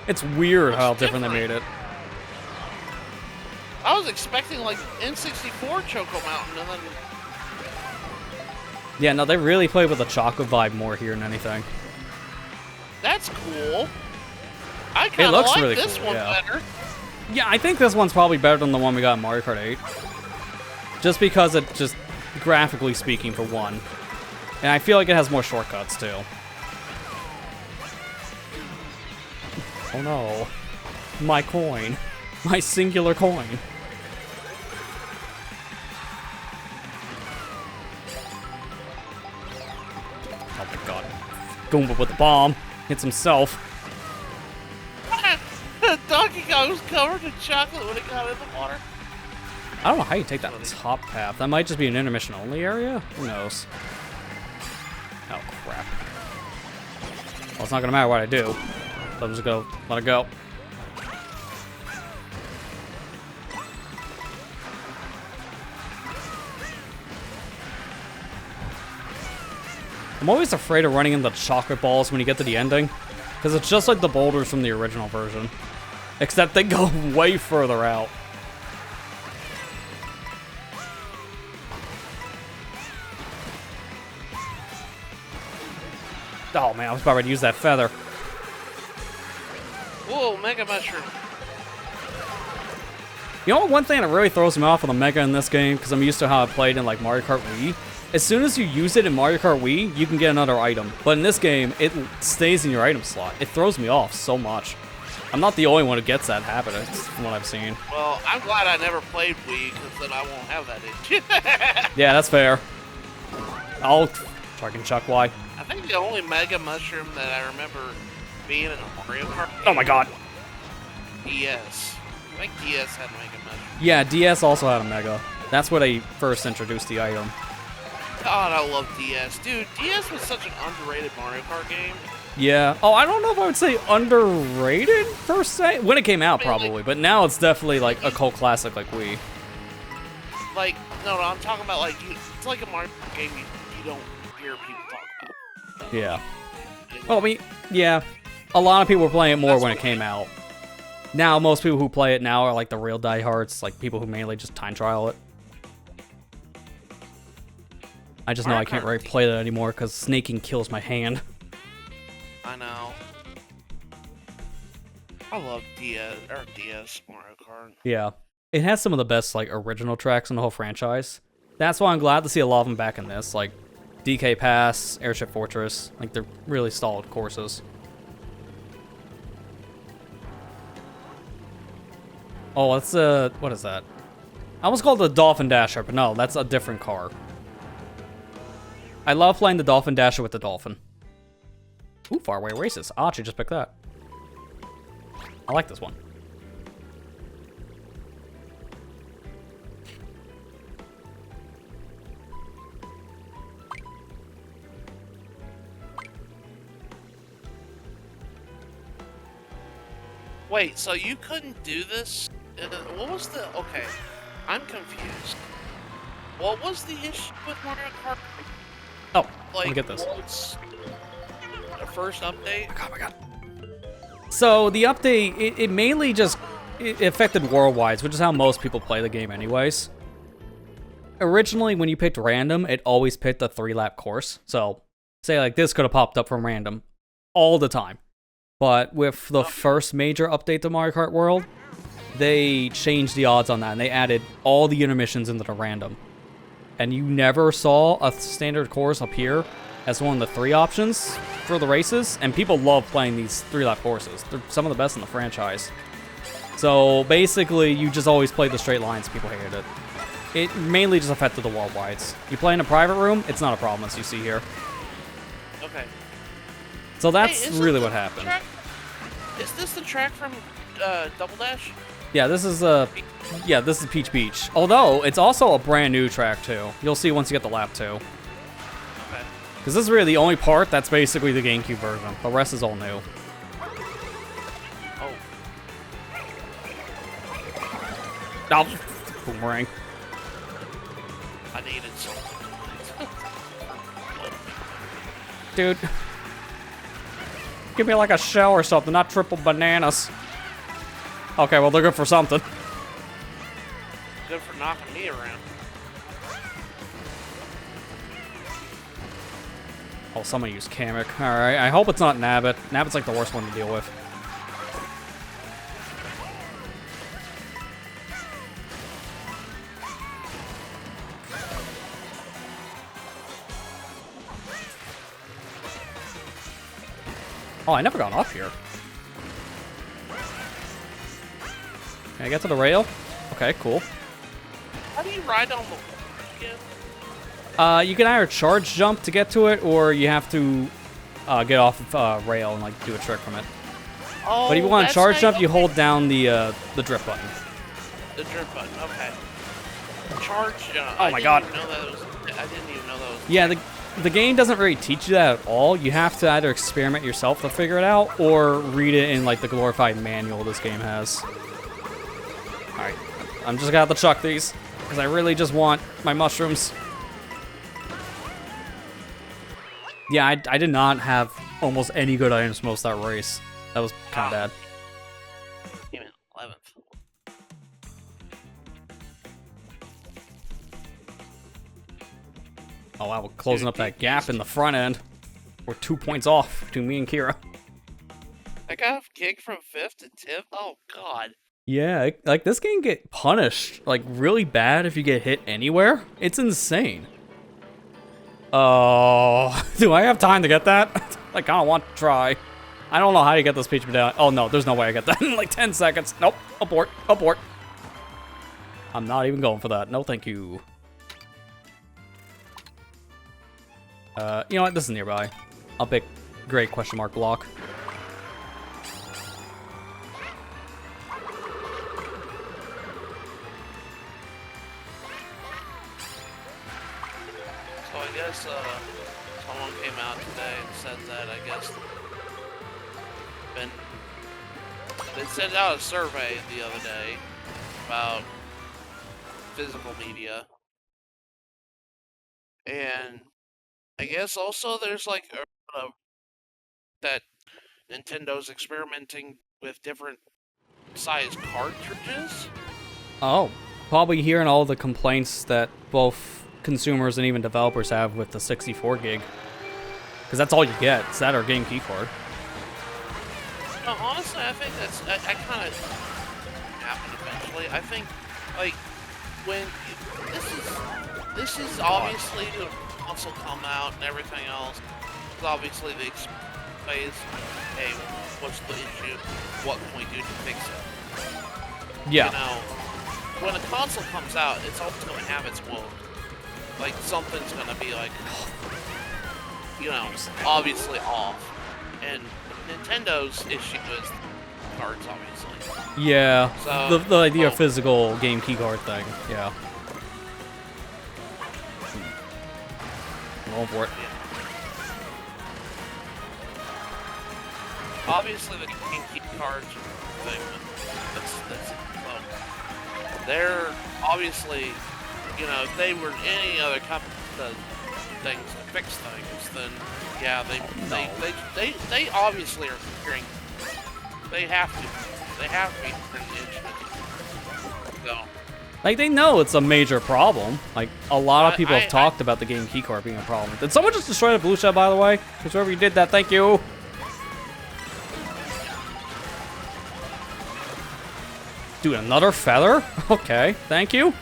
It's weird Looks how different they different. made it. I was expecting like N64 Choco Mountain, and then Yeah, no, they really played with the chocolate vibe more here than anything. that's cool. I kind of looks like really this cool, one yeah. better. Yeah, I think this one's probably better than the one we got in Mario Kart 8. Just because it just, graphically speaking, for one. And I feel like it has more shortcuts, too. Oh no. My coin. My singular coin. Oh my god. Goomba with the bomb. Hits himself. Donkey Kong was covered in chocolate when it got in the water. I don't know how you take that top path. That might just be an intermission only area? Who knows? Oh crap. Well, it's not gonna matter what I do. So I'm just gonna let it go. I'm always afraid of running into chocolate balls when you get to the ending. Because it's just like the boulders from the original version. Except they go way further out. Oh man, I was about ready to use that feather. Whoa, Mega Mushroom. You know, one thing that really throws me off on the Mega in this game, because I'm used to how I played in like Mario Kart Wii, as soon as you use it in Mario Kart Wii, you can get another item. But in this game, it stays in your item slot. It throws me off so much. I'm not the only one who gets that habit, from what I've seen. Well, I'm glad I never played Wii, because then I won't have that issue. Yeah, that's fair. I'll fucking chuck why. I think the only Mega Mushroom that I remember being in a Mario Kart Oh my god. DS. I think DS had Mega Mushroom. Yeah, DS also had a Mega. That's where they first introduced the item. God, I love DS. Dude, DS was such an underrated Mario Kart game. Yeah. Oh, I don't know if I would say underrated, per se. When it came out, I mean, like- probably. But now it's definitely, like, a cult classic like Wii. Like, no, I'm talking about, like, it's like a Mario Kart game you don't hear people talk about. Yeah. Well, I mean, yeah. A lot of people were playing it more That's when it what- came out. Now, most people who play it now are, like, the real diehards. Like, people who mainly just time trial it. I just know I Mario can't Kart really play that anymore because snaking kills my hand. I know. I love DS Mario Kart. Yeah. It has some of the best, like, original tracks in the whole franchise. That's why I'm glad to see a lot of them back in this. Like, DK Pass, Airship Fortress. Like, they're really solid courses. Oh, that's what is that? I almost called it the Dolphin Dasher, but no, that's a different car. I love playing the Dolphin Dasher with the Dolphin. Ooh, Faraway Races. I'll actually just pick that. I like this one. Wait, so you couldn't do this? What was the... Okay, I'm confused. What was the issue with Mario Kart? Oh, Like, let me get this. what's the first update? Oh my god. So the update, it mainly just it affected worldwides, which is how most people play the game anyways. Originally, when you picked random, it always picked a 3-lap course. So, say like this could have popped up from random all the time. But with the first major update to Mario Kart World, they changed the odds on that, and they added all the intermissions into the random. And you never saw a standard course appear as one of the 3 options for the races, and people love playing these 3-lap courses. They're some of the best in the franchise. So basically, you just always played the straight lines, people hated it. It mainly just affected the worldwides. You play in a private room, it's not a problem, as you see here. Okay. So that's really what happened. Track? Is this the track from Double Dash? Yeah, this is this is Peach Beach. Although it's also a brand new track too. You'll see once you get the lap 2. Okay. Because this is really the only part that's basically the GameCube version. The rest is all new. Oh. Oh, boomerang. I needed something. Dude. Give me like a shell or something, not triple bananas. Okay, well, they're good for something. Good for knocking me around. Oh, someone used Kamek. Alright, I hope it's not Nabbit. Nabbit's like the worst one to deal with. Oh, I never got off here. Can I get to the rail? Okay, cool. How do you ride on the wall again? You can either charge jump to get to it, or you have to get off of rail and like do a trick from it. Oh, but if you want to charge jump, you okay. hold down the drift button. The drift button, okay. Charge jump. Oh my god. I didn't even know that was... Yeah, the game doesn't really teach you that at all. You have to either experiment yourself to figure it out, or read it in like the glorified manual this game has. Alright, I'm just gonna have to chuck these, because I really just want my mushrooms. Yeah, I did not have almost any good items most of that race. That was kind of bad. Came in 11th. Oh wow, we're closing up that gap in the front end. We're 2 points off between me and Kira. I got kicked from 5th to 10th? Oh, God. Yeah, like this game get punished like really bad if you get hit anywhere. It's insane. Oh, do I have time to get that? I kind of want to try. I don't know how you get this Peach medallion. Oh no, there's no way I get that in like 10 seconds. Nope, abort, abort. I'm not even going for that. No, thank you. You know what? This is nearby. I'll pick great question mark block. So I guess someone came out today and said that they sent out a survey the other day about physical media, and I guess also there's like that Nintendo's experimenting with different size cartridges. Oh, probably hearing all the complaints that both consumers and even developers have with the 64 gig. Because that's all you get. It's that or game key card. No, honestly, I think that's... I kind of happen eventually. I think, like, when... This is obviously the console come out and everything else. It's obviously the phase. Hey, what's the issue? What can we do to fix it? Yeah. You know, when a console comes out, it's always going to have its woes. Like, something's going to be like, you know, obviously off. And Nintendo's issue is cards, obviously. Yeah, So, the idea of physical game key card thing, yeah. I'm going for it. obviously the game key cards thing. That's so they're obviously, you know, if they were any other company that does things to fix things, then yeah, they obviously are hearing. They have to be hearing the instrument. So. Like, they know it's a major problem. Like, a lot of people have talked about the game keycard being a problem. Did someone just destroy the blue shell, by the way? Because whoever you did that, thank you. Dude, another feather? Okay, thank you.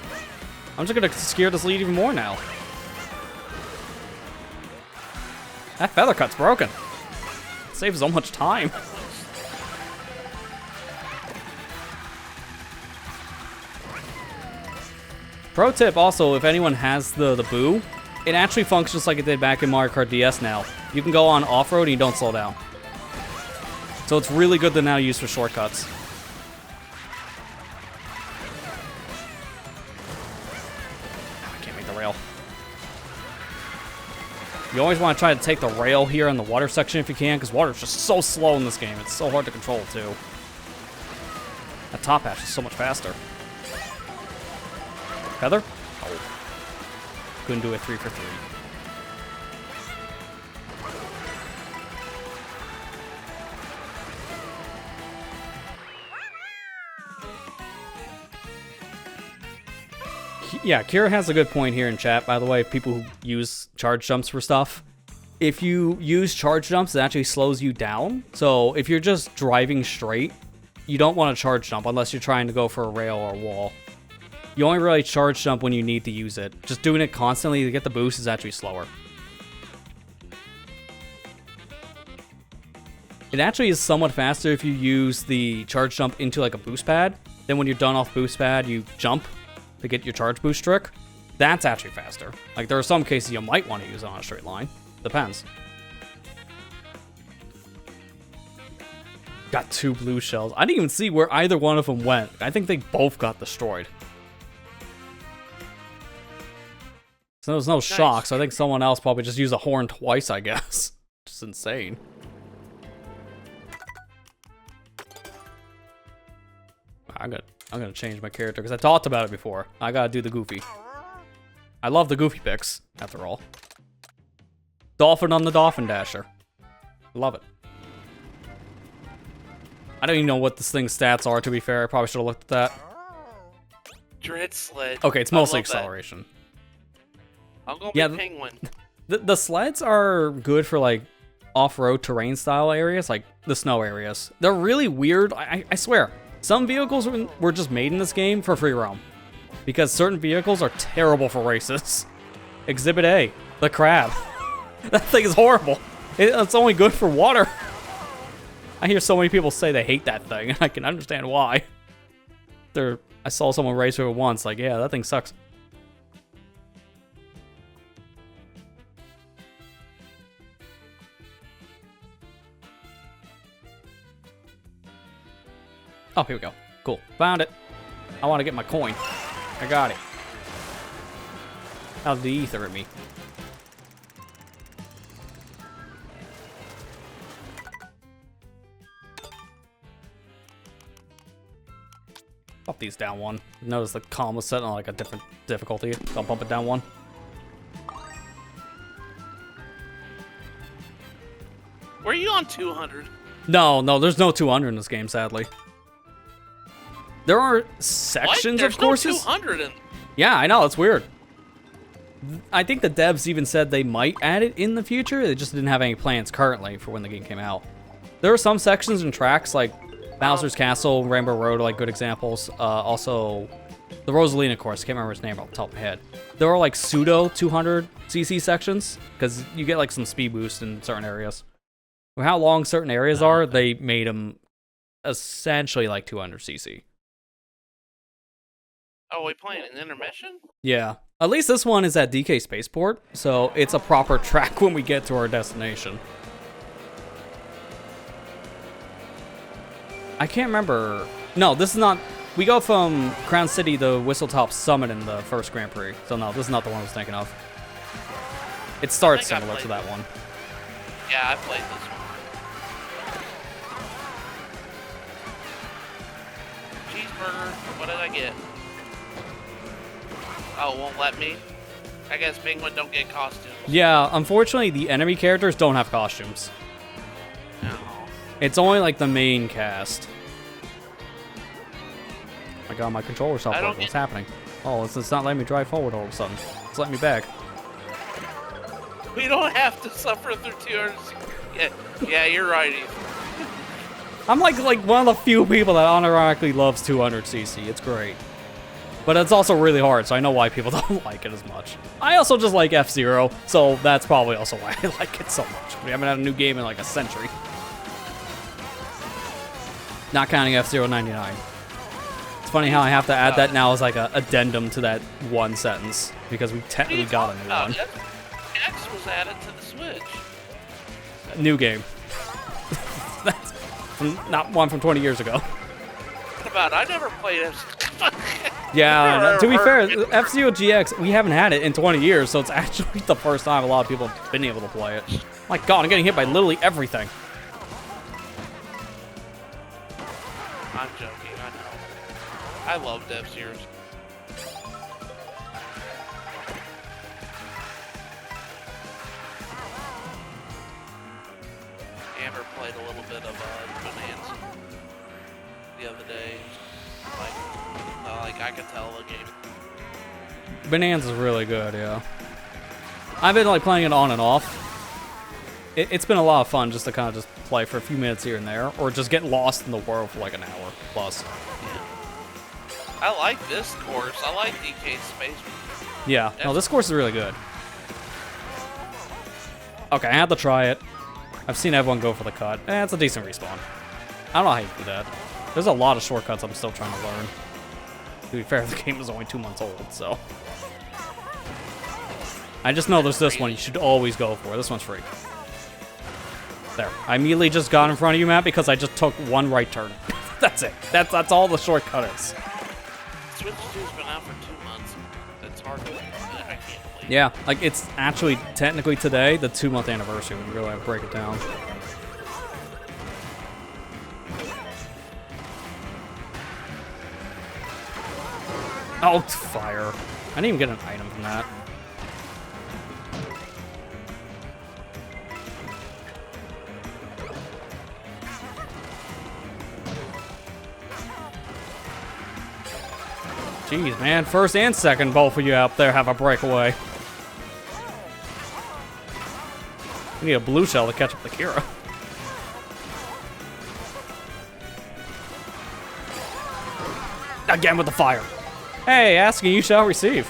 I'm just gonna scare this lead even more now. That feather cut's broken. It saves so much time. Pro tip also, if anyone has the Boo, it actually functions like it did back in Mario Kart DS now. You can go on off-road and you don't slow down. So it's really good to now use for shortcuts. I can't make the rail. You always want to try to take the rail here in the water section if you can, because water's just so slow in this game. It's so hard to control, too. That top hatch is so much faster. Feather? Oh. Couldn't do a 3 for 3. Yeah, Kira has a good point here in chat, by the way, people who use charge jumps for stuff. If you use charge jumps, it actually slows you down. So if you're just driving straight, you don't want to charge jump unless you're trying to go for a rail or a wall. You only really charge jump when you need to use it. Just doing it constantly to get the boost is actually slower. It actually is somewhat faster if you use the charge jump into like a boost pad. Then when you're done off boost pad, you jump to get your charge boost trick. That's actually faster. Like, there are some cases you might want to use it on a straight line. Depends. Got 2 blue shells. I didn't even see where either one of them went. I think they both got destroyed. So there was no shock, so I think someone else probably just used a horn twice, I guess. Just insane. I'm gonna change my character, because I talked about it before. I gotta do the Goofy. I love the Goofy picks, after all. Dolphin on the Dolphin Dasher. Love it. I don't even know what this thing's stats are, to be fair. I probably should have looked at that. Dread sled. Okay, it's mostly acceleration. That. I'm gonna be Penguin. The sleds are good for, like, off-road terrain style areas, like the snow areas. They're really weird. I swear. Some vehicles were just made in this game for free roam. Because certain vehicles are terrible for races. Exhibit A, the crab. That thing is horrible. It's only good for water. I hear so many people say they hate that thing, and I can understand why. I saw someone race with it once, like, yeah, that thing sucks. Oh, here we go. Cool. Found it. I want to get my coin. I got it. How's the ether at me? Bump these down 1. Notice the column was set on like a different difficulty. So I'll bump it down 1. Were you on 200? No, there's no 200 in this game, sadly. There are sections of courses. No 200 in. Yeah, I know, it's weird. I think the devs even said they might add it in the future. They just didn't have any plans currently for when the game came out. There are some sections and tracks like Bowser's Castle, Rainbow Road are like good examples. Also, the Rosalina course. I can't remember its name off the top of my head. There are like pseudo 200cc sections because you get like some speed boost in certain areas. For how long certain areas are, they made them essentially like 200cc. Oh, we playing an intermission? Yeah. At least this one is at DK Spaceport, so it's a proper track when we get to our destination. I can't remember. No, this is not. We go from Crown City to Whistletop Summit in the first Grand Prix. So no, this is not the one I was thinking of. It starts similar to that one. Yeah, I played cheeseburger. What did I get? Oh, it won't let me? I guess Penguin don't get costumes. Yeah, unfortunately, the enemy characters don't have costumes. No. It's only like the main cast. Oh my god, my controller stopped working. What's happening? Oh, it's not letting me drive forward all of a sudden. It's letting me back. We don't have to suffer through 200. Yeah, you're right, Ethan. I'm like one of the few people that unironically loves 200cc. It's great. But it's also really hard, so I know why people don't like it as much. I also just like F-Zero, so that's probably also why I like it so much. We haven't had a new game in like a century. Not counting F-Zero 99. It's funny how I have to add that now as like an addendum to that one sentence, because we technically got a new one. X was added to the Switch. New game. That's not one from 20 years ago. What about? I never played F-Zero. Yeah, to be fair, F-Zero GX, we haven't had it in 20 years, so it's actually the first time a lot of people have been able to play it. My god, I'm getting hit by literally everything. I'm joking, I know. I loved F-Zeros. Amber played a little bit of Bonanza the other day. Like I could tell the game. Bonanza's really good, yeah. I've been like playing it on and off. It's been a lot of fun just to kind of just play for a few minutes here and there, or just get lost in the world for like an hour plus. Yeah. I like this course. I like DK Space. Yeah, no, this course is really good. Okay, I had to try it. I've seen everyone go for the cut. It's a decent respawn. I don't know how you do that. There's a lot of shortcuts I'm still trying to learn. To be fair, the game is only 2 months old, so. I just know there's this one you should always go for. This one's free. There. I immediately just got in front of you, Matt, because I just took one right turn. That's it. That's all the shortcut is. Switch 2's been out for 2 months. It's hard to... I can't believe. Yeah, like it's actually technically today the 2-month anniversary when you really break it down. Oh, fire. I didn't even get an item from that. Jeez, man. First and second, both of you out there have a breakaway. We need a blue shell to catch up to Kira. Again with the fire. Hey, asking you shall receive.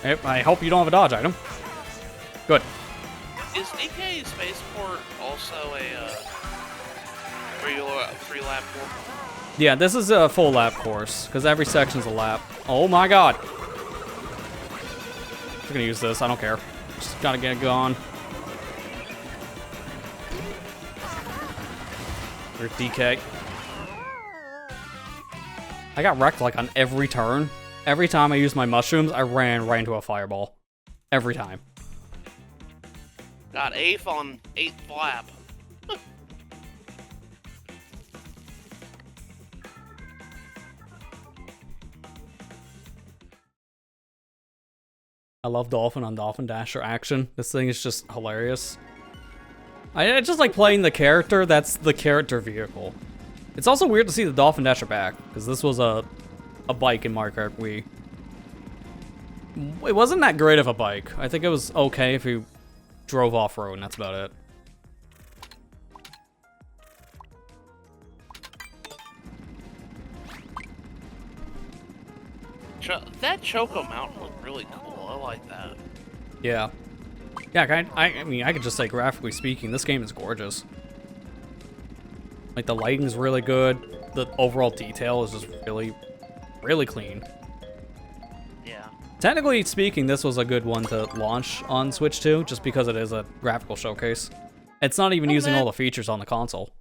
I hope you don't have a dodge item. Good. Is DK Spaceport also a free lap course? Yeah, this is a full lap course, because every section's a lap. Oh my god. I'm gonna use this, I don't care. Just gotta get it going. There's DK. I got wrecked like on every turn. Every time I used my mushrooms, I ran right into a fireball. Every time. Got 8th on 8th lap. I love Dolphin on Dolphin Dasher action. This thing is just hilarious. I just like playing the character that's the character vehicle. It's also weird to see the Dolphin Dasher back, because this was a bike in Mario Kart Wii. It wasn't that great of a bike. I think it was okay if you drove off-road, and that's about it. That Choco Mountain looked really cool. I like that. Yeah. Yeah, I mean, I could just say, graphically speaking, this game is gorgeous. Like, the lighting's really good. The overall detail is just really, really clean. Yeah. Technically speaking, this was a good one to launch on Switch 2, just because it is a graphical showcase. It's not even using all the features on the console.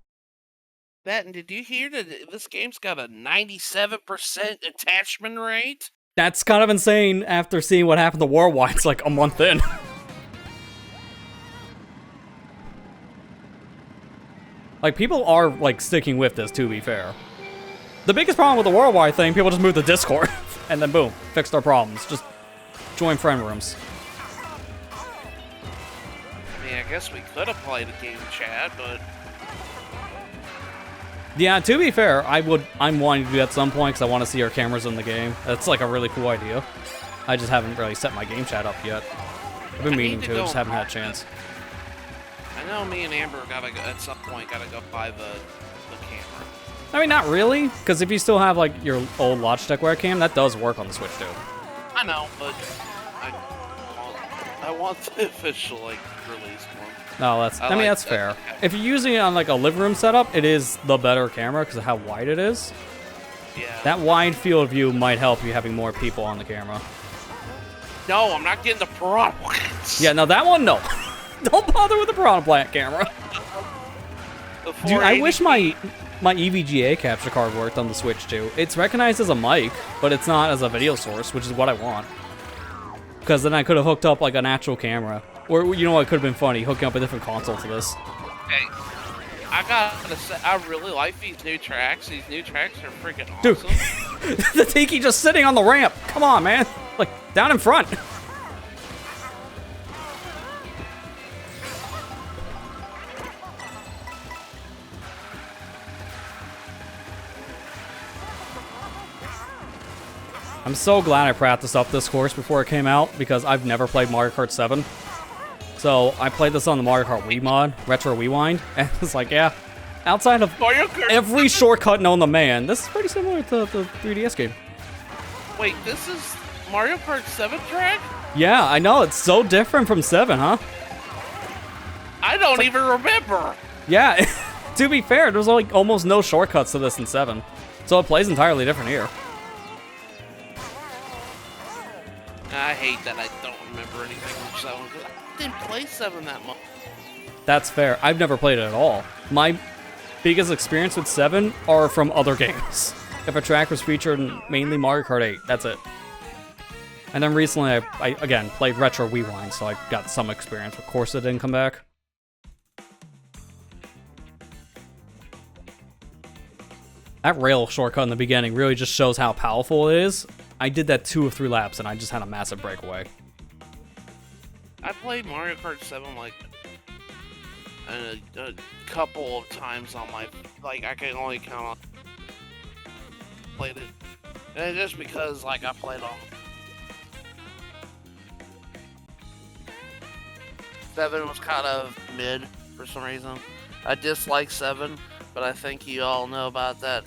And did you hear that this game's got a 97% attachment rate? That's kind of insane after seeing what happened to Worldwide. It's like a month in. Like, people are, like, sticking with this, to be fair. The biggest problem with the worldwide thing, people just move to Discord, and then boom, fix their problems. Just join friend rooms. I mean, I guess we could have played a game chat, but... Yeah, to be fair, I'm wanting to do that at some point, because I want to see our cameras in the game. That's, like, a really cool idea. I just haven't really set my game chat up yet. I've been meaning to, just haven't had a chance. I know me and Amber at some point gotta go buy the camera. I mean, not really, because if you still have, like, your old Logitech webcam, that does work on the Switch, too. I know, but I want the official, like, release one. No, I mean, that's fair. If you're using it on, like, a living room setup, it is the better camera because of how wide it is. Yeah. That wide field of view might help you having more people on the camera. No, I'm not getting the Piranha Plants. Yeah, no, that one, no. Don't bother with the Piranha Plant camera. Dude, I wish my EVGA capture card worked on the Switch, too. It's recognized as a mic, but it's not as a video source, which is what I want. Because then I could have hooked up, like, an actual camera. Or, you know what, it could have been funny, hooking up a different console to this. Hey, I gotta say, I really like these new tracks. These new tracks are freaking awesome. Dude, the Tiki just sitting on the ramp. Come on, man. Like, down in front. I'm so glad I practiced up this course before it came out, because I've never played Mario Kart 7. So, I played this on the Mario Kart Wii mod, Retro Rewind, and it's like, yeah, outside of every shortcut known to man, this is pretty similar to the 3DS game. Wait, this is Mario Kart 7 track? Yeah, I know, it's so different from 7, huh? I don't even remember. Yeah, to be fair, there's like almost no shortcuts to this in 7. So it plays entirely different here. I hate that I don't remember anything from 7, because I didn't play 7 that much. That's fair. I've never played it at all. My biggest experience with 7 are from other games. If a track was featured in mainly Mario Kart 8, that's it. And then recently, I again, played Retro Rewind, so I got some experience. Of course, it didn't come back. That rail shortcut in the beginning really just shows how powerful it is. I did that 2 of 3 laps, and I just had a massive breakaway. I played Mario Kart 7 like a couple of times on my, like, I can only count on played it, and just because like I played on 7 was kind of mid for some reason. I dislike 7, but I think you all know about that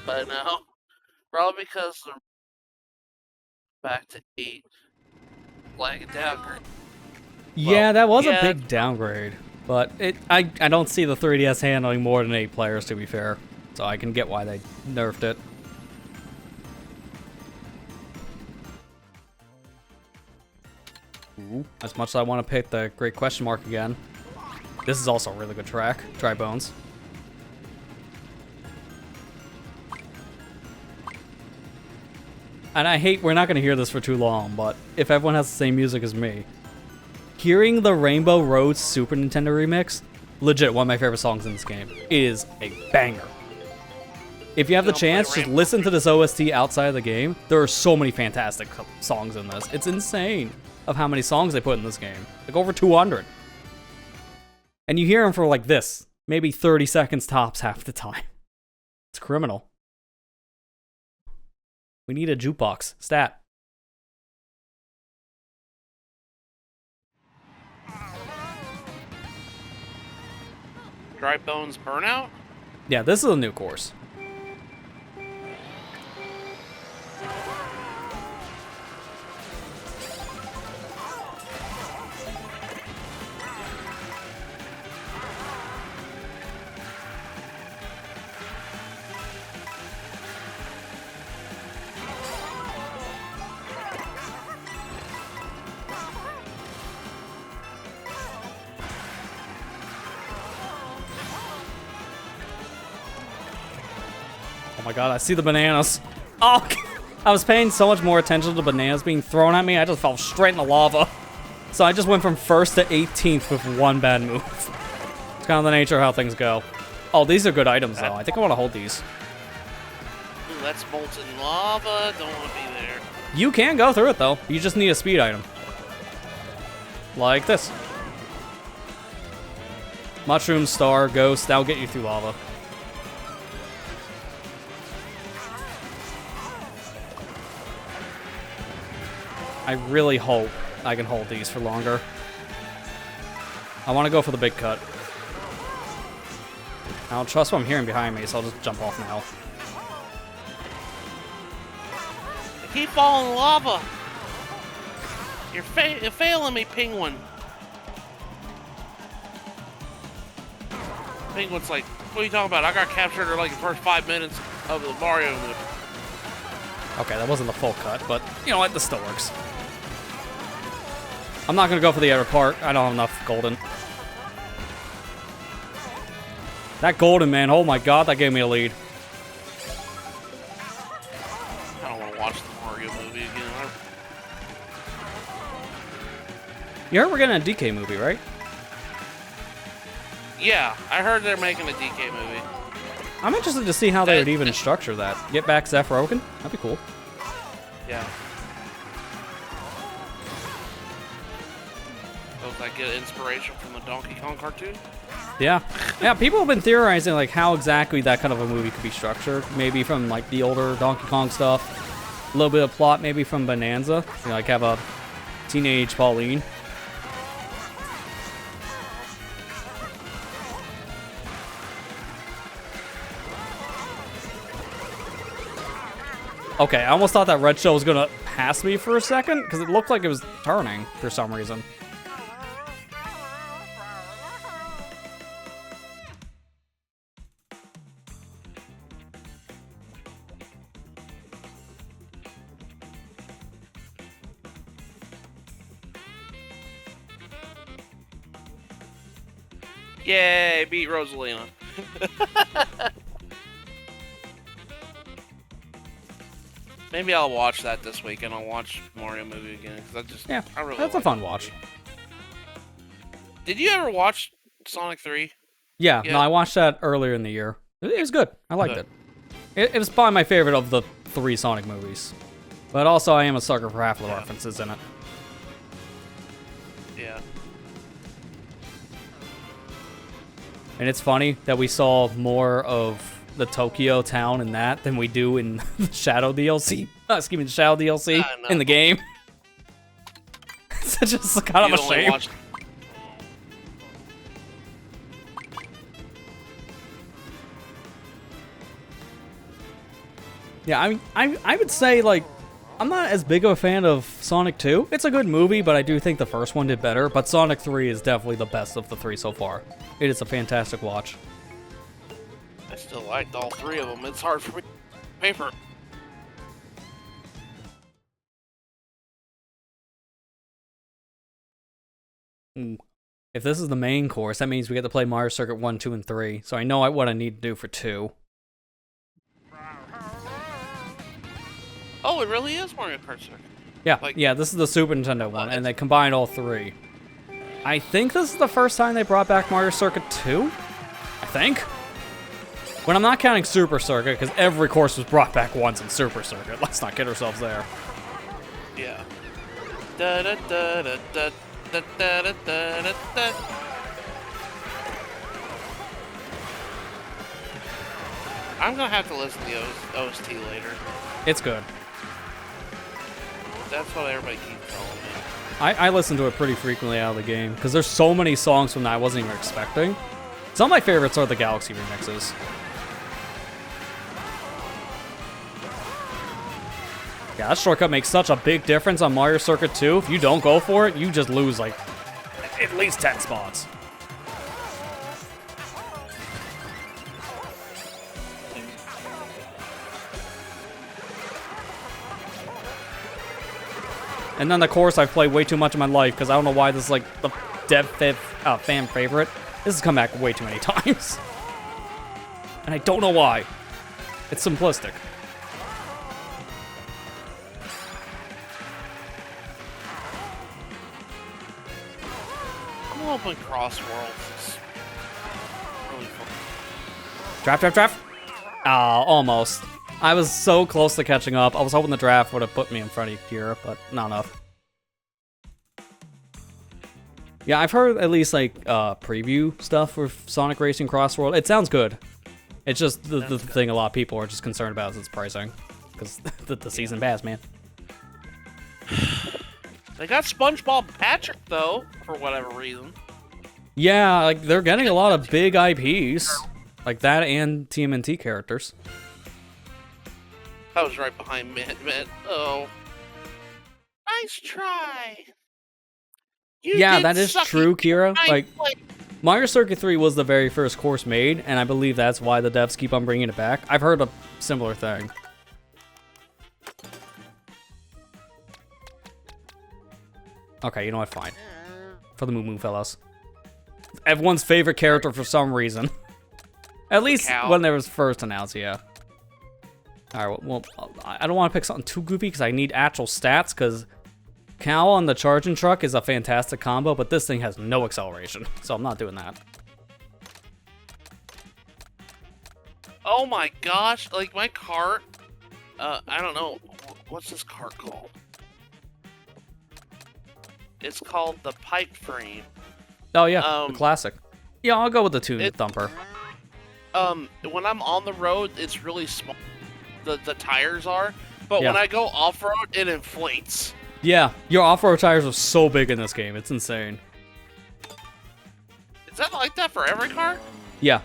by now. Probably because they're back to 8, like a downgrade. Yeah, that was a big downgrade, but I don't see the 3DS handling more than 8 players, to be fair, so I can get why they nerfed it. Ooh. As much as I want to pick the Great Question Mark again, this is also a really good track, Dry Bones. And I hate, we're not going to hear this for too long, but if everyone has the same music as me, hearing the Rainbow Road Super Nintendo remix, legit one of my favorite songs in this game, is a banger. If you have the chance, just listen to this OST outside of the game. There are so many fantastic songs in this. It's insane of how many songs they put in this game. Like over 200. And you hear them for like this, maybe 30 seconds tops half the time. It's criminal. We need a jukebox. Stat. Dry Bones Burnout? Yeah, this is a new course. Oh my god, I see the bananas. Oh, I was paying so much more attention to bananas being thrown at me, I just fell straight in the lava. So I just went from 1st to 18th with one bad move. It's kind of the nature of how things go. Oh, these are good items, though. I think I want to hold these. Ooh, that's molten lava. Don't want to be there. You can go through it, though. You just need a speed item. Like this. Mushroom, star, ghost. That'll get you through lava. I really hope I can hold these for longer. I want to go for the big cut. I don't trust what I'm hearing behind me, so I'll just jump off now. I keep falling in lava. You're failing me, Penguin. Penguin's like, what are you talking about? I got captured in like the first 5 minutes of the Mario movie. Okay, that wasn't the full cut, but you know what? This still works. I'm not going to go for the other part. I don't have enough golden. That golden, man. Oh my god, that gave me a lead. I don't want to watch the Mario movie again. You heard we're getting a DK movie, right? Yeah, I heard they're making a DK movie. I'm interested to see how they would even structure that. Get back Zeph Rogan? That'd be cool. Yeah. Does that get inspiration from the Donkey Kong cartoon? Yeah. Yeah, people have been theorizing like how exactly that kind of a movie could be structured. Maybe from like the older Donkey Kong stuff. A little bit of plot maybe from Bonanza. You know, like have a teenage Pauline. Okay, I almost thought that red shell was gonna pass me for a second, because it looked like it was turning for some reason. Yay, beat Rosalina. Maybe I'll watch that this week and I'll watch Mario movie again because I really that's like a fun that watch. movie. Did you ever watch Sonic 3? Yeah, no, I watched that earlier in the year. It was good. I liked it. It was probably my favorite of the 3 Sonic movies. But also, I am a sucker for half of the references in it. Yeah. And it's funny that we saw more of the Tokyo town in that than we do in the Shadow DLC. Excuse me, the Shadow DLC in the game. It's just kind of a shame. Yeah, I mean, I would say, like, I'm not as big of a fan of Sonic 2. It's a good movie, but I do think the first one did better. But Sonic 3 is definitely the best of the 3 so far. It is a fantastic watch. I still liked all 3 of them. It's hard for me. Paper. If this is the main course, that means we get to play Mario Circuit 1, 2, and 3. So I know what I need to do for 2. Oh, it really is Mario Kart Circuit. Yeah, yeah, this is the Super Nintendo one, and they combined all 3. I think this is the first time they brought back Mario Circuit 2? I think? When I'm not counting Super Circuit, because every course was brought back once in Super Circuit. Let's not kid ourselves there. Yeah. Da da da da da da da da da da. I'm gonna have to listen to the OST later. It's good. That's what everybody keeps telling me. I listen to it pretty frequently out of the game, because there's so many songs from that I wasn't even expecting. Some of my favorites are the Galaxy remixes. Yeah, that shortcut makes such a big difference on Mario Circuit 2. If you don't go for it, you just lose, like, at least 10 spots. And then the course I've played way too much in my life, because I don't know why this is, like, the fan favorite. This has come back way too many times. And I don't know why. It's simplistic. I'm hoping Cross Worlds is really fun. Draft, draft, draft. Oh, almost. I was so close to catching up. I was hoping the draft would have put me in front of Kira, but not enough. Yeah, I've heard at least like preview stuff for Sonic Racing Cross World. It sounds good. It's just the thing a lot of people are just concerned about is its pricing. Because the season pass, man. They got SpongeBob Patrick, though, for whatever reason. Yeah, like, they're getting a lot of big IPs. Like that and TMNT characters. I was right behind Mint. Oh. Nice try. Yeah, that is true, Kira. Like, Mario Circuit 3 was the very first course made, and I believe that's why the devs keep on bringing it back. I've heard a similar thing. Okay, you know what? Fine. For the Moo Moo fellows. Everyone's favorite character for some reason. At least when they was first announced, yeah. Alright, well, I don't want to pick something too goofy because I need actual stats, because Cow on the charging truck is a fantastic combo, but this thing has no acceleration, so I'm not doing that. Oh my gosh, like my cart, I don't know, what's this cart called? It's called the pipe frame. Oh yeah, the classic. Yeah, I'll go with the Tune Thumper. When I'm on the road, it's really small, the tires are, but when I go off-road, it inflates. Yeah, your off-road tires are so big in this game, it's insane. Is that like that for every car? Yeah.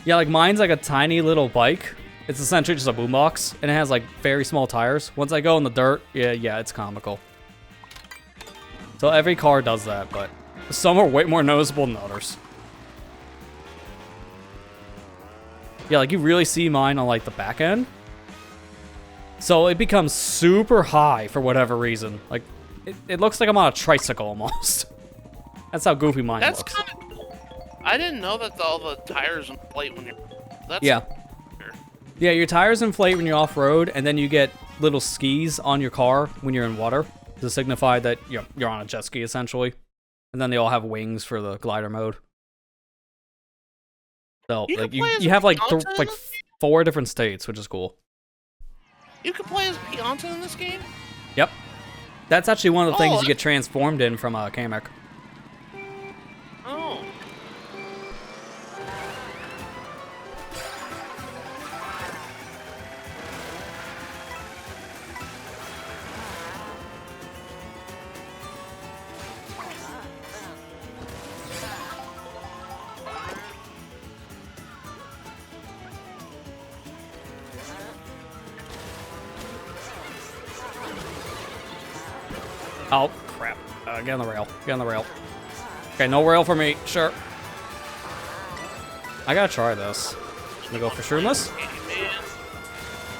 Yeah, like mine's like a tiny little bike. It's essentially just a boombox, and it has like very small tires. Once I go in the dirt, yeah, it's comical. So every car does that, but some are way more noticeable than others. Yeah, like you really see mine on like the back end. So it becomes super high for whatever reason. Like, it looks like I'm on a tricycle almost. That's how goofy mine looks. That's kind of cool. I didn't know that all the tires inflate when you're... That's yeah. Yeah, your tires inflate when you're off-road, and then you get little skis on your car when you're in water to signify that you're on a jet ski, essentially. And then they all have wings for the glider mode. So, like, you have, like, 4 different states, which is cool. You can play as Pianta in this game? Yep. That's actually one of the things you get transformed in from Kamek. Oh. Oh, crap. Get on the rail. Get on the rail. Okay, no rail for me. Sure. I gotta try this. Should I go for shroomless?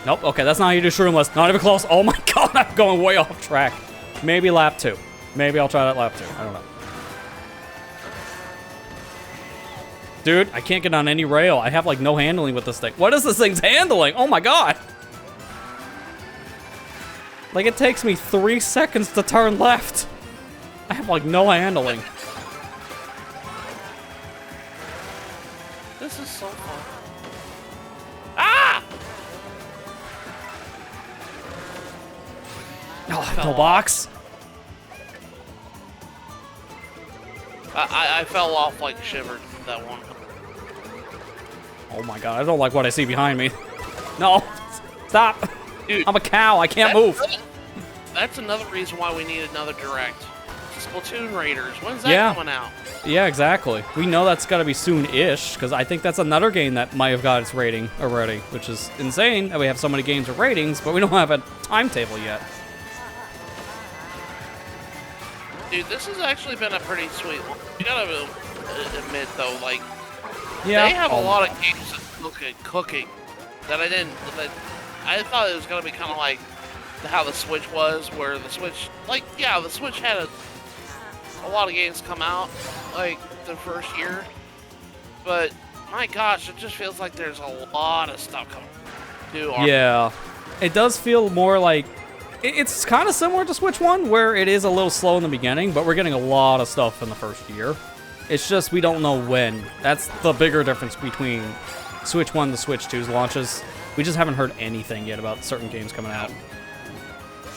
Nope. Okay, that's not how you do shroomless. Not even close. Oh my god, I'm going way off track. Maybe lap 2. Maybe I'll try that lap 2. I don't know. Dude, I can't get on any rail. I have, like, no handling with this thing. What is this thing's handling? Oh my god. Like, it takes me 3 seconds to turn left. I have, like, no handling. This is so fun. Ah! Oh, no box. I fell off like shivered that one. Oh my god, I don't like what I see behind me. No, stop. Dude, I'm a cow, I can't move. That's another reason why we need another direct. Splatoon Raiders, when's that coming out? Yeah, exactly. We know that's gotta be soon-ish, because I think that's another game that might have got its rating already, which is insane that we have so many games with ratings, but we don't have a timetable yet. Dude, this has actually been a pretty sweet one. You gotta admit, though, like, they have a lot of games that look at cooking that I didn't... I thought it was gonna be kind of like how the Switch was, where the Switch... Like, yeah, the Switch had a lot of games come out, like, the first year. But, my gosh, it just feels like there's a lot of stuff coming to Yeah. It does feel more like... It's kind of similar to Switch 1, where it is a little slow in the beginning, but we're getting a lot of stuff in the first year. It's just we don't know when. That's the bigger difference between Switch 1 to Switch 2's launches. We just haven't heard anything yet about certain games coming out.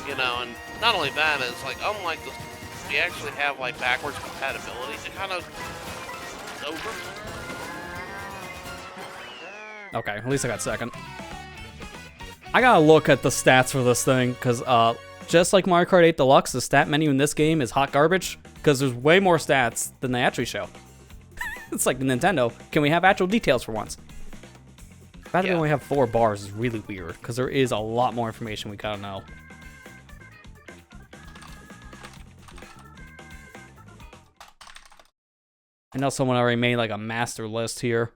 You know, and not only that, it's like, unlike the, we actually have like backwards compatibility to kind of over. Okay, at least I got second. I gotta look at the stats for this thing, because just like Mario Kart 8 Deluxe, the stat menu in this game is hot garbage, because there's way more stats than they actually show. It's like Nintendo. Can we have actual details for once? The fact that we only have 4 bars is really weird, because there is a lot more information we gotta know. I know someone already made like a master list here.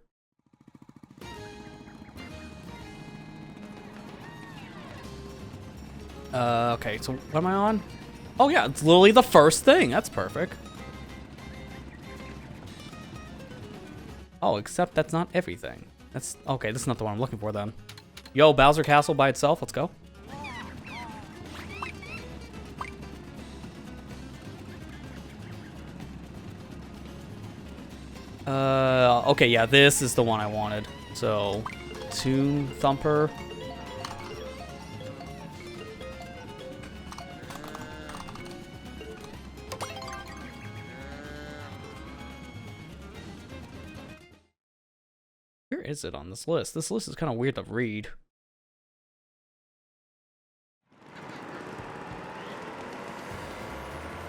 Okay, so what am I on? Oh yeah, it's literally the first thing. That's perfect. Oh, except that's not everything. That's okay, this is not the one I'm looking for then. Yo, Bowser Castle by itself, let's go. Okay, yeah, this is the one I wanted. So, Toon Thumper. Where is it on this list? This list is kind of weird to read.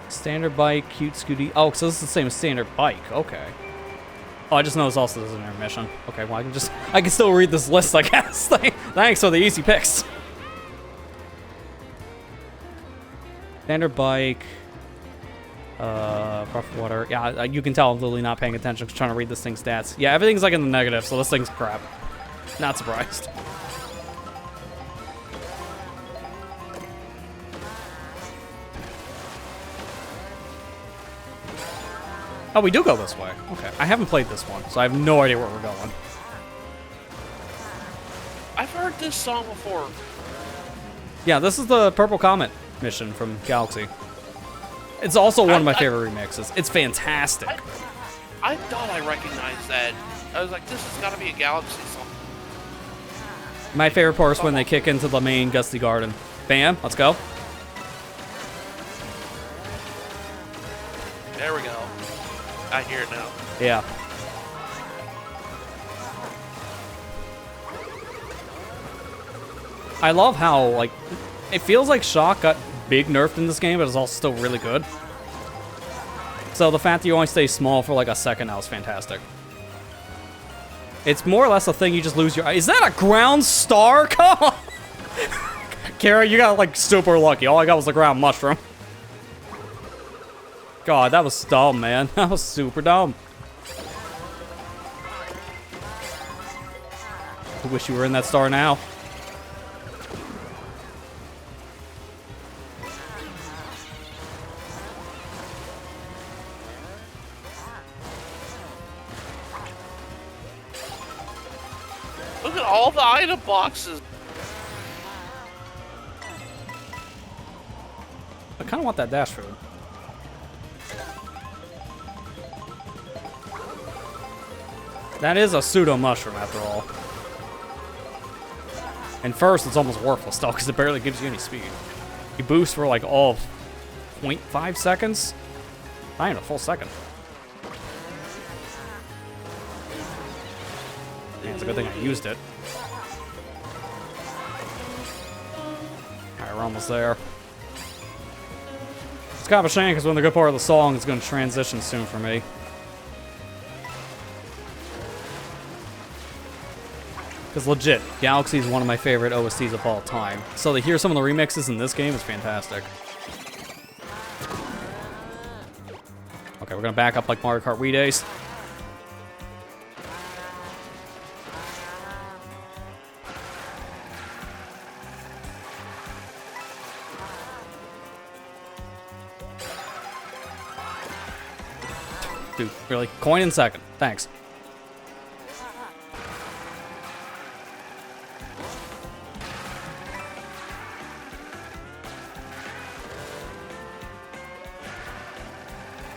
Standard bike, cute scooty. Oh, so this is the same as standard bike. Okay. Oh, I just noticed also there's an intermission. Okay, well I can still read this list, I guess. Thanks for the easy picks. Standard bike. Rough water. Yeah, you can tell I'm literally not paying attention, trying to read this thing's stats. Yeah, everything's like in the negative, so this thing's crap. Not surprised. Oh, we do go this way. Okay. I haven't played this one, so I have no idea where we're going. I've heard this song before. Yeah, this is the Purple Comet mission from Galaxy. It's also one of my favorite remixes. It's fantastic. I thought I recognized that. I was like, this has got to be a Galaxy song. My favorite part is when they kick into the main Gusty Garden. Bam, let's go. There we go. I hear it now. Yeah. I love how, like, it feels like Shock got big nerfed in this game, but it's also still really good. So the fact that you only stay small for like a second now is fantastic. It's more or less a thing you just lose your eye. Is that a ground star? Come on! Kara, you got like super lucky. All I got was the ground mushroom. God, that was dumb, man. That was super dumb. I wish you were in that star now. Look at all the item boxes. I kind of want that dash food. That is a pseudo mushroom after all. And first, it's almost worthless though, because it barely gives you any speed. You boost for like all of 0.5 seconds. Not even a full second. Man, it's a good thing I used it. Alright, we're almost there. It's kind of a shame because when the good part of the song is going to transition soon for me. Because legit, Galaxy is one of my favorite OSTs of all time. So to hear some of the remixes in this game is fantastic. Okay, we're going to back up like Mario Kart Wii days. Dude, really? Coin in second. Thanks.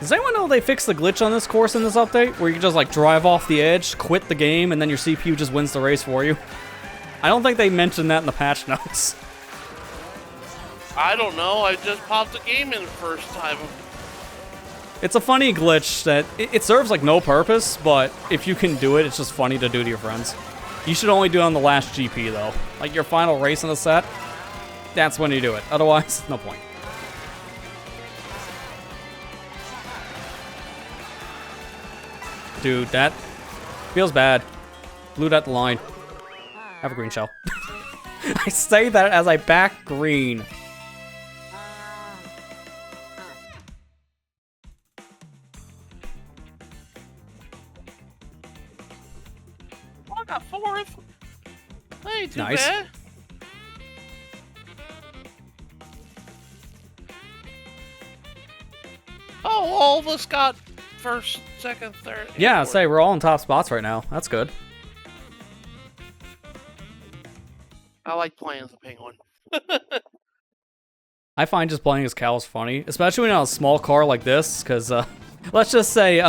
Does anyone know they fixed the glitch on this course in this update? Where you can just like drive off the edge, quit the game, and then your CPU just wins the race for you? I don't think they mentioned that in the patch notes. I don't know. I just popped the game in the first time. It's a funny glitch that it serves like no purpose, but if you can do it, it's just funny to do to your friends. You should only do it on the last GP though. Like your final race in the set, that's when you do it. Otherwise, no point. Dude, that feels bad. Blew out the line. Have a green shell. I say that as I back green. Oh, I got 4th. Ain't too Nice. bad. Oh, all of us got 1st, 2nd, 3rd. Yeah, say we're all in top spots right now. That's good. I like playing as a penguin. I find just playing as cows funny, especially when you're on a small car like this, because let's just say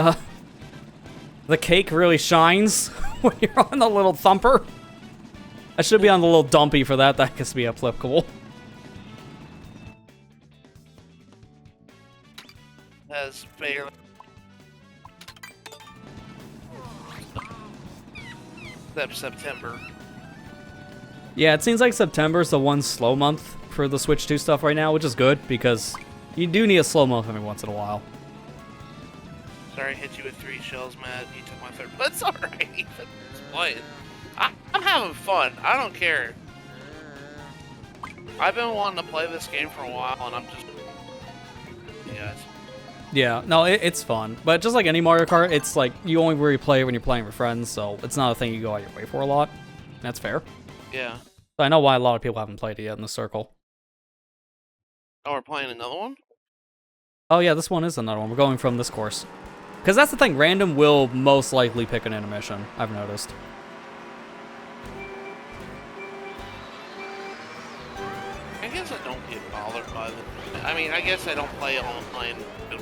the cake really shines when you're on the little thumper. I should be on the little dumpy for that. That gets to be applicable. As fair. Except September. Yeah, it seems like September's the one slow month for the Switch 2 stuff right now, which is good because you do need a slow month every once in a while. Sorry, I hit you with 3 shells, Matt. You took my 3rd. But it's alright. It's playing. I'm having fun. I don't care. I've been wanting to play this game for a while, and I'm just... You guys. Yeah, no, it's fun. But just like any Mario Kart, it's like you only really play it when you're playing with friends, so it's not a thing you go out your way for a lot. That's fair. Yeah. I know why a lot of people haven't played it yet in the circle. Oh, we're playing another one? Oh yeah, this one is another one. We're going from this course. Because that's the thing, random will most likely pick an intermission, I've noticed. I guess I don't get bothered by them. I mean, I guess I don't play online.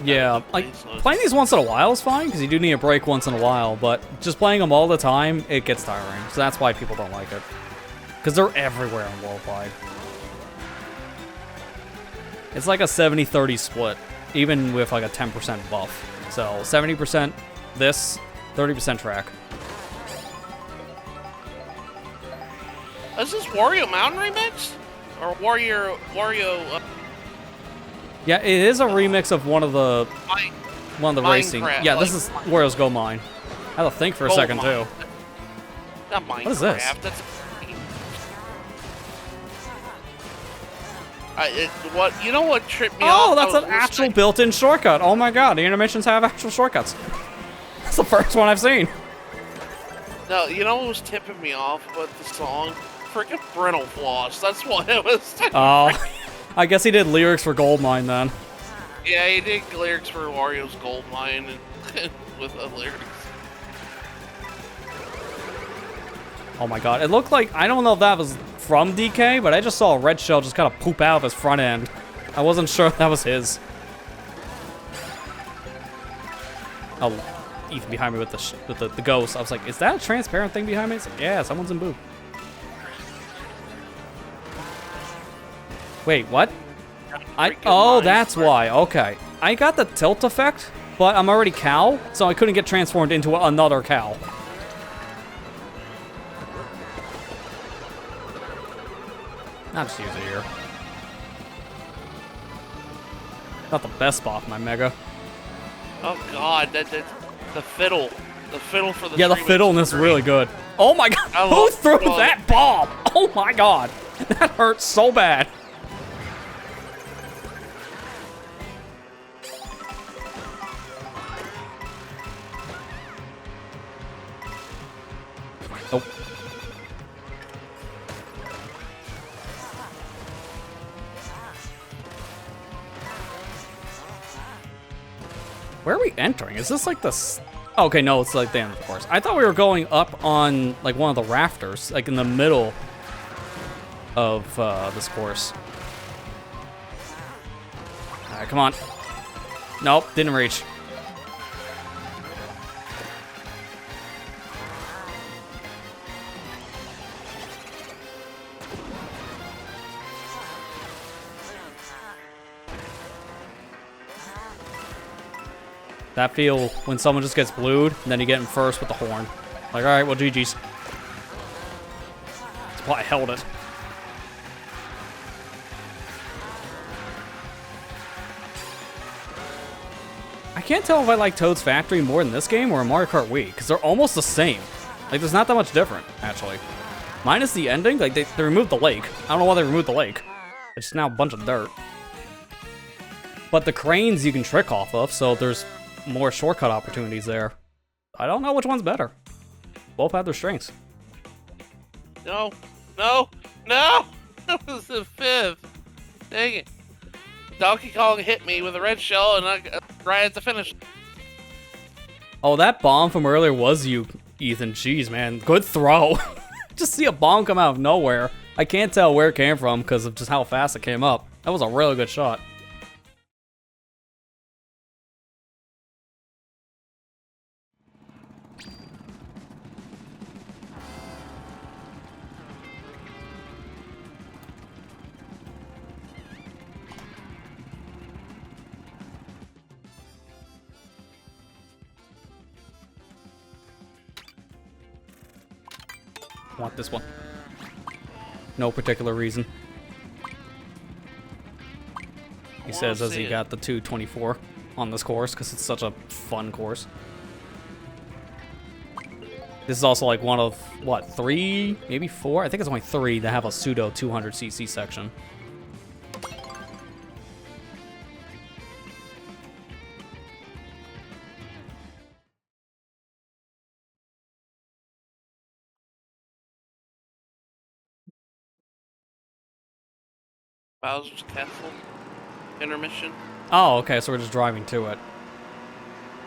Yeah, like, playing these once in a while is fine, because you do need a break once in a while, but just playing them all the time, it gets tiring. So that's why people don't like it. Because they're everywhere on Worldwide. It's like a 70-30 split, even with like a 10% buff. So 70% this, 30% track. Is this Wario Mountain remix? Or Wario... Yeah, it is a remix of one of the racing. Yeah, this is Wario's Go Mine. I had to think for a second too. Not Minecraft. What is this? That's you know what tripped me off? Oh, that's an actual built-in shortcut. Oh my god, the animations have actual shortcuts. That's the first one I've seen. No, you know what was tipping me off about the song? Freaking Brittle Floss. That's what it was. Oh, I guess he did lyrics for Goldmine then. Yeah, he did lyrics for Wario's Gold Mine and with the lyrics. Oh my god, it looked like, I don't know if that was from DK, but I just saw a red shell just kind of poop out of his front end. I wasn't sure if that was his. Oh, Ethan behind me with the ghost. I was like, is that a transparent thing behind me? It's like, yeah, someone's in Boo. Wait, what? Oh, that's why. Okay. I got the tilt effect, but I'm already cow, so I couldn't get transformed into another cow. I'll just use it here. Not the best spot for my Mega. Oh god, the fiddle. The fiddle for the Yeah, the fiddle in this is really good. Oh my god, who threw that bomb? Oh my god, that hurt so bad. Nope. Where are we entering? Is this like the... Oh, okay, no, it's like the end of the course. I thought we were going up on like one of the rafters, like in the middle of this course. All right, come on. Nope, didn't reach. That feel when someone just gets blued, and then you get in first with the horn. Like, alright, well, GG's. That's why I held it. I can't tell if I like Toad's Factory more in this game or in Mario Kart Wii, because they're almost the same. Like, there's not that much different, actually. Minus the ending, like, they removed the lake. I don't know why they removed the lake. It's now a bunch of dirt. But the cranes you can trick off of, so there's more shortcut opportunities there. I don't know which one's better. Both have their strengths. No! No! No! That was the 5th! Dang it. Donkey Kong hit me with a red shell and I right at the finish. Oh, that bomb from earlier was you, Ethan. Jeez, man. Good throw. Just see a bomb come out of nowhere. I can't tell where it came from because of just how fast it came up. That was a really good shot. Want this one. No particular reason. He says as he got the 224 on this course because it's such a fun course. This is also like one of, what, 3, maybe 4? I think it's only 3 that have a pseudo 200cc section. Bowser's Castle intermission. Oh, okay, so we're just driving to it.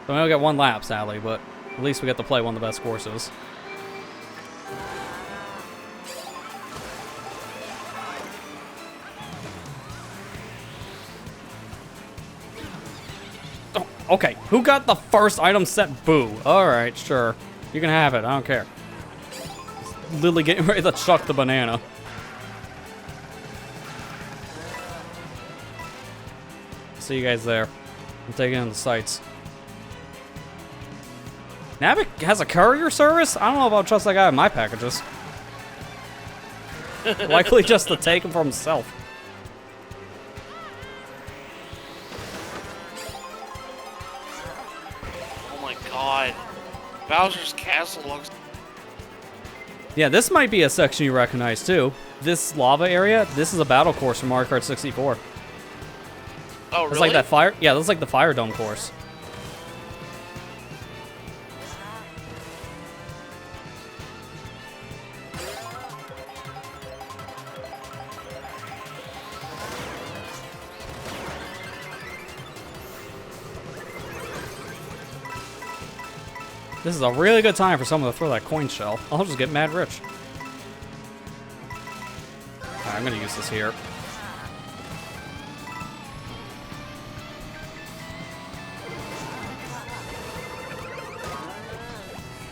So we only got 1 lap, sadly, but at least we get to play one of the best courses. Oh, okay, who got the first item set? Boo. Alright, sure. You can have it, I don't care. Literally getting ready to chuck the banana. See you guys there. I'm taking in the sights. Navic has a courier service? I don't know if I'll trust that guy with my packages. Likely just to take them for himself. Oh my god. Bowser's Castle looks... Yeah, this might be a section you recognize too. This lava area, this is a battle course from Mario Kart 64. Oh, really? It's like that fire. Yeah, that's like the Fire Dome course. This is a really good time for someone to throw that coin shell. I'll just get mad rich. Alright, I'm gonna use this here.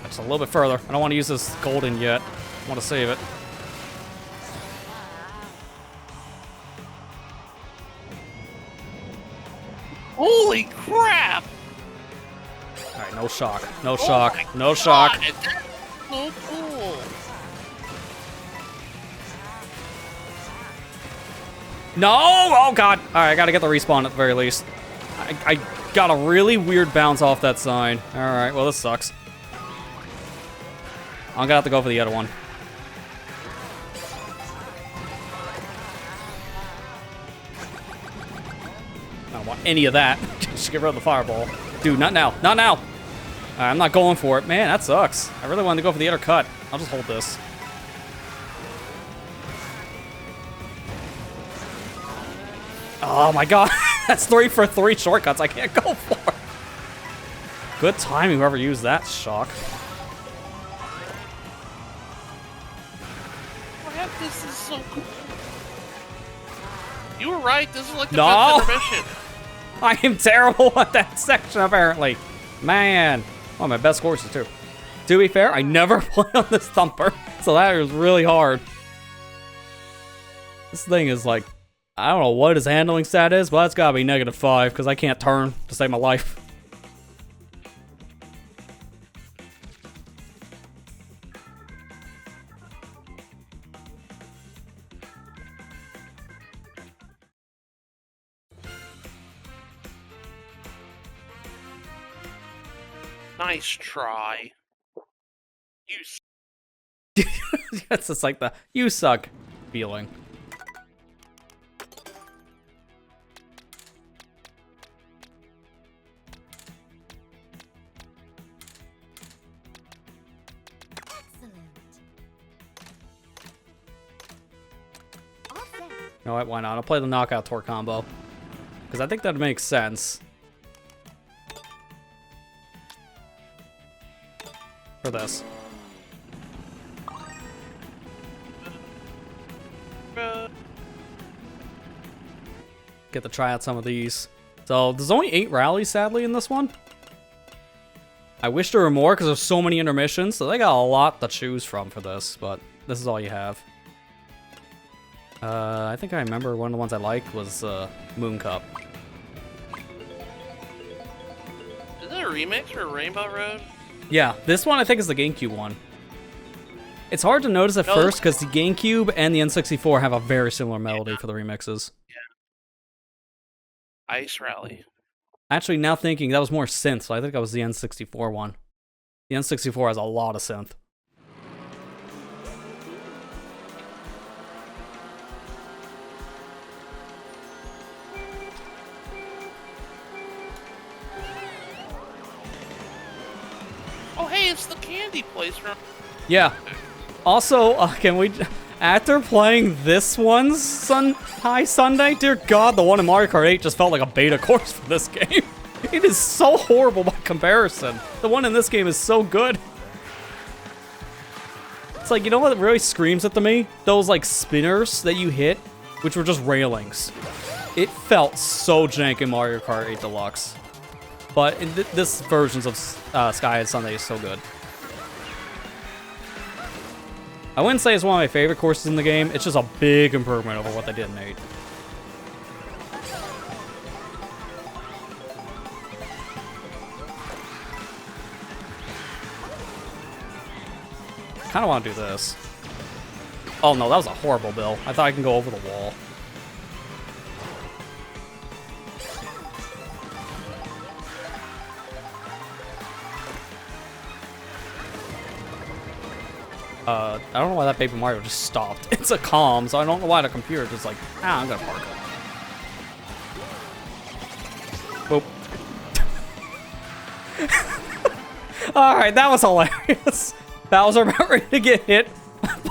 Just a little bit further. I don't want to use this golden yet. I want to save it. Holy crap! Alright, no shock. No shock. No shock. That's so cool. No! Oh god! Alright, I gotta get the respawn at the very least. I got a really weird bounce off that sign. Alright, well this sucks. I'm gonna have to go for the other one. I don't want any of that. Just get rid of the fireball. Dude, not now. Not now! Alright, I'm not going for it. Man, that sucks. I really wanted to go for the other cut. I'll just hold this. Oh my god. That's 3 for 3 shortcuts I can't go for. Good timing, whoever used that shock. Crap, this is so cool. You were right, this is like the No. best intermission. I am terrible at that section, apparently. Man. One of my best courses, too. To be fair, I never play on this thumper, so that was really hard. This thing is like, I don't know what his handling stat is, but it's gotta be -5, because I can't turn to save my life. Nice try. You It's just like the "you suck" feeling. You know what? Why not? I'll play the knockout tour combo because I think that makes sense for this. Get to try out some of these. So there's only 8 rallies, sadly, in this one. I wish there were more because there's so many intermissions, so they got a lot to choose from for this, but this is all you have. I think I remember one of the ones I liked was Moon Cup. Is it a remix for Rainbow Road? Yeah, this one I think is the GameCube one. It's hard to notice at first because the GameCube and the N64 have a very similar melody for the remixes. Yeah. Ice Rally. Actually, now thinking, that was more synth, so I think that was the N64 one. The N64 has a lot of synth. Oh, hey, it's the candy place from... Yeah. Also, can we... After playing this one's High Sunday, dear God, the one in Mario Kart 8 just felt like a beta course for this game. It is so horrible by comparison. The one in this game is so good. It's like, you know what really screams at me? Those, like, spinners that you hit, which were just railings. It felt so jank in Mario Kart 8 Deluxe. But in this version of Sky and Sunday is so good. I wouldn't say it's one of my favorite courses in the game. It's just a big improvement over what they did in 8. Kind of want to do this. Oh no, that was a horrible bill. I thought I can go over the wall. I don't know why that Baby Mario just stopped. It's a calm, so I don't know why the computer just like, I'm gonna park it. Boop. Alright, that was hilarious. Bowser about ready to get hit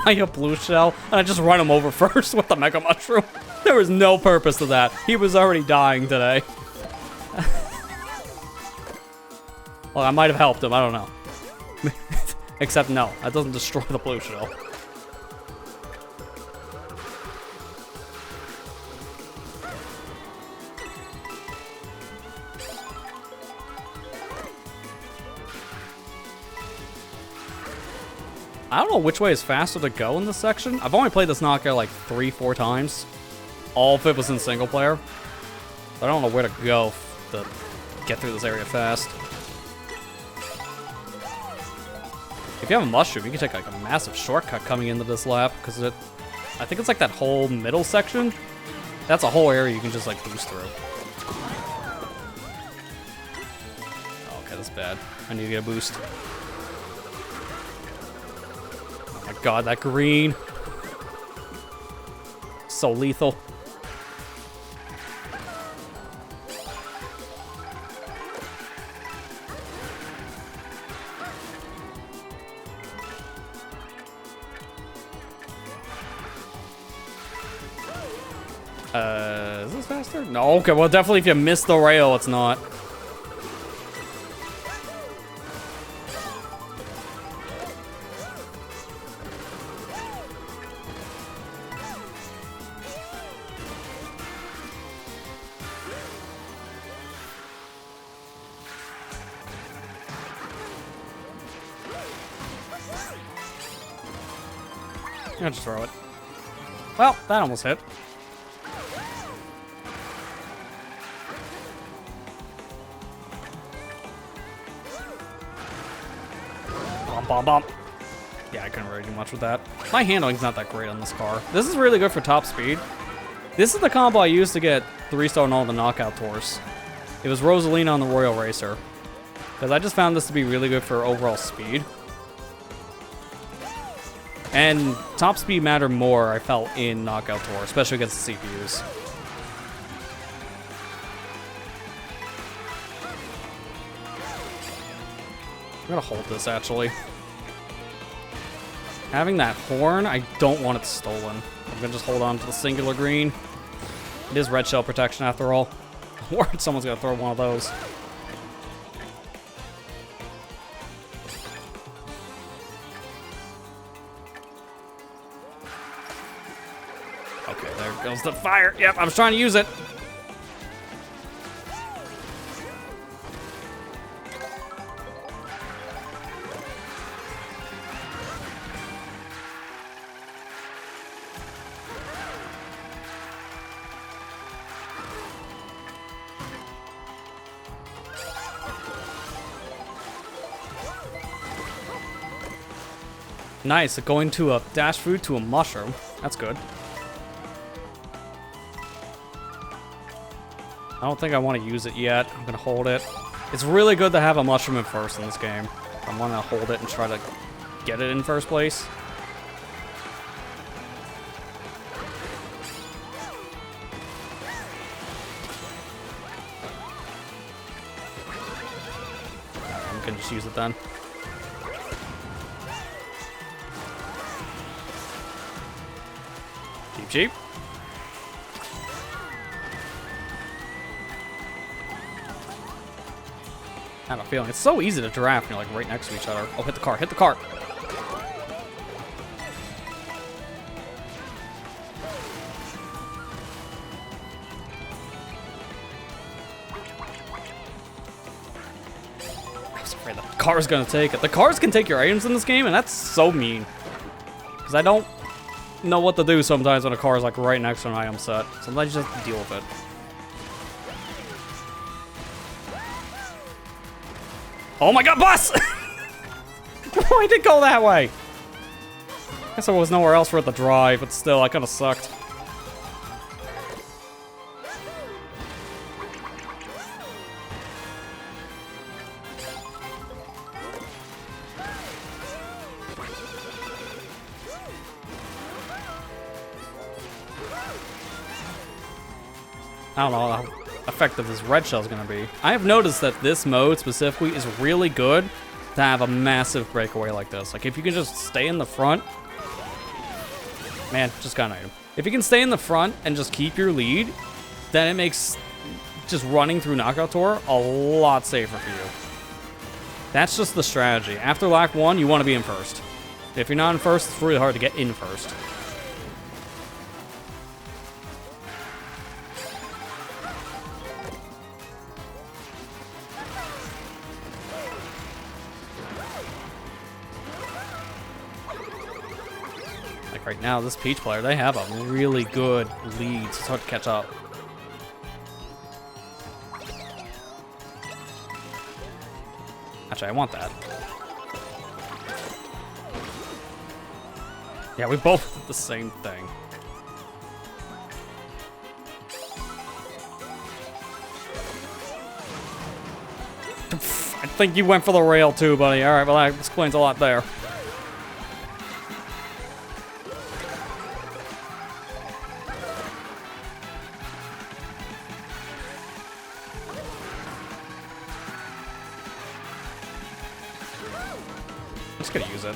by a blue shell, and I just run him over first with the Mega Mushroom. There was no purpose to that. He was already dying today. Well, I might have helped him, I don't know. Except no, that doesn't destroy the blue shell. I don't know which way is faster to go in this section. I've only played this knockout like 3-4 times. All of it was in single player. I don't know where to go to get through this area fast. If you have a mushroom, you can take like a massive shortcut coming into this lap, because I think it's like that whole middle section. That's a whole area you can just like boost through. Oh, okay, that's bad. I need to get a boost. Oh my God, that green. So lethal. Is this faster? No, okay, well definitely if you miss the rail, it's not. I'll just throw it. Well, that almost hit. Bomb, bomb. Yeah, I couldn't really do much with that. My handling's not that great on this car. This is really good for top speed. This is the combo I used to get 3-star in all the knockout tours. It was Rosalina on the Royal Racer. Because I just found this to be really good for overall speed. And top speed mattered more, I felt, in Knockout Tour, especially against the CPUs. I'm gonna hold this, actually. Having that horn, I don't want it stolen. I'm gonna just hold on to the singular green. It is red shell protection after all. Or someone's gonna throw one of those. Okay, there goes the fire. Yep, I was trying to use it. Nice, going to a dash food to a mushroom. That's good. I don't think I want to use it yet. I'm going to hold it. It's really good to have a mushroom in first in this game. I'm going to hold it and try to get it in first place. I'm going to just use it then. Cheap. I have a feeling it's so easy to draft when you're like right next to each other. Oh, hit the car, hit the car. I was afraid the car's gonna take it. The cars can take your items in this game, and that's so mean. Because I don't know what to do sometimes when a car is like right next to an item set. Sometimes you just deal with it. Oh my god, bus! Why did it go that way? I guess there was nowhere else for it to drive, but still, I kind of sucked. I don't know how effective this red shell is going to be. I have noticed that this mode specifically is really good to have a massive breakaway like this. Like, if you can just stay in the front... Man, just got an item. If you can stay in the front and just keep your lead, then it makes just running through Knockout Tour a lot safer for you. That's just the strategy. After lap 1, you want to be in first. If you're not in first, it's really hard to get in first. Right now, this Peach player, they have a really good lead, so it's hard to catch up. Actually, I want that. Yeah, we both did the same thing. I think you went for the rail too, buddy. Alright, well that explains a lot there. Gonna use it.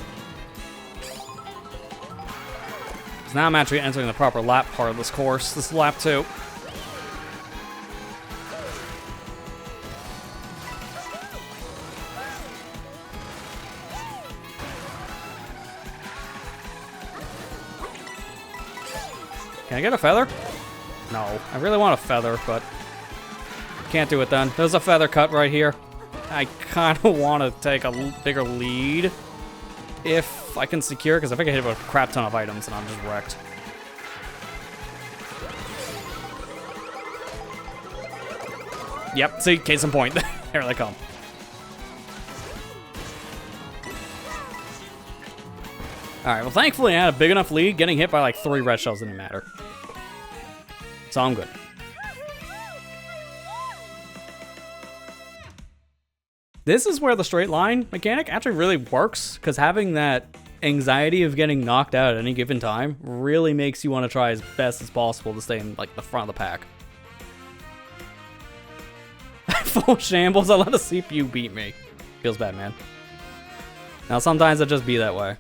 So now I'm actually entering the proper lap part of this course. This is lap 2. Can I get a feather? No. I really want a feather, but can't do it then. There's a feather cut right here. I kind of want to take a bigger lead if I can secure, because if I can hit with a crap ton of items, then I'm just wrecked. Yep, see, case in point. Here they come. Alright, well thankfully I had a big enough lead. Getting hit by like 3 red shells didn't matter. So I'm good. This is where the straight line mechanic actually really works, because having that anxiety of getting knocked out at any given time really makes you want to try as best as possible to stay in like the front of the pack. Full shambles, I let a CPU beat me. Feels bad, man. Now sometimes it just be that way.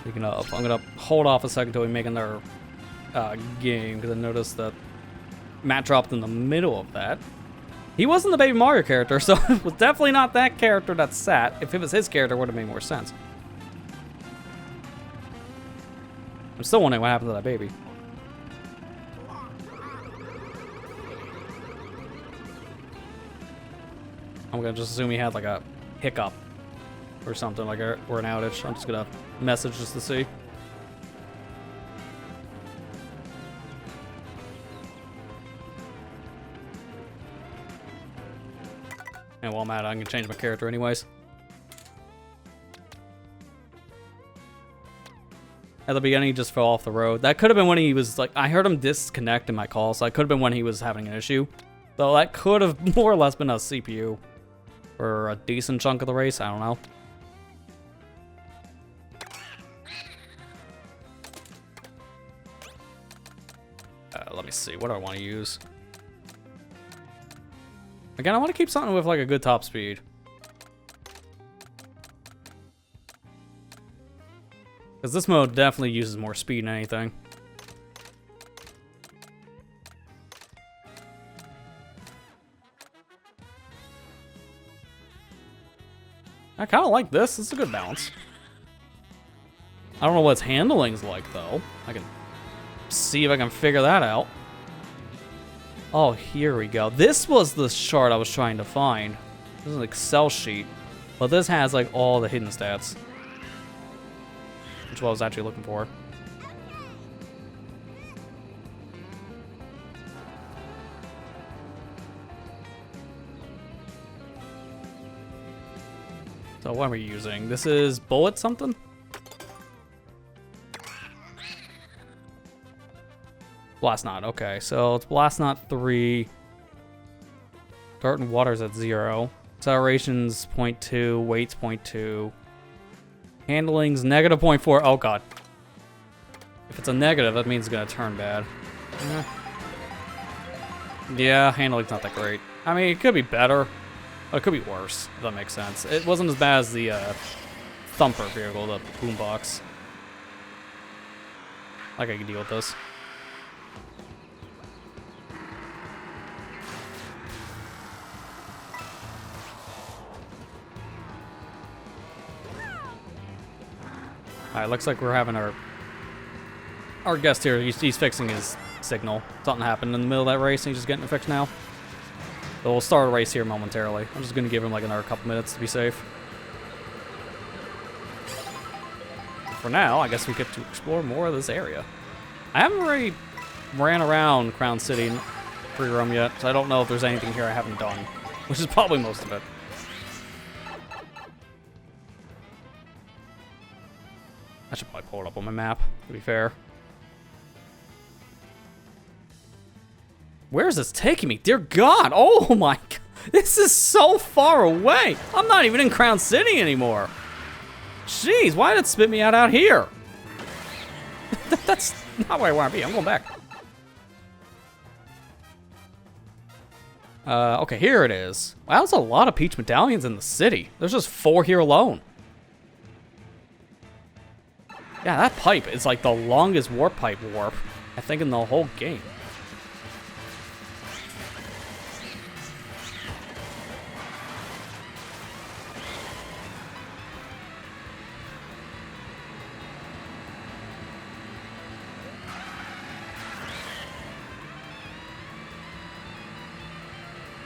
Speaking of, I'm gonna hold off a second until we make another game, because I noticed that Matt dropped in the middle of that. He wasn't the Baby Mario character, so it was definitely not that character that sat. If it was his character, it would have made more sense. I'm still wondering what happened to that baby. I'm gonna just assume he had like a hiccup or something, like or an outage. I'm just gonna message just to see. And while I'm at it, I'm gonna change my character anyways. At the beginning, he just fell off the road. That could have been when he was like, I heard him disconnect in my call, so that could have been when he was having an issue. So that could have more or less been a CPU for a decent chunk of the race. I don't know. Let me see. What do I want to use? Again, I want to keep something with like a good top speed. Because this mode definitely uses more speed than anything. I kind of like this. It's a good balance. I don't know what its handling's like, though. I can see if I can figure that out. Oh, here we go. This was the chart I was trying to find. This is an Excel sheet. But this has, like, all the hidden stats. Which is what I was actually looking for. So what are we using? This is bullet something? Blast Knot, okay. So it's Blast Knot 3. Dart and Water's at 0. Acceleration's 0.2. Weight's 0.2. Handling's negative 0.4. Oh god. If it's a negative, that means it's gonna turn bad. Yeah, handling's not that great. I mean, it could be better. Or it could be worse, if that makes sense. It wasn't as bad as the Thumper vehicle, the boombox. Like I can deal with this. Alright, looks like we're having our guest here. He's fixing his signal. Something happened in the middle of that race and he's just getting it fixed now. So we'll start a race here momentarily. I'm just going to give him like another couple minutes to be safe. For now, I guess we get to explore more of this area. I haven't really ran around Crown City free roam yet, so I don't know if there's anything here I haven't done, which is probably most of it. I should probably pull it up on my map, to be fair. Where is this taking me? Dear God! Oh my God! This is so far away! I'm not even in Crown City anymore! Jeez, why did it spit me out here? That's not where I want to be. I'm going back. Okay, here it is. Wow, there's a lot of Peach medallions in the city. There's just 4 here alone. Yeah, that pipe is like the longest warp pipe warp, I think, in the whole game.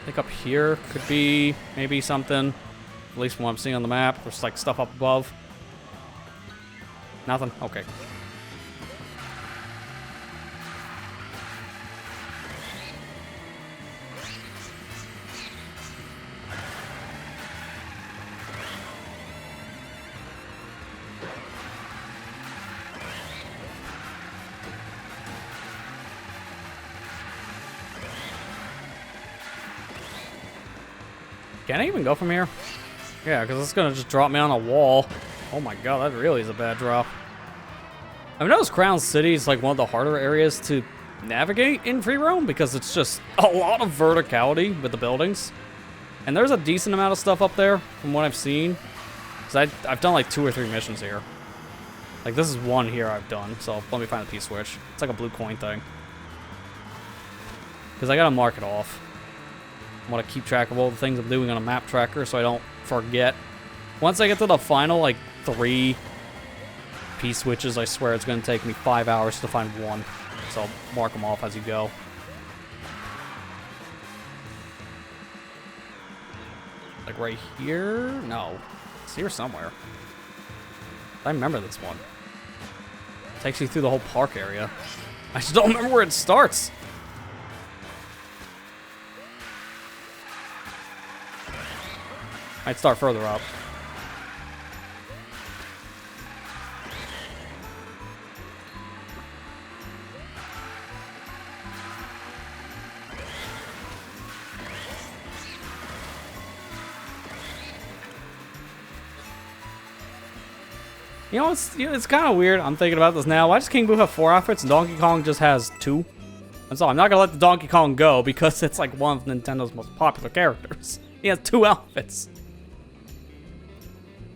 I think up here could be maybe something, at least from what I'm seeing on the map. There's like stuff up above. Nothing? Okay. Can I even go from here? Yeah, because it's gonna just drop me on a wall. Oh my god, that really is a bad drop. I've noticed Crown City is like one of the harder areas to navigate in free roam because it's just a lot of verticality with the buildings. And there's a decent amount of stuff up there from what I've seen. Because I've done like 2 or 3 missions here. Like this is one here I've done, so let me find the P-switch. It's like a blue coin thing. Because I gotta mark it off. I want to keep track of all the things I'm doing on a map tracker so I don't forget. Once I get to the final like 3 P-switches, I swear it's gonna take me 5 hours to find one. So I'll mark them off as you go. Like right here? No. It's here somewhere. I remember this one. Takes you through the whole park area. I just don't remember where it starts. Might start further up. You know, it's kind of weird. I'm thinking about this now. Why does King Boo have 4 outfits and Donkey Kong just has 2? And so I'm not gonna let the Donkey Kong go because it's like one of Nintendo's most popular characters. He has 2 outfits.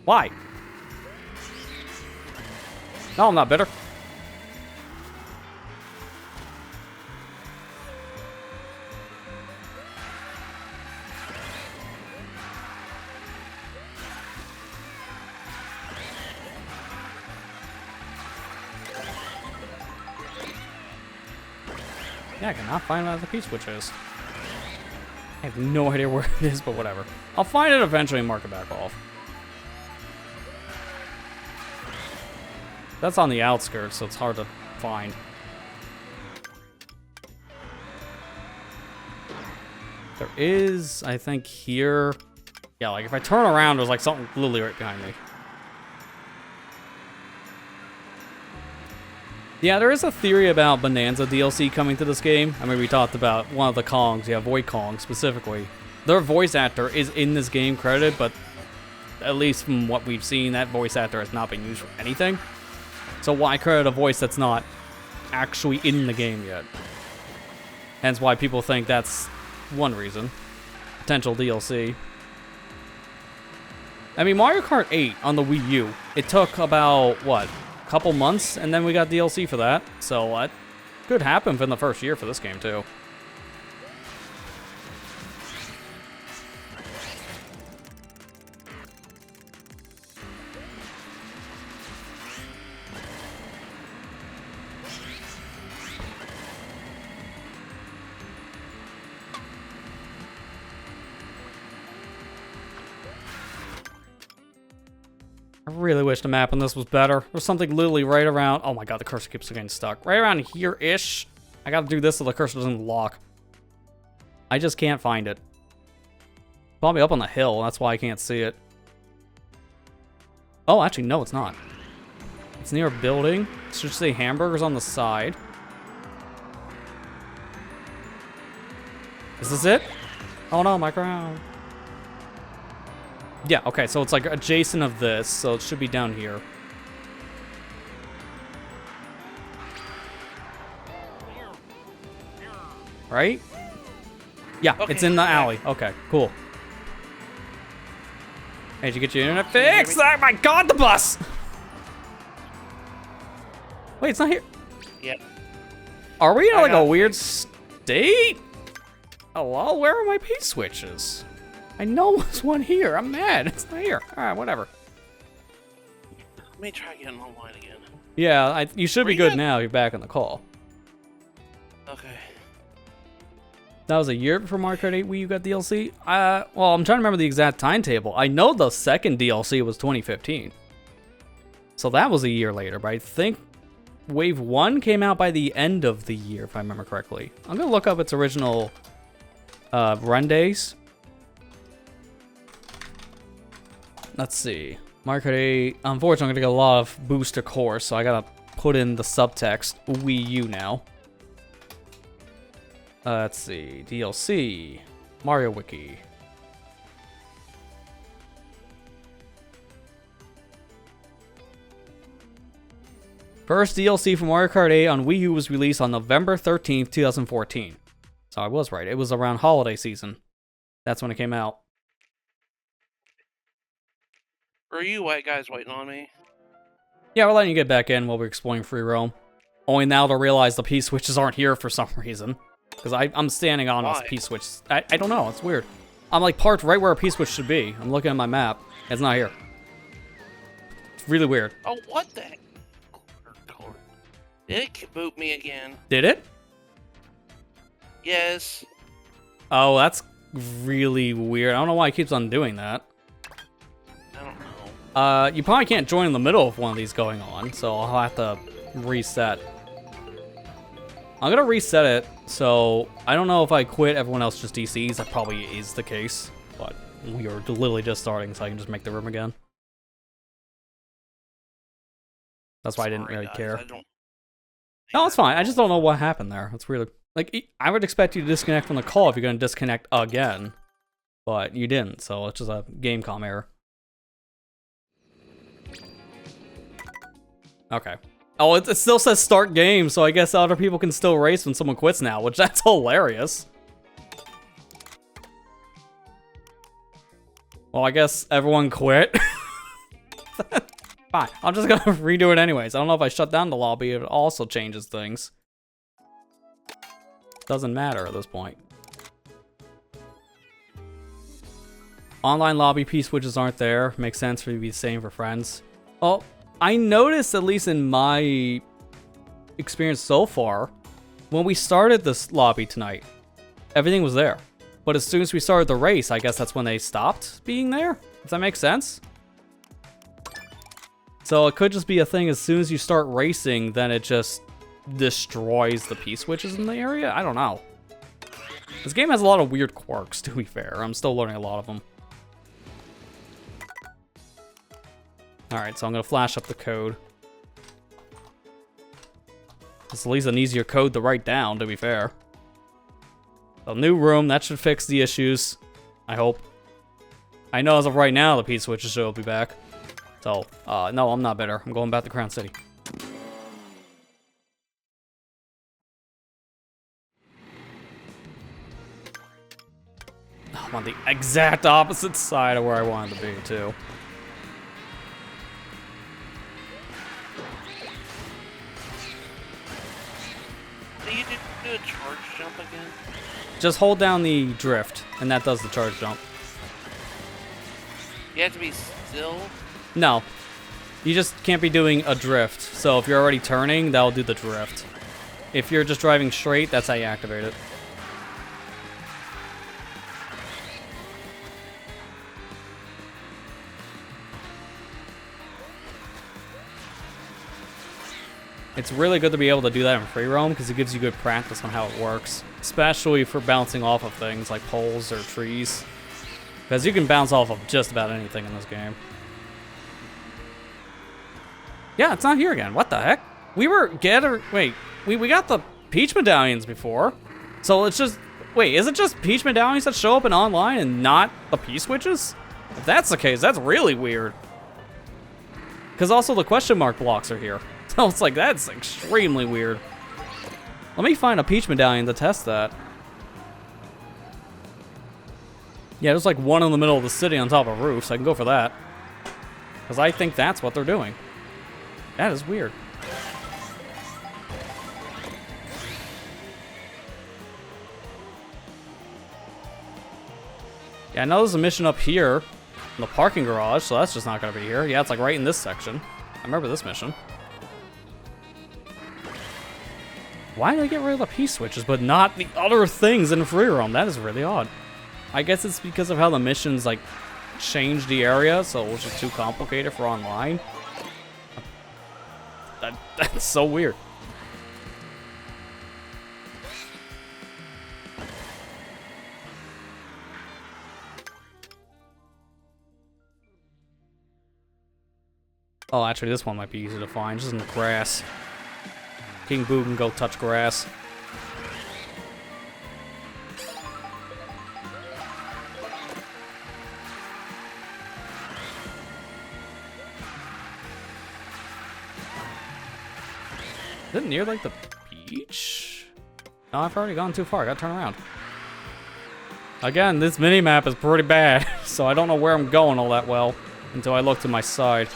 Why? No, I'm not bitter. Yeah, I cannot find out the P-switch is. I have no idea where it is, but whatever. I'll find it eventually and mark it back off. That's on the outskirts, so it's hard to find. There is, I think, here. Yeah, like if I turn around, there's like something literally right behind me. Yeah, there is a theory about Bonanza DLC coming to this game. I mean, we talked about one of the Kongs, yeah, Void Kong specifically. Their voice actor is in this game credited, but at least from what we've seen, that voice actor has not been used for anything. So why credit a voice that's not actually in the game yet? Hence why people think that's one reason. Potential DLC. I mean, Mario Kart 8 on the Wii U, it took about, what, a couple months, and then we got DLC for that. So that could happen within the first year for this game, too. I really wish the map on this was better. There's something literally right around... Oh my god, the cursor keeps getting stuck. Right around here-ish. I gotta do this so the cursor doesn't lock. I just can't find it. Probably up on the hill, that's why I can't see it. Oh, actually, no, it's not. It's near a building. It should say hamburgers on the side. Is this it? Oh no, my crown. Yeah, okay, so it's like adjacent of this, so it should be down here. Right? Yeah, okay, it's in the alley. Okay, cool. Hey, did you get your internet fixed? Oh my god, the bus! Wait, it's not here. Yep. Are we in like a weird state? Hello, where are my P-switches? I know there's one here. I'm mad. It's not here. All right, whatever. Let me try getting online again. Yeah, you should be good now. You're back on the call. Okay. That was a year before Mario Kart 8 Wii U got DLC? Well, I'm trying to remember the exact timetable. I know the second DLC was 2015. So that was a year later, but I think Wave 1 came out by the end of the year, if I remember correctly. I'm going to look up its original run days. Let's see. Mario Kart 8. Unfortunately, I'm going to get a lot of booster cores, so I got to put in the subtext Wii U now. Let's see. DLC. Mario Wiki. First DLC for Mario Kart 8 on Wii U was released on November 13th, 2014. So I was right. It was around holiday season. That's when it came out. Are you white guys waiting on me? Yeah, we're letting you get back in while we're exploring free roam. Only now to realize the P-switches aren't here for some reason. Because I'm standing on a P-switch. I don't know, it's weird. I'm like parked right where a P-switch should be. I'm looking at my map. It's not here. It's really weird. Oh, what the heck? Did it boot me again? Did it? Yes. Oh, that's really weird. I don't know why it keeps on doing that. I don't know. You probably can't join in the middle of one of these going on, so I'll have to reset. I'm gonna reset it, so I don't know if I quit, everyone else just DCs. That probably is the case, but we are literally just starting, so I can just make the room again. That's why I didn't really care. No, it's fine. I just don't know what happened there. It's really... Like, I would expect you to disconnect from the call if you're going to disconnect again. But you didn't, so it's just a Gamecom error. Okay. Oh, it still says start game, so I guess other people can still race when someone quits now, which that's hilarious. Well, I guess everyone quit. Fine, I'm just gonna redo it anyways. I don't know if I shut down the lobby, it also changes things. Doesn't matter at this point. Online lobby P-switches aren't there. Makes sense for you to be the same for friends. Well, I noticed, at least in my experience so far, when we started this lobby tonight, everything was there. But as soon as we started the race, I guess that's when they stopped being there? Does that make sense? So it could just be a thing, as soon as you start racing, then it just destroys the P-switches in the area? I don't know. This game has a lot of weird quirks, to be fair. I'm still learning a lot of them. Alright, so I'm going to flash up the code. It's at least an easier code to write down, to be fair. A new room, that should fix the issues. I hope. I know as of right now, the P-switches should be back. So, no, I'm not bitter. I'm going back to Crown City. I'm on the exact opposite side of where I wanted to be, too. So you do a charge jump again? Just hold down the drift, and that does the charge jump. You have to be still? No. You just can't be doing a drift. So if you're already turning, that'll do the drift. If you're just driving straight, that's how you activate it. It's really good to be able to do that in free roam because it gives you good practice on how it works. Especially for bouncing off of things like poles or trees. Because you can bounce off of just about anything in this game. Yeah, it's not here again. What the heck? We were wait, we got the Peach medallions before. So it's just, wait, is it just Peach medallions that show up in online and not the P-switches? If that's the case, that's really weird. Because also the question mark blocks are here. So it's like, that's extremely weird. Let me find a Peach medallion to test that. Yeah, there's like one in the middle of the city on top of a roof, so I can go for that. Because I think that's what they're doing. That is weird. Yeah, I know there's a mission up here in the parking garage, so that's just not going to be here. Yeah, it's like right in this section. I remember this mission. Why did I get rid of the P-switches, but not the other things in free roam? That is really odd. I guess it's because of how the missions, like, changed the area, so it was just too complicated for online. That's so weird. Oh, actually, this one might be easy to find. Just in the grass. King Boo can go touch grass. Is it near like the beach? No, I've already gone too far. I gotta turn around. Again, this mini-map is pretty bad, so I don't know where I'm going all that well until I look to my side.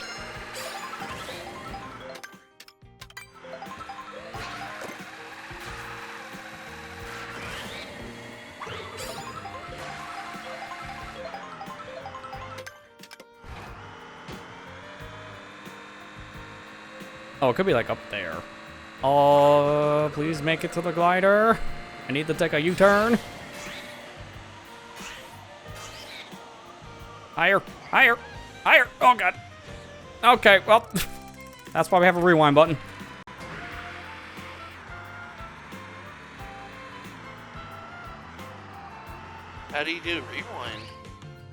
Oh, it could be like up there. Oh, please make it to the glider. I need to take a U-turn. Higher, higher, higher. Oh, God. Okay, well, that's why we have a rewind button. How do you do rewind?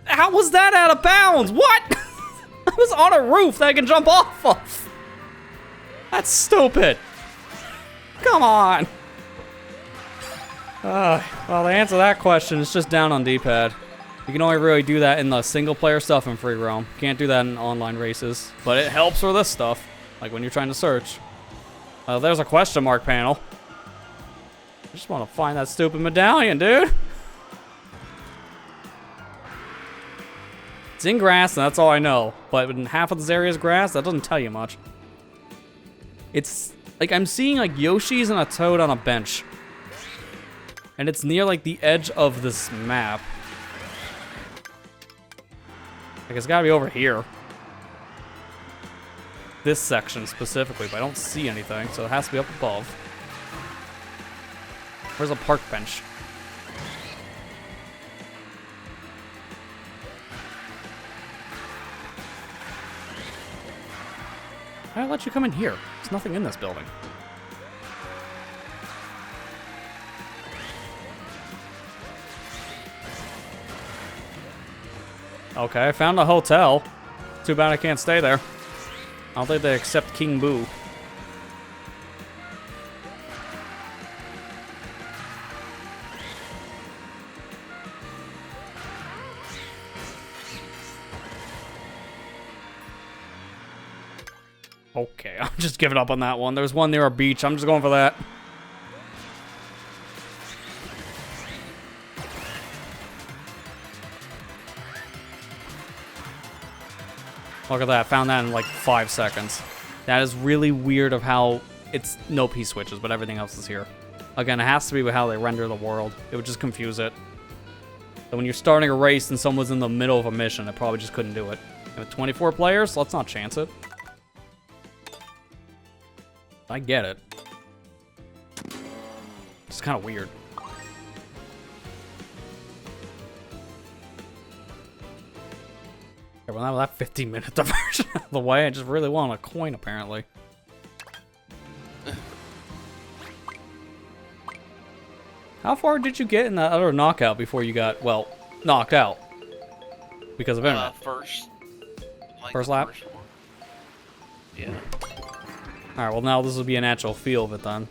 How was that out of bounds? What? I was on a roof that I can jump off of. That's stupid. Come on. Well, to answer that question, it's just down on D-pad. You can only really do that in the single-player stuff in free roam. Can't do that in online races. But it helps for this stuff, like when you're trying to search. There's a question mark panel. I just want to find that stupid medallion, dude. It's in grass, and that's all I know. But when half of this area is grass, that doesn't tell you much. It's like I'm seeing like Yoshi's and a Toad on a bench. And it's near like the edge of this map. Like it's gotta be over here. This section specifically, but I don't see anything, so it has to be up above. Where's a park bench? How did I let you come in here? There's nothing in this building. Okay, I found a hotel. Too bad I can't stay there. I don't think they accept King Boo. Okay, I'm just giving up on that one. There's one near a beach. I'm just going for that. Look at that. Found that in like 5 seconds. That is really weird of how it's no P-switches, but everything else is here. Again, it has to be with how they render the world. It would just confuse it. So when you're starting a race and someone's in the middle of a mission, it probably just couldn't do it. And with 24 players, let's not chance it. I get it. It's kind of weird. Okay, well, now with that 15-minute diversion out of the way, I just really want a coin, apparently. How far did you get in that other knockout before you got, well, knocked out? Because of internet? First. Like First lap? First one. Yeah. Alright, well now this will be an actual feel of it then.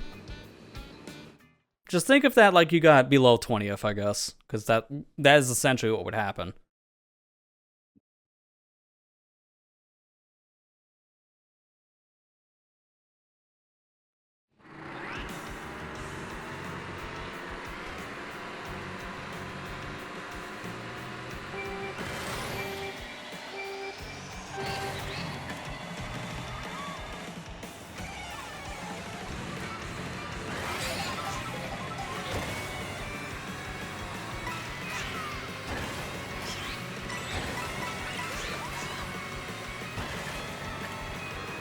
Just think of that like you got below 20th, I guess. Because that is essentially what would happen.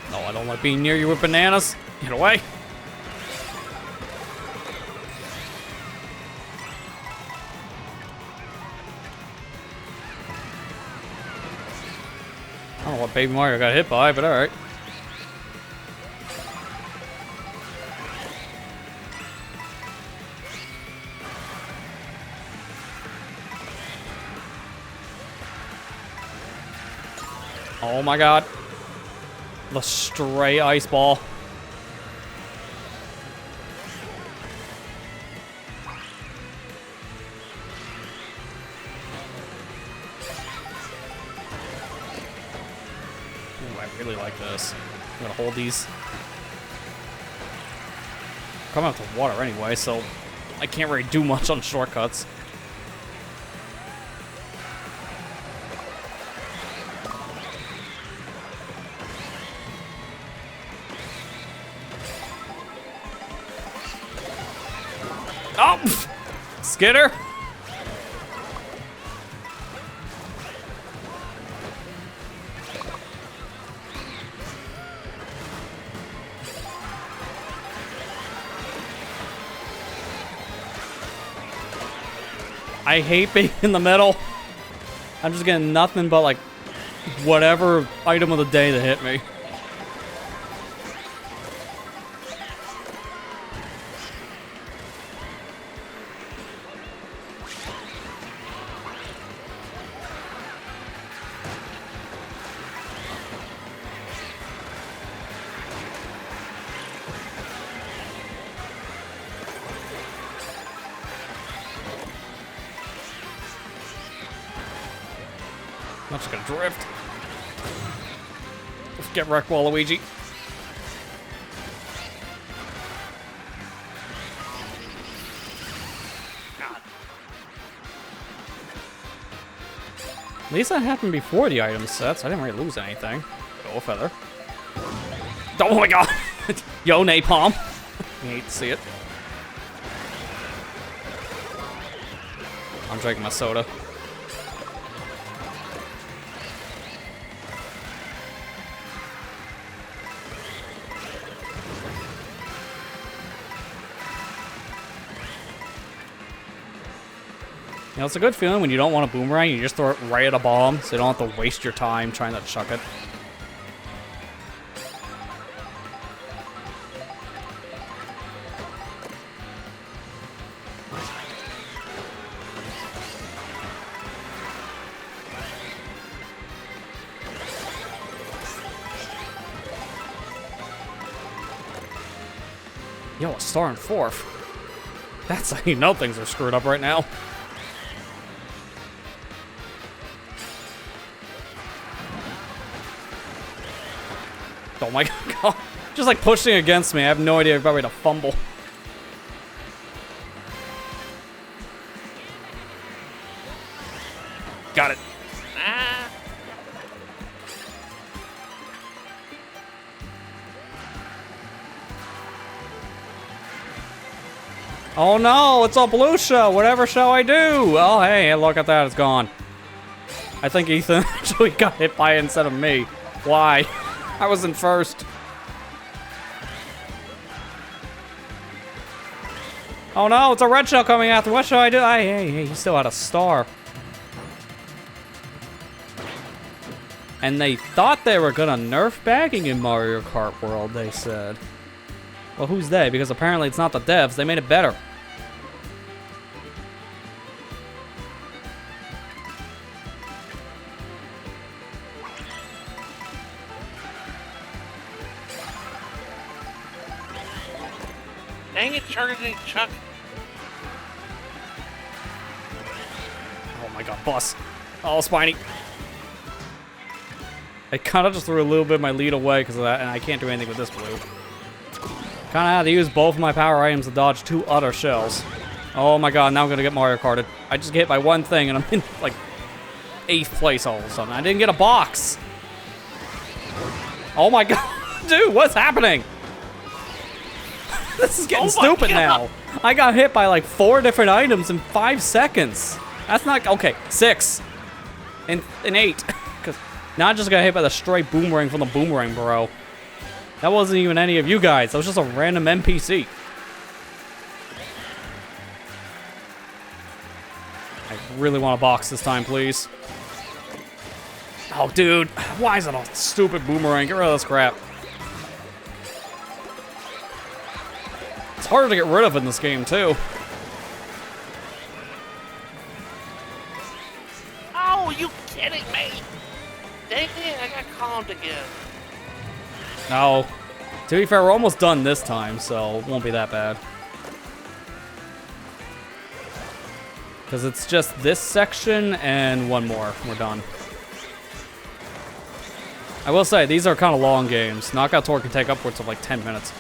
No, I don't like being near you with bananas. Get away. I don't know what Baby Mario got hit by, but alright. Oh my god. The stray ice ball. Ooh, I really like this. I'm gonna hold these. coming out to water anyway, so I can't really do much on shortcuts. Oh! Skidder! I hate being in the middle. I'm just getting nothing but, like, whatever item of the day that hit me. I'm just gonna drift. Let's get wrecked, Waluigi. God. At least that happened before the item sets. I didn't really lose anything. Go a feather. Oh my god! Yo, napalm. You hate to see it. I'm drinking my soda. You know, it's a good feeling when you don't want a boomerang, you just throw it right at a bomb, so you don't have to waste your time trying to chuck it. Yo, a star in fourth. That's how you know things are screwed up right now. Oh my god. Just like pushing against me. I have no idea about me to fumble. Got it. Ah. Oh no, it's a blue show. Whatever shall I do? Oh, hey, look at that. It's gone. I think Ethan actually got hit by it instead of me. Why? I was in first. Oh no, it's a red shell coming after. What shall I do? Hey, he still had a star. And they thought they were gonna nerf bagging in Mario Kart World, they said. Well, who's they? Because apparently it's not the devs. They made it better. Dang it, charging Chuck. Oh my god, boss. Oh, Spiny. I kind of just threw a little bit of my lead away because of that, and I can't do anything with this blue. Kind of had to use both of my power items to dodge two other shells. Oh my god, now I'm going to get Mario Karted. I just get hit by one thing, and I'm in, like, 8th place all of a sudden. I didn't get a box. Oh my god. Dude, what's happening? This is getting stupid now. I got hit by like 4 different items in 5 seconds. That's not okay. 6 and 8. Because now I just got hit by the straight boomerang from the boomerang bro. That wasn't even any of you guys. That was just a random NPC. I really want a box this time, please. Oh, dude. Why is it a stupid boomerang? Get rid of this crap. It's harder to get rid of in this game, too. Oh, are you kidding me? Dang it, I got calmed again. No. To be fair, we're almost done this time, so it won't be that bad. Because it's just this section and one more. We're done. I will say, these are kind of long games. Knockout Tour can take upwards of like 10 minutes.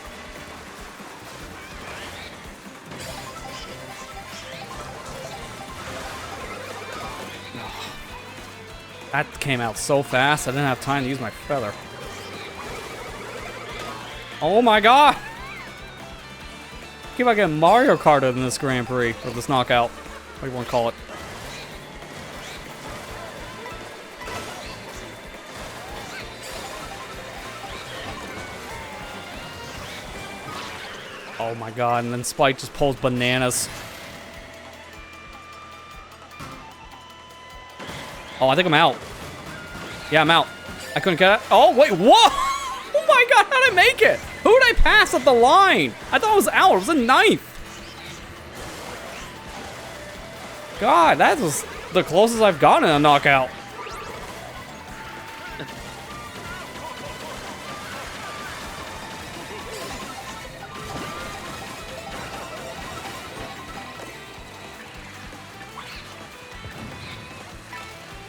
That came out so fast, I didn't have time to use my feather. Oh my god! Keep on getting Mario Karted in this Grand Prix, or this knockout, what do you want to call it. Oh my god, and then Spike just pulls bananas. Oh, I think I'm out. Yeah, I'm out. I couldn't get it. Oh, wait, what? Oh my god, how did I make it? Who did I pass at the line? I thought it was out. It was in ninth. God, that was the closest I've gotten in a knockout.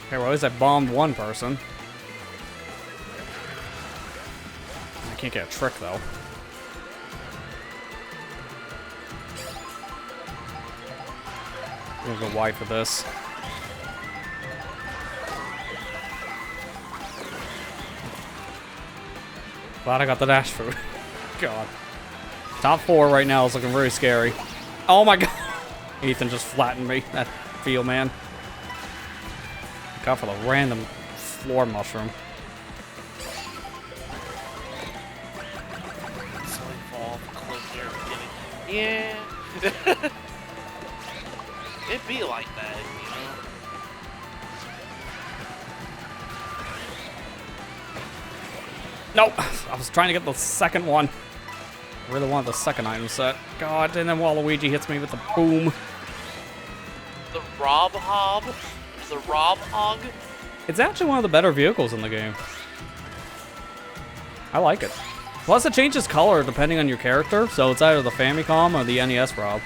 Okay, well, at least I bombed one person. I can't get a trick, though. I'm gonna go wide for this. Glad I got the dash food. God. Top 4 right now is looking very scary. Oh my god! Ethan just flattened me. That feel, man. Look out for the random floor mushroom. Yeah. It'd be like that, you know? Nope. I was trying to get the second one. I really wanted the second item set. God, and then Waluigi hits me with the boom. The Rob Hob? The Rob Hog? It's actually one of the better vehicles in the game. I like it. Plus, it changes color depending on your character, so it's either the Famicom or the NES Rob.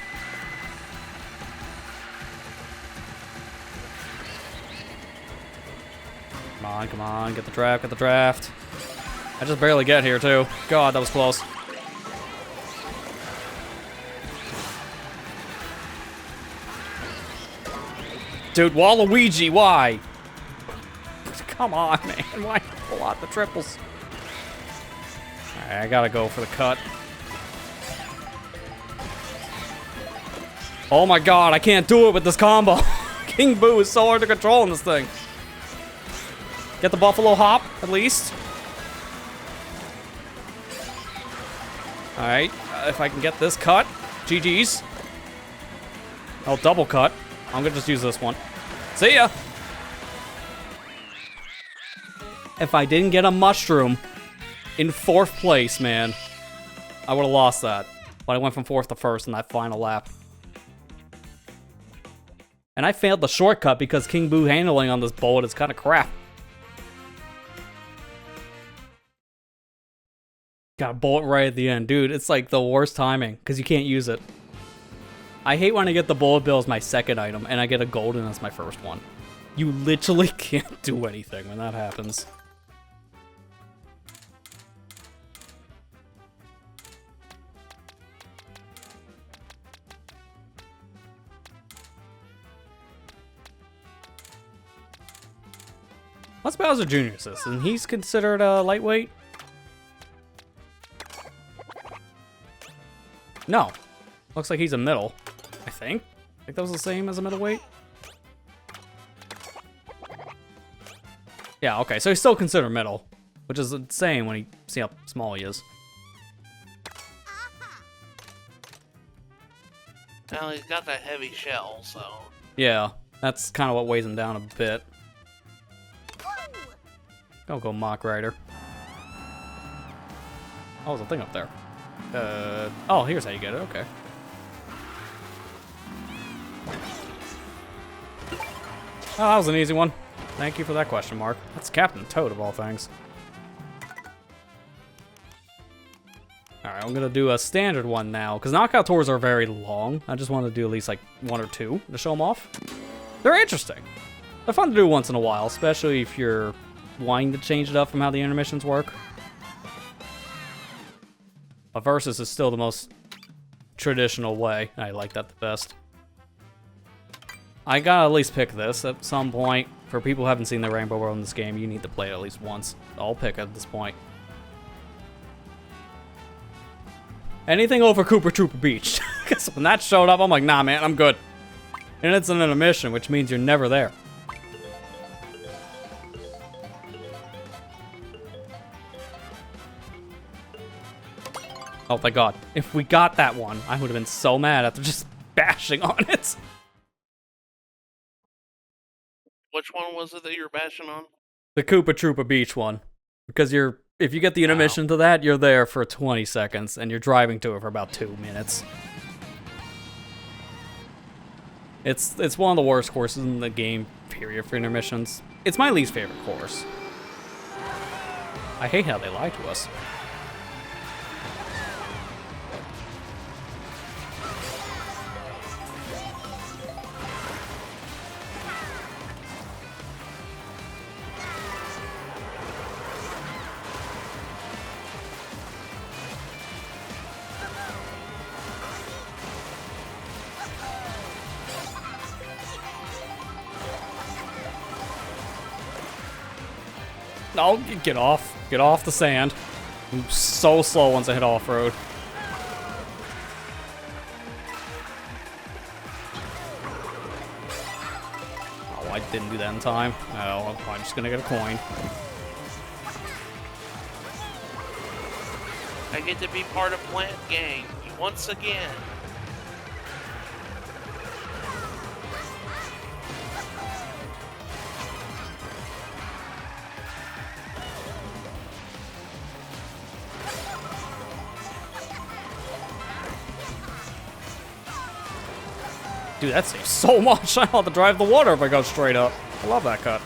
Come on, get the draft, get the draft. I just barely get here, too. God, that was close. Dude, Waluigi, why? Come on, man. Why pull out the triples? Alright, I gotta go for the cut. Oh my god, I can't do it with this combo. King Boo is so hard to control in this thing. Get the Buffalo Hop, at least. Alright, if I can get this cut. GG's. Oh, double cut. I'm gonna just use this one. See ya! If I didn't get a mushroom in 4th place, man, I would've lost that. But I went from 4th to 1st in that final lap. And I failed the shortcut because King Boo handling on this bullet is kinda crap. Got a bullet right at the end. Dude, it's like the worst timing because you can't use it. I hate when I get the bullet bill as my second item and I get a golden as my first one. You literally can't do anything when that happens. What's Bowser Jr.'s this? And he's considered a lightweight? No. Looks like he's a middle, I think. I think that was the same as a middleweight. Yeah, okay, so he's still considered middle, which is insane when you see how small he is. Well, he's got that heavy shell, so... Yeah, that's kind of what weighs him down a bit. Go Mach Rider. Oh, there's a thing up there. Oh, here's how you get it, okay. Oh, that was an easy one. Thank you for that question mark. That's Captain Toad of all things. Alright, I'm gonna do a standard one now, because knockout tours are very long. I just want to do at least like 1 or 2 to show them off. They're interesting. They're fun to do once in a while, especially if you're wanting to change it up from how the intermissions work. A versus is still the most traditional way. I like that the best. I gotta at least pick this at some point For people who haven't seen the Rainbow World in this game, you need to play it at least once. I'll pick at this point. Anything over Koopa Troopa Beach. Because when that showed up, I'm like, nah, man, I'm good. And it's an intermission, which means you're never there. Oh, thank God. If we got that one, I would have been so mad after just bashing on it. Which one was it that you were bashing on? The Koopa Troopa Beach one. Because if you get the intermission to that, you're there for 20 seconds, and you're driving to it for about 2 minutes. It's one of the worst courses in the game, period, for intermissions. It's my least favorite course. I hate how they lie to us. No, get off. Get off the sand. I'm so slow once I hit off-road. Oh, I didn't do that in time. Oh, I'm just gonna get a coin. I get to be part of Plant Gang once again. Dude, that saves so much. I don't have to drive the water if I go straight up. I love that cut.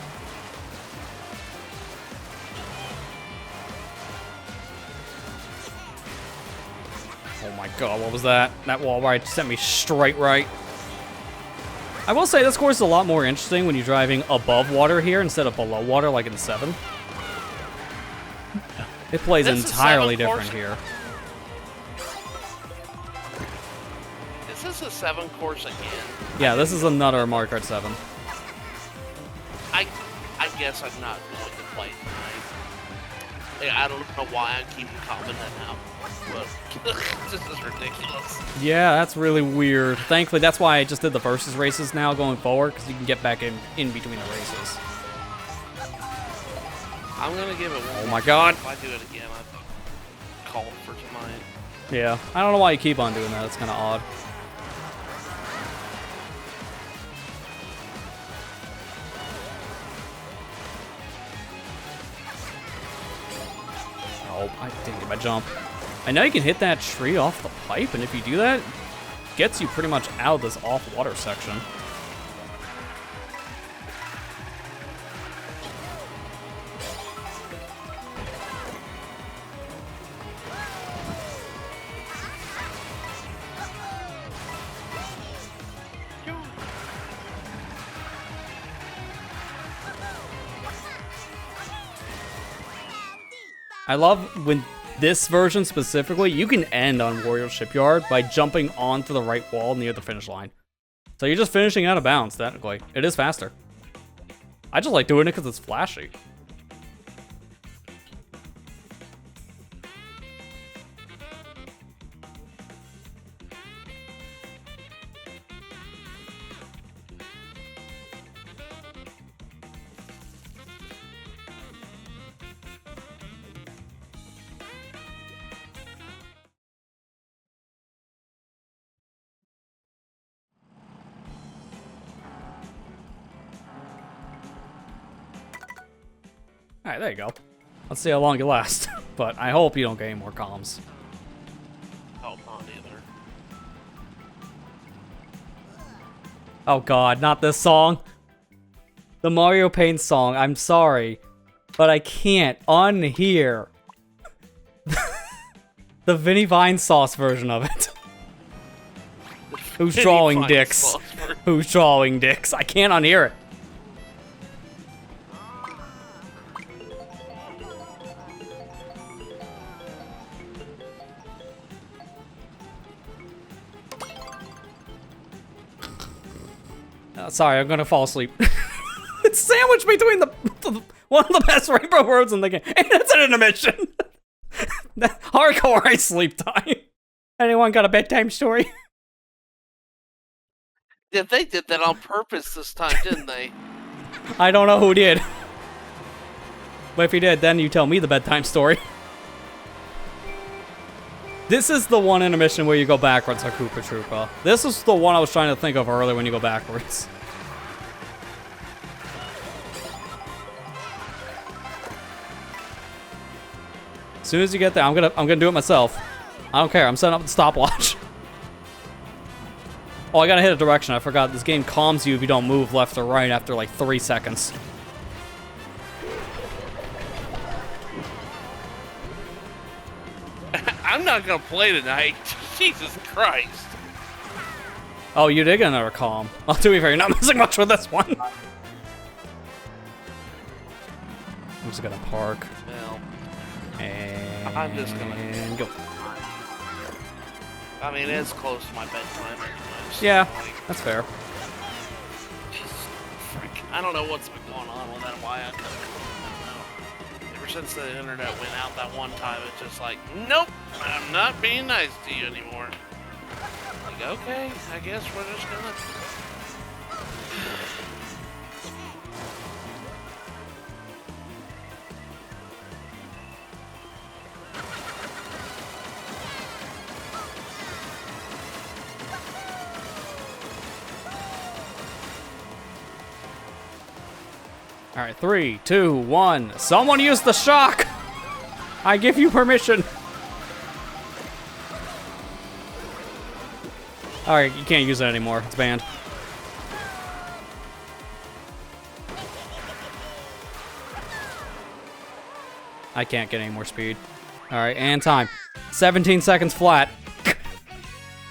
Oh my God, what was that? That wall ride sent me straight right. I will say this course is a lot more interesting when you're driving above water here instead of below water like in 7. It plays entirely different here. Is this a 7 course again? Yeah, this is another Mario Kart 7. I guess I'm not going to play tonight. I don't know why I keep calling that out, but this is ridiculous. Yeah, that's really weird. Thankfully, that's why I just did the versus races now going forward, because you can get back in between the races. I'm gonna give it one. Oh my God. If I do it again, I call it for tonight. Yeah, I don't know why you keep on doing that. It's kind of odd. Oh, I didn't get my jump. I know you can hit that tree off the pipe, and if you do that, it gets you pretty much out of this off-water section. I love when this version specifically, you can end on Warrior Shipyard by jumping onto the right wall near the finish line. So you're just finishing out of bounds, technically. It is faster. I just like doing it because it's flashy. Alright, there you go. Let's see how long you last. But I hope you don't get any more comms. Hope not either. Oh God, not this song. The Mario Paint song. I'm sorry, but I can't unhear the Vinny Vine Sauce version of it. Who's drawing dicks? Who's drawing dicks? I can't unhear it. Sorry, I'm gonna fall asleep. It's sandwiched between one of the best rainbow roads in the game. And it's an intermission. Hardcore ice sleep time. Anyone got a bedtime story? Yeah, they did that on purpose this time, didn't they? I don't know who did. But if you did, then you tell me the bedtime story. This is the one intermission where you go backwards on Koopa Troopa. This is the one I was trying to think of earlier when you go backwards. As soon as you get there, I'm gonna do it myself. I don't care. I'm setting up the stopwatch. Oh, I gotta hit a direction. I forgot. This game calms you if you don't move left or right after like 3 seconds. I'm not gonna play tonight. Jesus Christ. Oh, you did get another calm. Well, to be fair, you're not missing much with this one. I'm just gonna park. Well, And I'm just gonna go. I mean, it's close to my bedtime anyways. Yeah, Like, that's fair. Jesus, frick. I don't know what's been going on with that. Why I don't know. Ever since the internet went out that one time, it's just like, nope, I'm not being nice to you anymore. Like, okay, I guess we're just gonna. All right, 3, 2, 1. Someone use the shock. I give you permission. All right, you can't use it anymore. It's banned. I can't get any more speed. All right, and time. 17 seconds flat.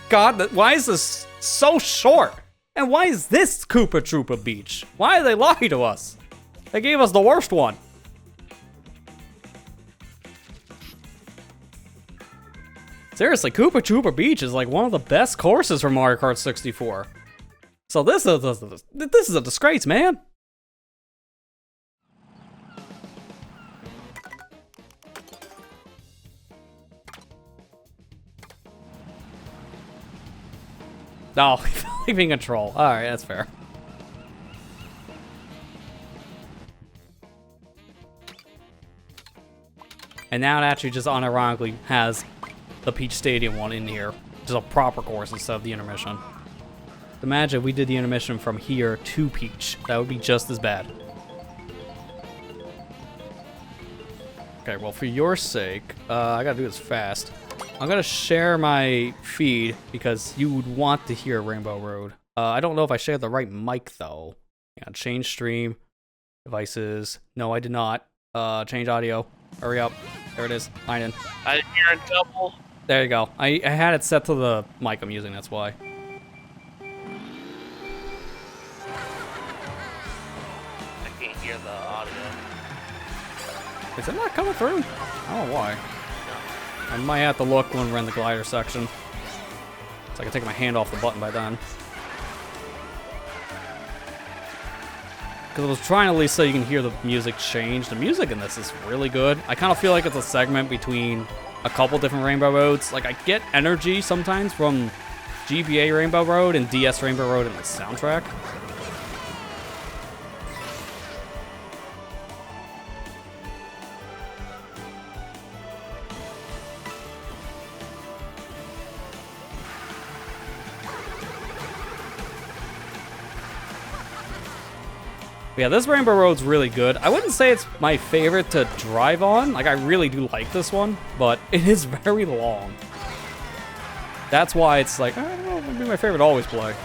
God, why is this so short? And why is this Koopa Troopa Beach? Why do they lie to us? They gave us the worst one. Seriously, Koopa Troopa Beach is like one of the best courses for Mario Kart 64. So this is a disgrace, man. Oh, leaving a troll. All right, that's fair. And now it actually just unironically has the Peach Stadium one in here. Just a proper course instead of the intermission. Imagine if we did the intermission from here to Peach. That would be just as bad. Okay, well, for your sake, I gotta do this fast. I'm gonna share my feed because you would want to hear Rainbow Road. I don't know if I shared the right mic though. Yeah, change stream, devices. No, I did not. Change audio. Hurry up. There it is. Line in. I didn't hear it double. There you go. I had it set to the mic I'm using, that's why. I can't hear the audio. Is it not coming through? I don't know why. I might have to look when we're in the glider section. So I can take my hand off the button by then. Because I was trying at least so you can hear the music change. The music in this is really good. I kind of feel like it's a segment between a couple different Rainbow Roads. Like, I get energy sometimes from GBA Rainbow Road and DS Rainbow Road in the soundtrack. Yeah, this Rainbow Road's really good. I wouldn't say it's my favorite to drive on. Like, I really do like this one, but it is very long. That's why it's like, I don't know, it'd be my favorite to always play.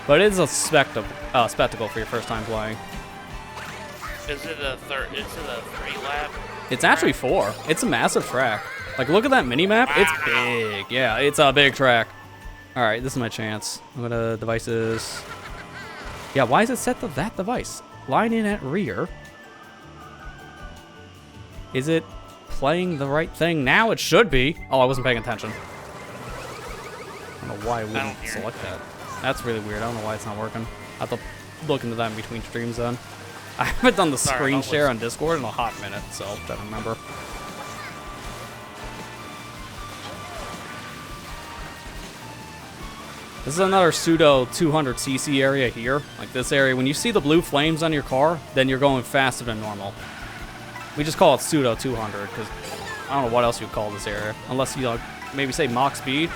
But it is a spectacle for your first time playing. Is it a 3-lap? It's actually 4. It's a massive track. Like, look at that mini-map. It's big. Yeah, it's a big track. All right, this is my chance. I'm gonna devices. Yeah, why is it set to that device? Line in at rear. Is it playing the right thing now? It should be. Oh, I wasn't paying attention. I don't know why I wouldn't select that. That's really weird. I don't know why it's not working. I have to look into that in between streams then. I haven't done the Sorry, screen I was- share on Discord in a hot minute, so I don't remember. This is another pseudo 200cc area here. Like this area, when you see the blue flames on your car, then you're going faster than normal. We just call it pseudo 200 because I don't know what else you'd call this area, unless you like maybe say Mach speed.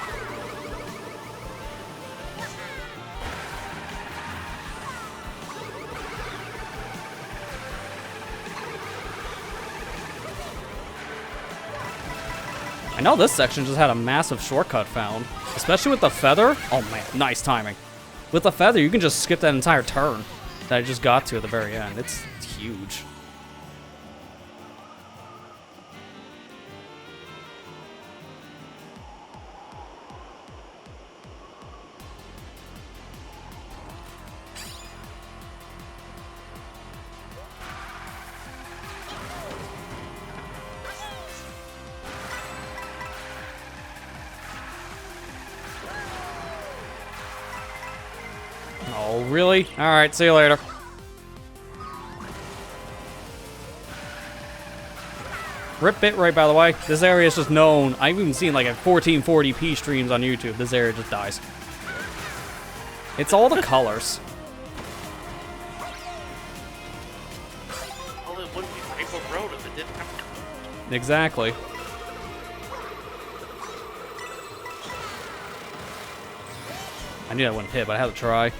I know this section just had a massive shortcut found, especially with the feather. Oh man, nice timing. With the feather, you can just skip that entire turn that I just got to at the very end. It's huge. Oh, really? Alright, see you later. Rip Bitrate, by the way. This area is just known. I've even seen like at 1440p streams on YouTube. This area just dies. It's all the colors. Well, it wouldn't be Rainbow Road if it didn't have to. Exactly. I knew I wouldn't hit, but I had to try.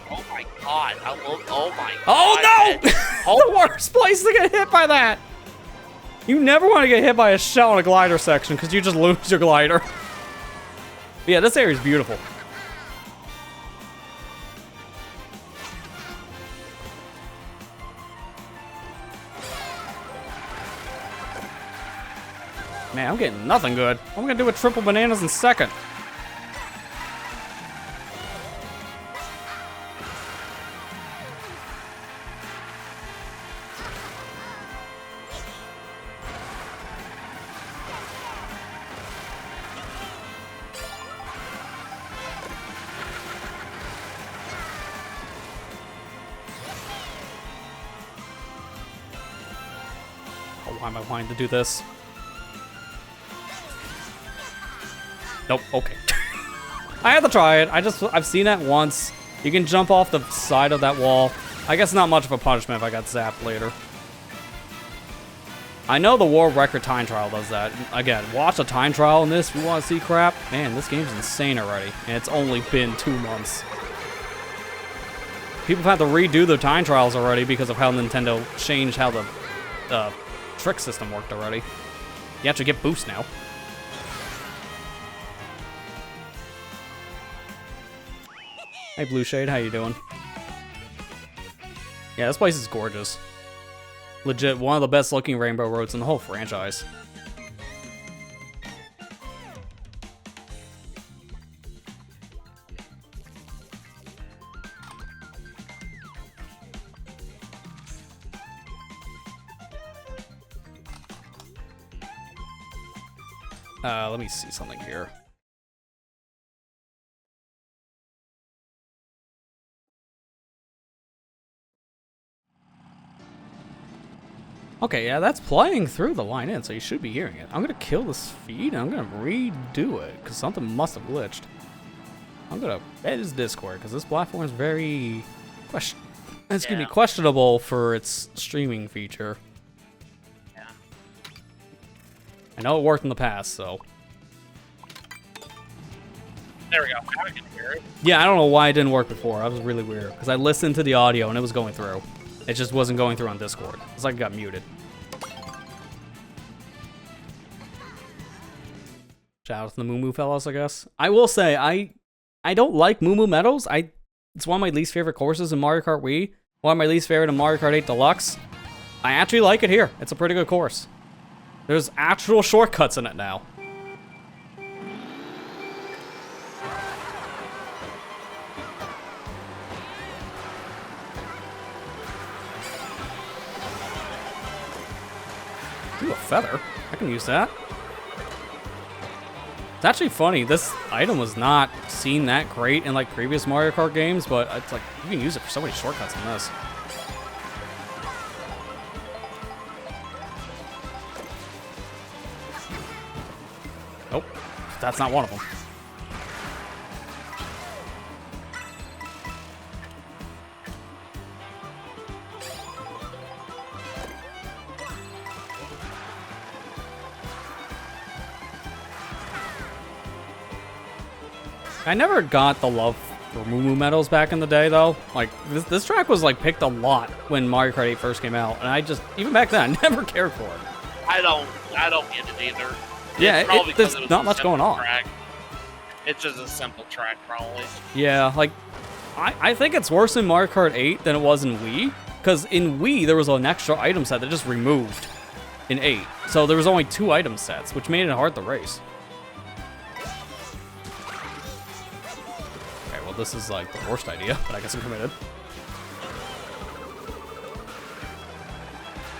Oh my god, I love, oh my god. Oh no! Oh, The worst place to get hit by that! You never want to get hit by a shell in a glider section because you just lose your glider. But yeah, this area is beautiful. Man, I'm getting nothing good. What am I gonna do with triple bananas in second? Oh, why am I wanting to do this? Nope, okay. I had to try it. I've seen that once. You can jump off the side of that wall. I guess not much of a punishment if I got zapped later. I know the world record time trial does that. Again, watch a time trial in this if you want to see crap. Man, this game's insane already. And it's only been 2 months. People have had to redo the time trials already because of how Nintendo changed how the trick system worked already. You actually get boosts now. Hey Blue Shade, how you doing? Yeah, this place is gorgeous. Legit, one of the best looking rainbow roads in the whole franchise. Let me see something here. Okay, yeah, that's playing through the line in, so you should be hearing it. I'm gonna kill this feed, and I'm gonna redo it, because something must have glitched. I'm gonna edit his Discord, because this platform is very questionable for its streaming feature. yeah. I know it worked in the past, so. There we go. Now I can hear it. Yeah, I don't know why it didn't work before. That was really weird, because I listened to the audio, and it was going through. It just wasn't going through on Discord. It's like it got muted. Shout out to the Moo Moo fellas, I guess. I will say, I don't like Moo Moo Meadows. It's one of my least favorite courses in Mario Kart Wii. One of my least favorite in Mario Kart 8 Deluxe. I actually like it here. It's a pretty good course. There's actual shortcuts in it now. Ooh, a feather. I can use that. It's actually funny. This item was not seen that great in like previous Mario Kart games, but it's like you can use it for so many shortcuts in this. Nope, that's not one of them. I never got the love for Moo Moo medals back in the day, though. Like, this track was, like, picked a lot when Mario Kart 8 first came out, and I just, even back then, I never cared for it. I don't get it either. Yeah, there's not much going on. Track. It's just a simple track, probably. Yeah, like, I think it's worse in Mario Kart 8 than it was in Wii, because in Wii, there was an extra item set that just removed in 8. So there was only 2 item sets, which made it hard to race. This is like the worst idea, but I guess I'm committed.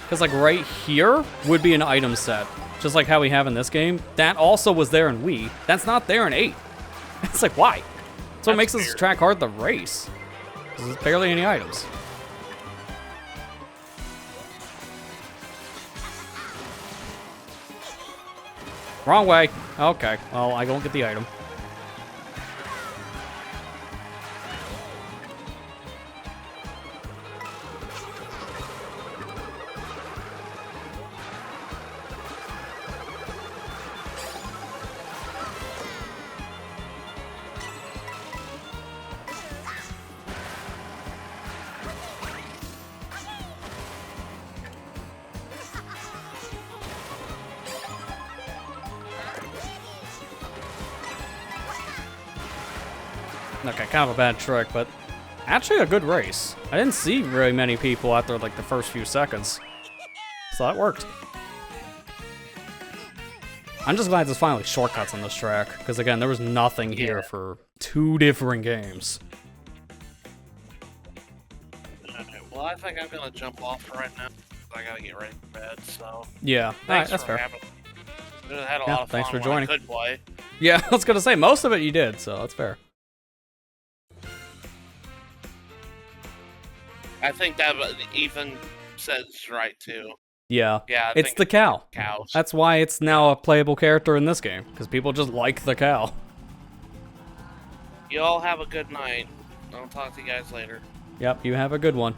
Because like right here would be an item set, just like how we have in this game. That also was there in Wii. That's not there in 8. It's like, why? That's what makes this track hard to race. There's barely any items. Wrong way. Okay, well, I won't get the item. Okay, kind of a bad trick, but actually a good race. I didn't see very many people after like the first few seconds, so that worked. I'm just glad there's finally shortcuts on this track, because again, there was nothing here for 2 different games. Okay, well, I think I'm gonna jump off right now. I gotta get ready for bed, so... Yeah, alright, that's fair. I had a lot of fun thanks for joining. I could play. Yeah, I was gonna say, most of it you did, so that's fair. I think that Ethan says right, too. Yeah, yeah, it's the cow. Cows. That's why it's now a playable character in this game, because people just like the cow. You all have a good night. I'll talk to you guys later. Yep, you have a good one.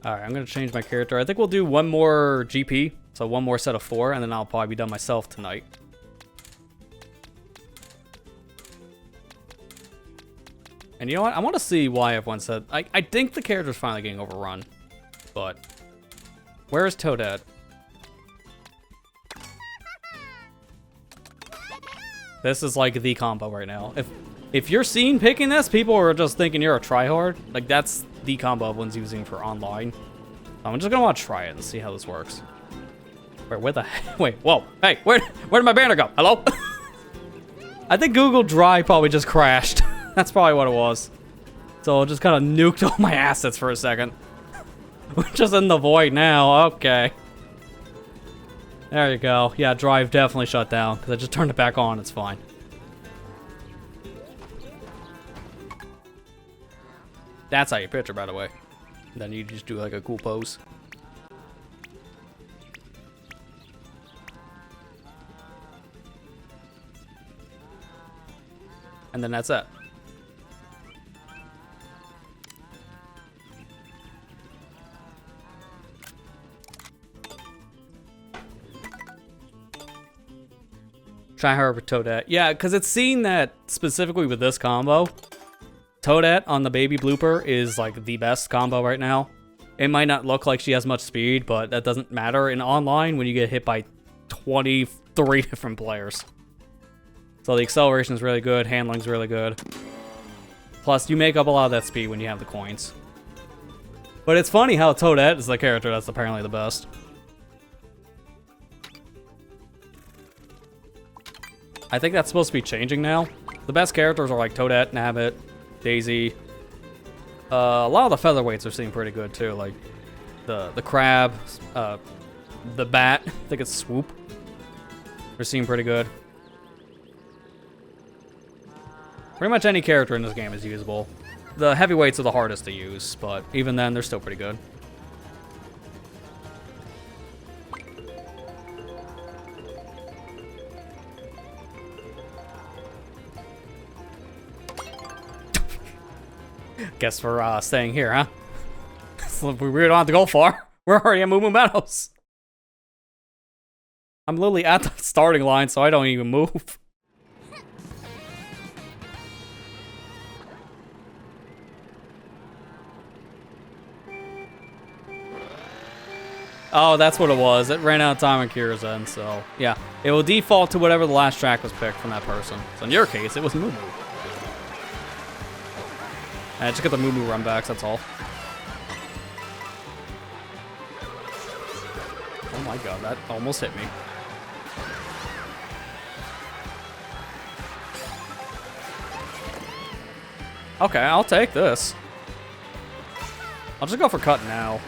Alright, I'm going to change my character. I think we'll do one more GP, so one more set of 4, and then I'll probably be done myself tonight. And you know what? I want to see why everyone said... I think the character's finally getting overrun. But... where is Toadette? This is like the combo right now. If you're seen picking this, people are just thinking you're a tryhard. Like, that's the combo everyone's using for online. I'm just gonna want to try it and see how this works. Wait, where the heck? Wait, whoa. Hey, where did my banner go? Hello? I think Google Drive probably just crashed. That's probably what it was. So it just kind of nuked all my assets for a second. We're just in the void now. Okay. There you go. Yeah, Drive definitely shut down because I just turned it back on. It's fine. That's how you picture, by the way. Then you just do like a cool pose. And then that's it. Try her with Toadette. Yeah, because it's seen that specifically with this combo, Toadette on the baby blooper is like the best combo right now. It might not look like she has much speed, but that doesn't matter in online when you get hit by 23 different players. So the acceleration is really good, handling's really good. Plus, you make up a lot of that speed when you have the coins. But it's funny how Toadette is the character that's apparently the best. I think that's supposed to be changing now. The best characters are like Toadette, Nabbit, Daisy. A lot of the featherweights are seeing pretty good too, like the crab, the bat. I think it's Swoop. They're seeing pretty good. Pretty much any character in this game is usable. The heavyweights are the hardest to use, but even then, they're still pretty good. Guess we're staying here, huh? So we don't have to go far. We're already at Moo Moo Meadows. I'm literally at the starting line, so I don't even move. Oh, that's what it was. It ran out of time on Kira's end, so yeah. It will default to whatever the last track was picked from that person. So in your case, it was Moo Moo. I just got the Moo Moo run backs, that's all. Oh my god, that almost hit me. Okay, I'll take this. I'll just go for cut now.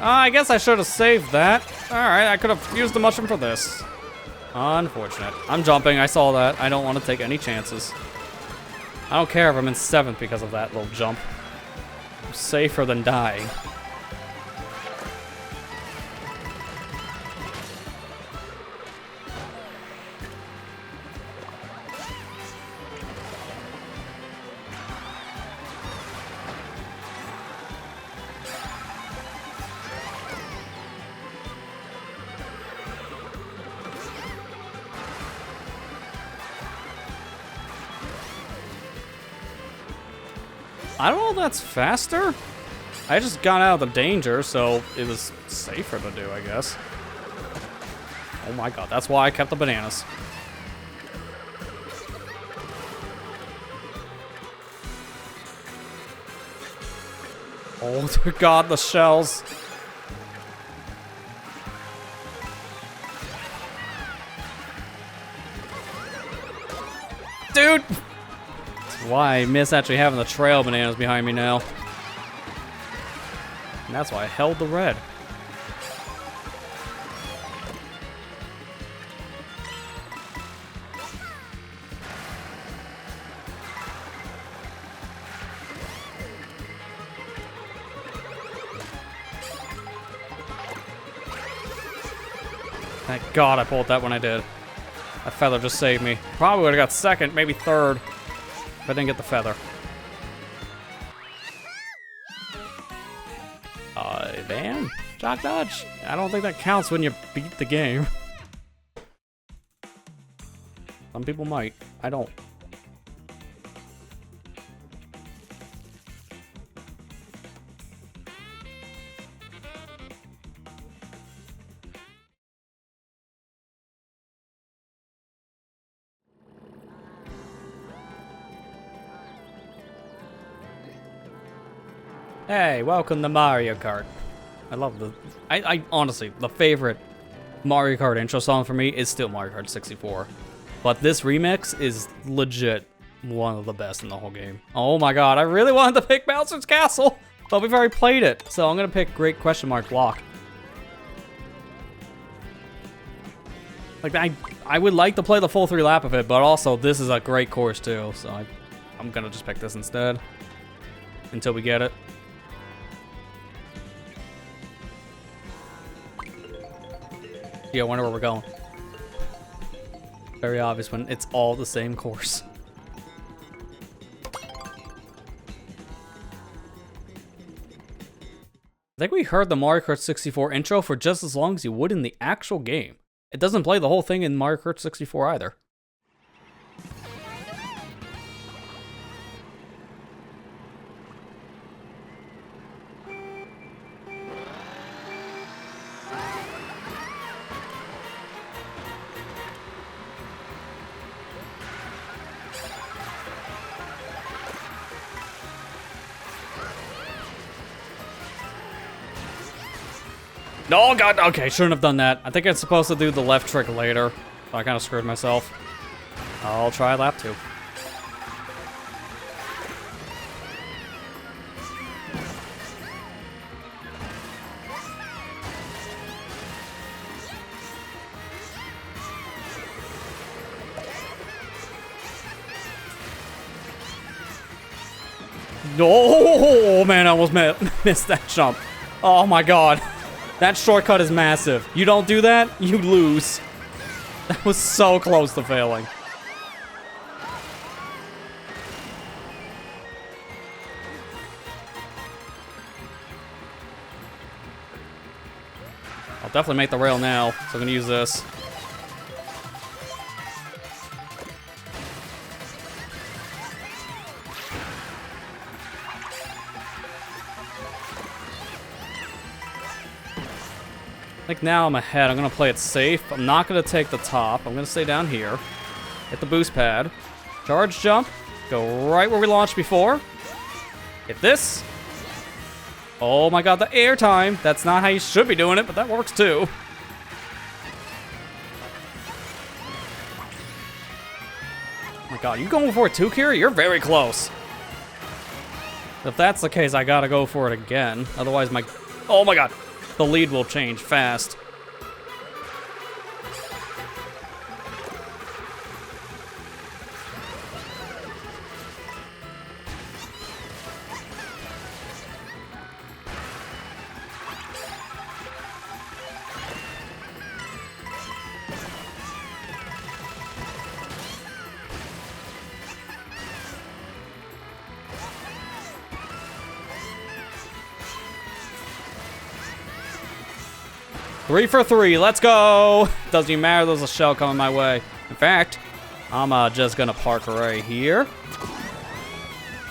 I guess I should have saved that. Alright, I could have used the mushroom for this. Unfortunate. I'm jumping, I saw that. I don't want to take any chances. I don't care if I'm in 7th because of that little jump. I'm safer than dying. I don't know if that's faster. I just got out of the danger, so it was safer to do, I guess. Oh my god, that's why I kept the bananas. Oh dear god, the shells. Dude! Why I miss actually having the trail bananas behind me now. And that's why I held the red. Thank God I pulled that when I did. That feather just saved me. Probably would have got 2nd, maybe 3rd. If I didn't get the feather. Van? Shock dodge? I don't think that counts when you beat the game. Some people might. I don't. Hey, welcome to Mario Kart. I love the... I honestly, the favorite Mario Kart intro song for me is still Mario Kart 64. But this remix is legit one of the best in the whole game. Oh my god, I really wanted to pick Bowser's Castle, but we've already played it. So I'm gonna pick Great Question Mark Block. Like, I would like to play the full 3 lap of it, but also this is a great course too. So I'm gonna just pick this instead. Until we get it. Yeah, I wonder where we're going. Very obvious when it's all the same course. I think we heard the Mario Kart 64 intro for just as long as you would in the actual game. It doesn't play the whole thing in Mario Kart 64 either. Oh god, okay, shouldn't have done that. I think I'm supposed to do the left trick later. So I kind of screwed myself. I'll try lap 2. Oh man, I almost missed that jump. Oh my god. That shortcut is massive. You don't do that, you lose. That was so close to failing. I'll definitely make the rail now, so I'm gonna use this. I think now I'm ahead. I'm gonna play it safe. I'm not gonna take the top. I'm gonna stay down here. Hit the boost pad. Charge jump. Go right where we launched before. Hit this. Oh my god, the air time. That's not how you should be doing it, but that works too. Oh my god, you going for it too, Kira? You're very close. If that's the case, I gotta go for it again. Otherwise, my... Oh my god. The lead will change fast. Three for three, let's go! Doesn't even matter, there's a shell coming my way. In fact, I'm just gonna park right here.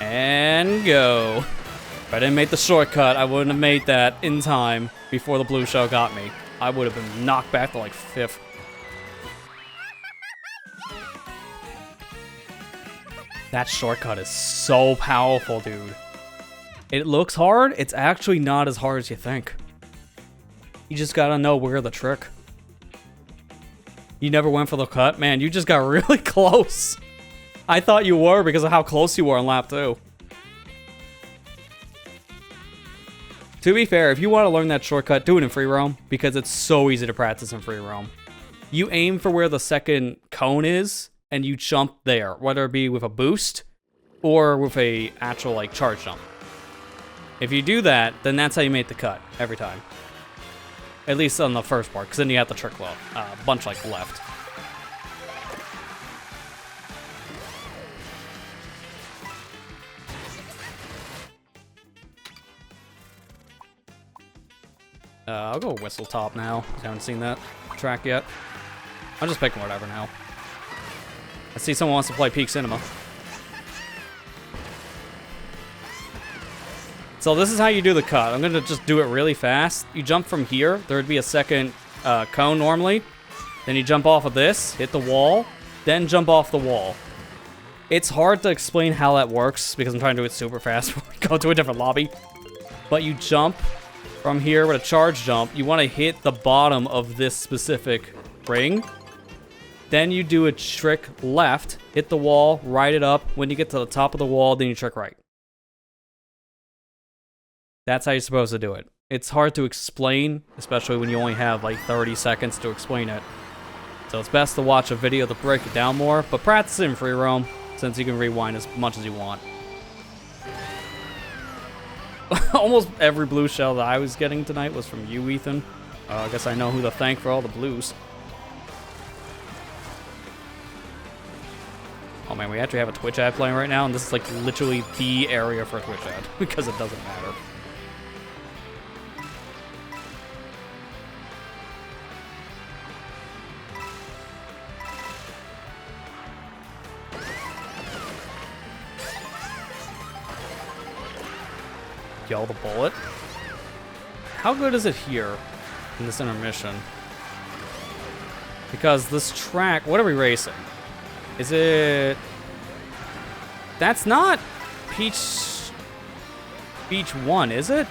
And go. If I didn't make the shortcut, I wouldn't have made that in time before the blue shell got me. I would have been knocked back to like 5th. That shortcut is so powerful, dude. It looks hard, it's actually not as hard as you think. You just gotta know where the trick. You never went for the cut? Man, you just got really close. I thought you were because of how close you were on lap 2. To be fair, if you want to learn that shortcut, do it in free roam because it's so easy to practice in free roam. You aim for where the second cone is and you jump there, whether it be with a boost or with a actual like charge jump. If you do that, then that's how you make the cut every time. At least on the first part, because then you have the trick bunch like left. I'll go Whistle Top now. I haven't seen that track yet. I'm just picking whatever now. I see someone wants to play Peak Cinema. So this is how you do the cut. I'm gonna just do it really fast. You jump from here. There would be a second cone normally. Then you jump off of this, hit the wall, then jump off the wall. It's hard to explain how that works because I'm trying to do it super fast before we go to a different lobby. But you jump from here with a charge jump. You want to hit the bottom of this specific ring. Then you do a trick left, hit the wall, ride it up. When you get to the top of the wall, then you trick right. That's how you're supposed to do it. It's hard to explain, especially when you only have like 30 seconds to explain it. So it's best to watch a video to break it down more, but practice it in free roam, since you can rewind as much as you want. Almost every blue shell that I was getting tonight was from you, Ethan. I guess I know who to thank for all the blues. Oh man, we actually have a Twitch ad playing right now, and this is like literally the area for a Twitch ad, because it doesn't matter. Yo, the bullet. How good is it here in this intermission? Because this track, what are we racing? Is it... That's not Peach Beach 1, is it?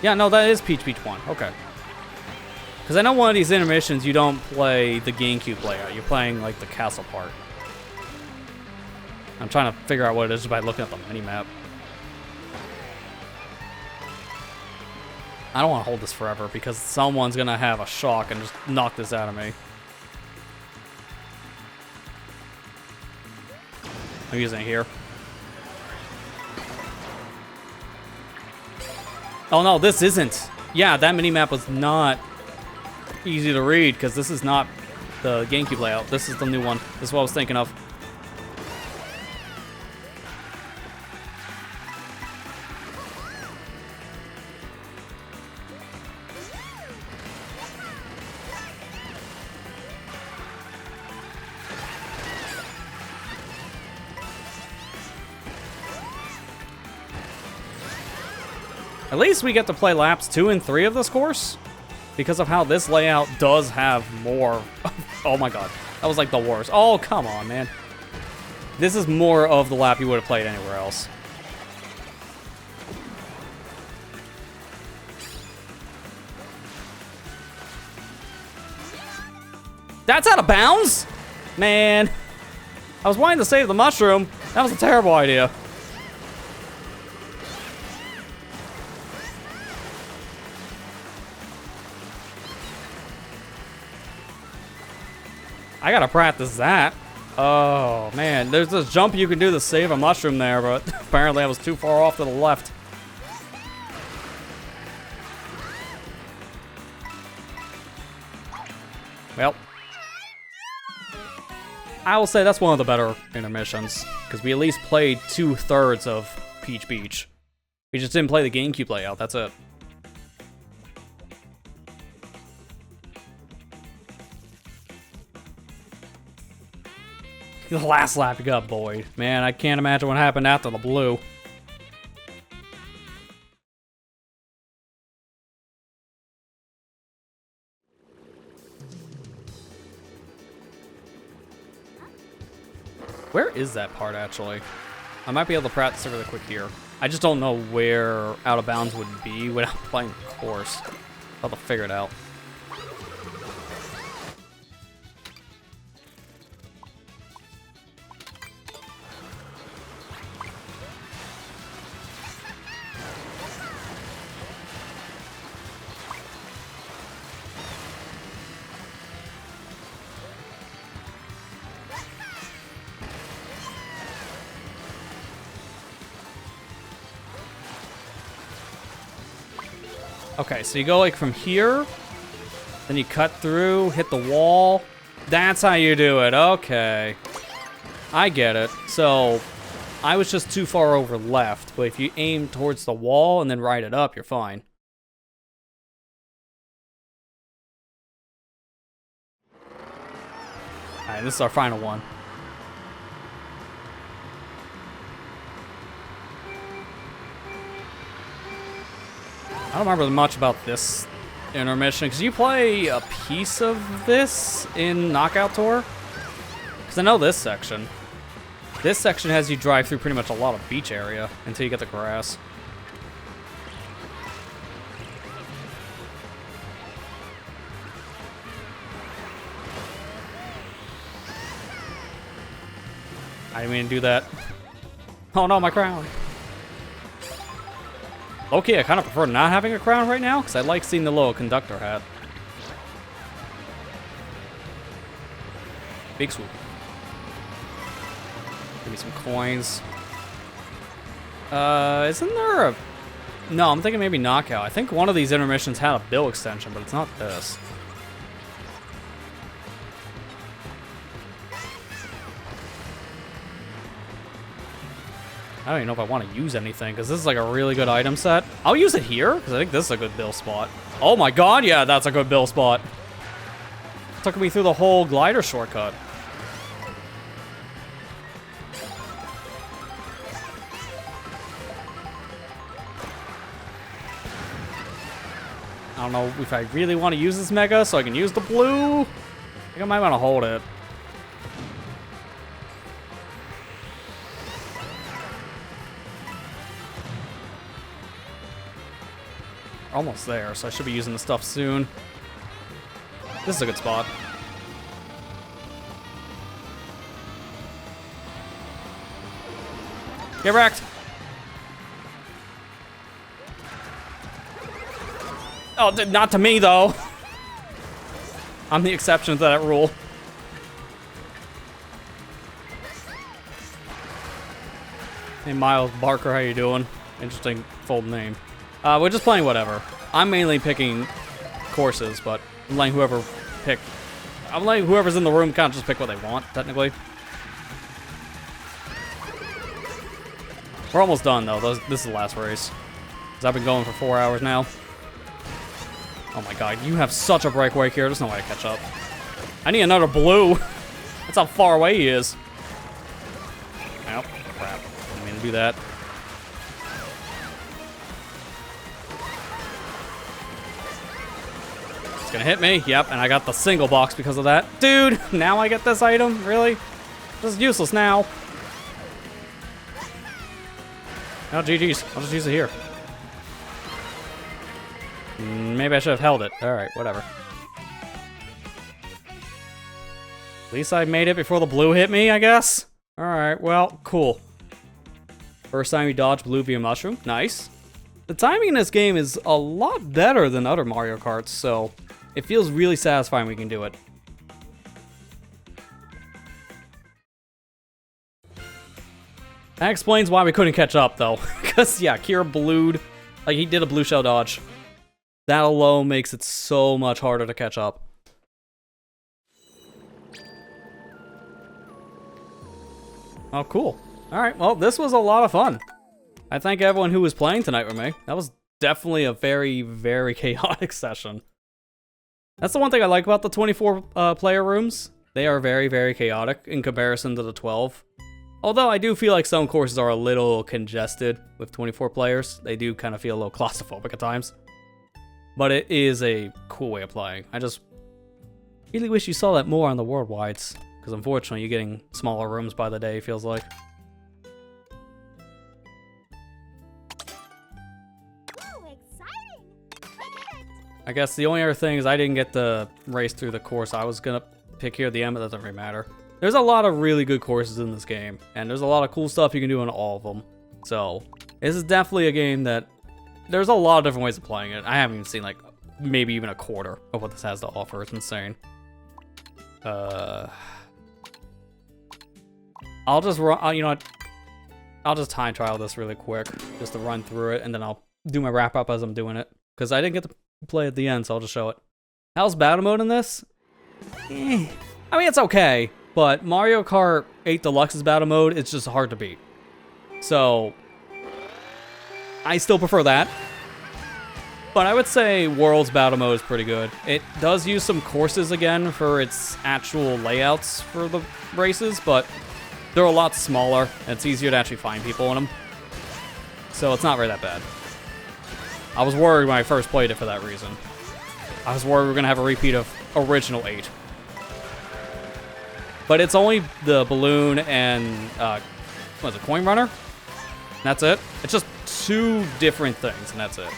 Yeah, no, that is Peach Beach 1. Okay. Because I know one of these intermissions, you don't play the GameCube layout. You're playing, like, the castle part. I'm trying to figure out what it is by looking at the mini-map. I don't want to hold this forever because someone's going to have a shock and just knock this out of me. I'm using it here. Oh no, this isn't. Yeah, that mini-map was not easy to read because this is not the GameCube layout. This is the new one. This is what I was thinking of. At least we get to play laps 2 and 3 of this course because of how this layout does have more. Oh my god, that was like the worst. Oh, come on, man. This is more of the lap you would have played anywhere else. That's out of bounds? Man. I was wanting to save the mushroom. That was a terrible idea. I gotta practice that. Oh, man. There's this jump you can do to save a mushroom there, but apparently I was too far off to the left. Well, I will say that's one of the better intermissions, because we at least played 2/3 of Peach Beach. We just didn't play the GameCube layout, that's it. The last lap you got Boyd. Man, I can't imagine what happened after the blue. Where is that part, actually? I might be able to practice it really quick here. I just don't know where out of bounds would be without playing the course. I'll have to figure it out. Okay, so you go like from here, then you cut through, hit the wall. That's how you do it. Okay. I get it. So I was just too far over left, but if you aim towards the wall and then ride it up, you're fine. Alright, this is our final one. I don't remember much about this intermission, because you play a piece of this in Knockout Tour? Because I know this section. This section has you drive through pretty much a lot of beach area until you get the grass. I didn't mean to do that. Oh no, my crown. Okay, I kind of prefer not having a crown right now, because I like seeing the little conductor hat. Big swoop. Give me some coins. Isn't there a... No, I'm thinking maybe Knockout. I think one of these intermissions had a bill extension, but it's not this. I don't even know if I want to use anything, because this is like a really good item set. I'll use it here, because I think this is a good bill spot. Oh my god, yeah, that's a good bill spot. Took me through the whole glider shortcut. I don't know if I really want to use this mega, so I can use the blue. I think I might want to hold it. Almost there, so I should be using the stuff soon. This is a good spot. Get wrecked! Oh, not to me, though. I'm the exception to that rule. Hey, Miles Barker, how you doing? Interesting full name. We're just playing whatever. I'm mainly picking courses, but I'm letting whoever's in the room kind of just pick what they want, technically. We're almost done, though. This is the last race. Because I've been going for 4 hours now. Oh my god, you have such a breakaway here. There's no way to catch up. I need another blue. That's how far away he is. Oh, crap. I didn't mean to do that. It's gonna hit me. Yep, and I got the single box because of that. Dude, now I get this item? Really? This is useless now. Oh, GG's. I'll just use it here. Maybe I should have held it. Alright, whatever. At least I made it before the blue hit me, I guess. Alright, well, cool. First time we dodged blue via mushroom. Nice. The timing in this game is a lot better than other Mario Karts, so it feels really satisfying we can do it. That explains why we couldn't catch up, though. Because, yeah, Kira blued. Like, he did a blue shell dodge. That alone makes it so much harder to catch up. Oh, cool. Alright, well, this was a lot of fun. I thank everyone who was playing tonight with me. That was definitely a very, very chaotic session. That's the one thing I like about the 24 player rooms. They are very, very chaotic in comparison to the 12. Although I do feel like some courses are a little congested with 24 players. They do kind of feel a little claustrophobic at times. But it is a cool way of playing. I just really wish you saw that more on the worldwides. Because unfortunately, you're getting smaller rooms by the day, it feels like. Oh, exciting! I guess the only other thing is I didn't get to race through the course I was going to pick here at the end, but that doesn't really matter. There's a lot of really good courses in this game. And there's a lot of cool stuff you can do in all of them. So, this is definitely a game that there's a lot of different ways of playing it. I haven't even seen, like, maybe even a quarter of what this has to offer. It's insane. I'll just run, you know what? I'll just time trial this really quick, just to run through it, and then I'll do my wrap up as I'm doing it. Because I didn't get to play at the end, so I'll just show it. How's battle mode in this? I mean, it's okay, but Mario Kart 8 Deluxe's battle mode, it's just hard to beat. So, I still prefer that. But I would say World's battle mode is pretty good. It does use some courses again for its actual layouts for the races, but they're a lot smaller, and it's easier to actually find people in them. So it's not really that bad. I was worried when I first played it for that reason. I was worried we were going to have a repeat of original 8. But it's only the balloon and, what is it, coin runner? That's it. It's just 2 different things, and that's it.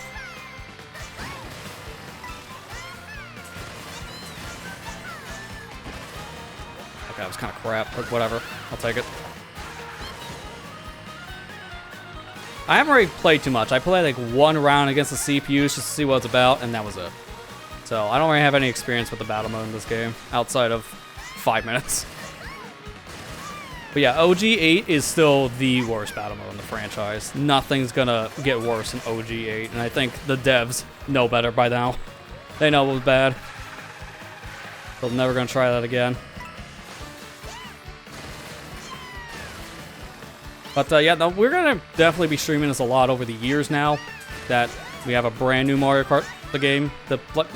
Okay, that was kind of crap, but whatever. I'll take it. I haven't really played too much. I played like 1 round against the CPUs just to see what it's about, and that was it. So I don't really have any experience with the battle mode in this game, outside of 5 minutes. But yeah, OG8 is still the worst battle mode in the franchise. Nothing's gonna get worse than OG8, and I think the devs know better by now. They know it was bad. They're never gonna try that again. But yeah, no, we're gonna definitely be streaming this a lot over the years now that we have a brand new Mario Kart, the game. My God,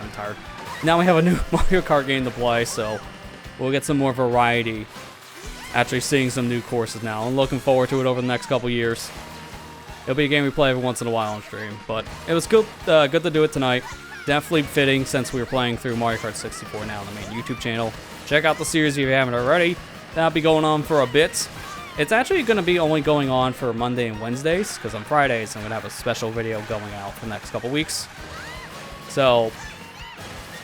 I'm tired. Now we have a new Mario Kart game to play, so we'll get some more variety. Actually seeing some new courses now. I'm looking forward to it over the next couple years. It'll be a game we play every once in a while on stream, but it was good to do it tonight. Definitely fitting since we were playing through Mario Kart 64 now on the main YouTube channel. Check out the series if you haven't already. That'll be going on for a bit. It's actually going to be only going on for Monday and Wednesdays, because on Fridays I'm going to have a special video going out for the next couple weeks. So,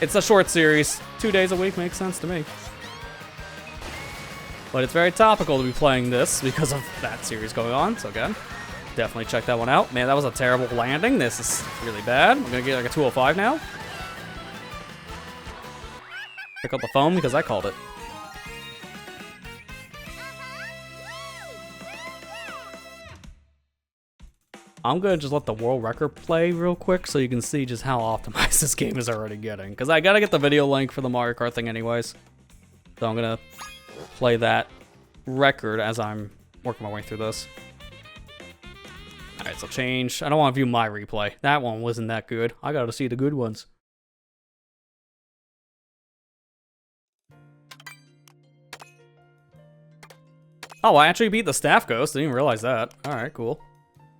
it's a short series. 2 days a week makes sense to me. But it's very topical to be playing this because of that series going on. So again, definitely check that one out. Man, that was a terrible landing. This is really bad. I'm going to get like a 205 now. Pick up the phone because I called it. I'm gonna just let the world record play real quick so you can see just how optimized this game is already getting. Because I gotta get the video link for the Mario Kart thing anyways. So I'm gonna play that record as I'm working my way through this. Alright, so change. I don't want to view my replay. That one wasn't that good. I gotta see the good ones. Oh, I actually beat the staff ghost. I didn't even realize that. Alright, cool.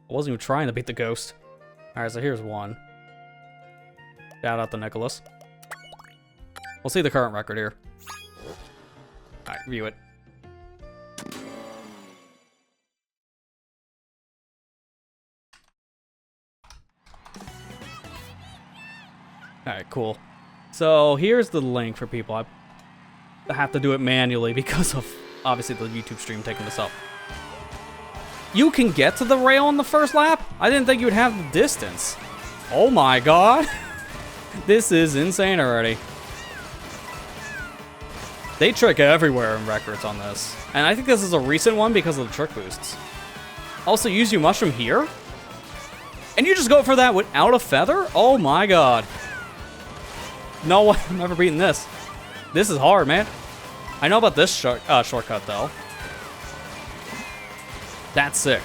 I wasn't even trying to beat the ghost. Alright, so here's one. Shout out to Nicholas. We'll see the current record here. Alright, view it. Alright, cool. So here's the link for people. I have to do it manually because of, obviously, the YouTube stream taking this up. You can get to the rail on the first lap? I didn't think you would have the distance. Oh my god. This is insane already. They trick everywhere in records on this. And I think this is a recent one because of the trick boosts. Also, use your mushroom here? And you just go for that without a feather? Oh my god. No, I've never beaten this. This is hard, man. I know about this shortcut, though. That's sick.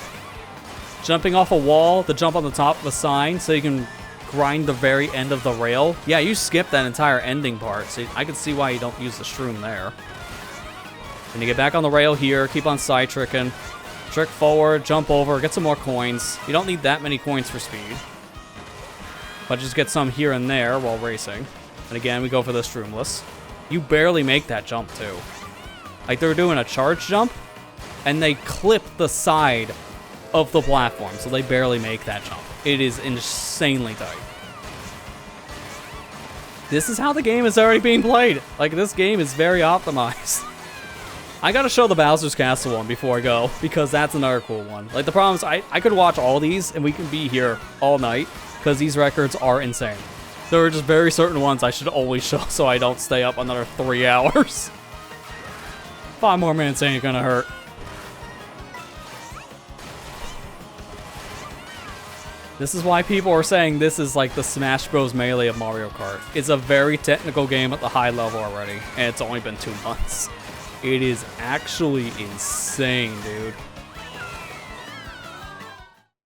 Jumping off a wall to jump on the top of a sign so you can grind the very end of the rail. Yeah, you skip that entire ending part, so I can see why you don't use the shroom there. And you get back on the rail here, keep on side tricking. Trick forward, jump over, get some more coins. You don't need that many coins for speed. But just get some here and there while racing. And again, we go for the shroomless. You barely make that jump, too. Like, they were doing a charge jump, and they clip the side of the platform, so they barely make that jump. It is insanely tight. This is how the game is already being played. Like, this game is very optimized. I gotta show the Bowser's Castle one before I go, because that's another cool one. Like, the problem is, I could watch all these, and we can be here all night, because these records are insane. There are just very certain ones I should always show so I don't stay up another 3 hours. 5 more minutes ain't gonna hurt. This is why people are saying this is like the Smash Bros. Melee of Mario Kart. It's a very technical game at the high level already, and it's only been 2 months. It is actually insane, dude.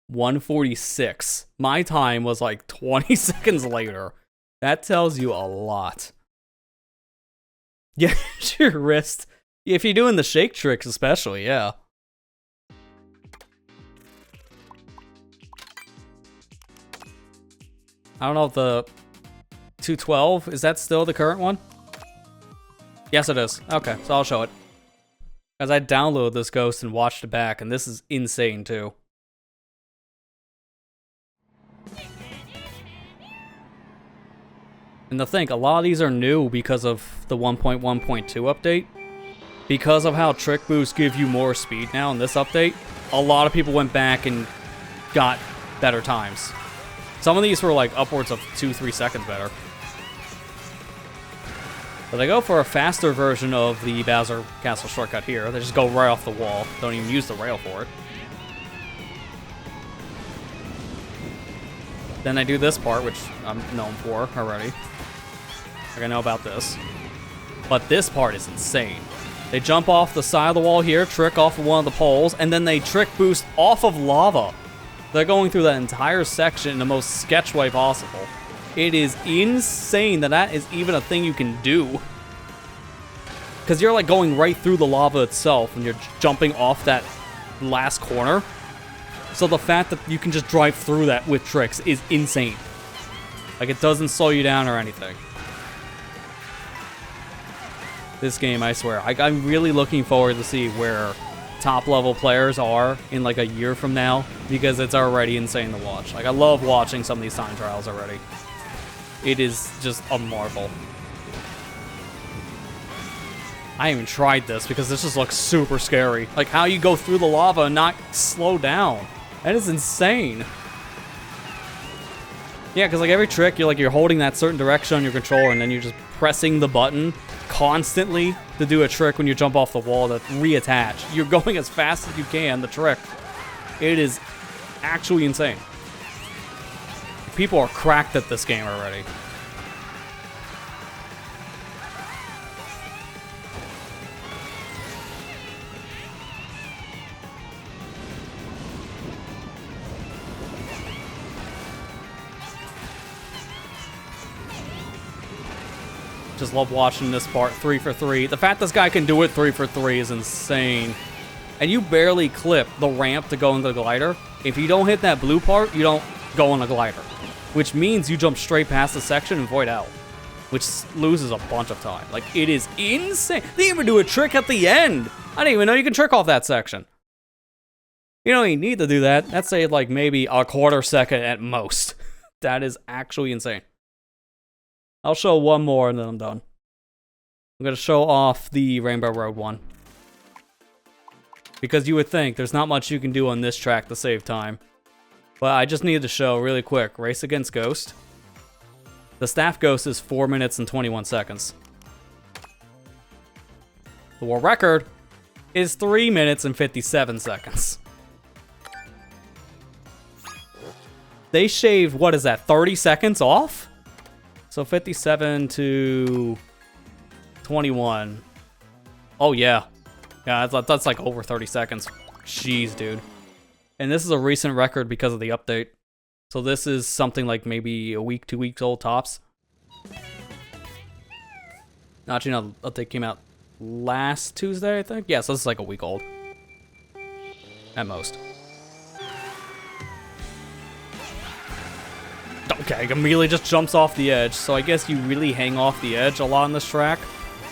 146. My time was like 20 seconds later. That tells you a lot. Yeah, your wrist. If you're doing the shake tricks especially, yeah. I don't know if the 212, is that still the current one? Yes, it is. Okay, so I'll show it. Because I downloaded this ghost and watched it back, and this is insane too. And to think, a lot of these are new because of the 1.1.2 update. Because of how trick boosts give you more speed now in this update, a lot of people went back and got better times. Some of these were like upwards of 2-3 seconds better. But they go for a faster version of the Bowser Castle shortcut here. They just go right off the wall. Don't even use the rail for it. Then I do this part, which I'm known for already. Like, I know about this. But this part is insane. They jump off the side of the wall here, trick off of one of the poles, and then they trick boost off of lava. They're going through that entire section in the most sketch way possible. It is insane that that is even a thing you can do. Because you're like going right through the lava itself and you're jumping off that last corner. So the fact that you can just drive through that with tricks is insane. Like, it doesn't slow you down or anything. This game, I swear, I'm really looking forward to see where top level players are in like a year from now, because it's already insane to watch. Like, I love watching some of these time trials already. It is just a marvel. I haven't even tried this because this just looks super scary. Like, how you go through the lava and not slow down. That is insane. Yeah, because like every trick, you're holding that certain direction on your controller and then you're just pressing the button constantly to do a trick when you jump off the wall to reattach. You're going as fast as you can, the trick. It is actually insane. people are cracked at this game already. Just love watching this part, 3 for 3. The fact this guy can do it 3 for 3 is insane. And you barely clip the ramp to go into the glider. If you don't hit that blue part, you don't go on the glider. Which means you jump straight past the section and void out. Which loses a bunch of time. Like, it is insane. They even do a trick at the end. I didn't even know you can trick off that section. You don't even need to do that. That's like maybe a quarter second at most. That is actually insane. I'll show one more and then I'm done. I'm going to show off the Rainbow Road one. Because you would think there's not much you can do on this track to save time. But I just needed to show really quick. Race against Ghost. The staff Ghost is 4 minutes and 21 seconds. The world record is 3 minutes and 57 seconds. They shaved, what is that, 30 seconds off? So 57 to 21. Oh, yeah. Yeah, that's like over 30 seconds. Jeez, dude. And this is a recent record because of the update. So this is something like maybe a week, 2 weeks old tops. Actually, no, the update came out last Tuesday, I think. Yeah, so this is like a week old. At most. Okay, immediately just jumps off the edge. So I guess you really hang off the edge a lot on this track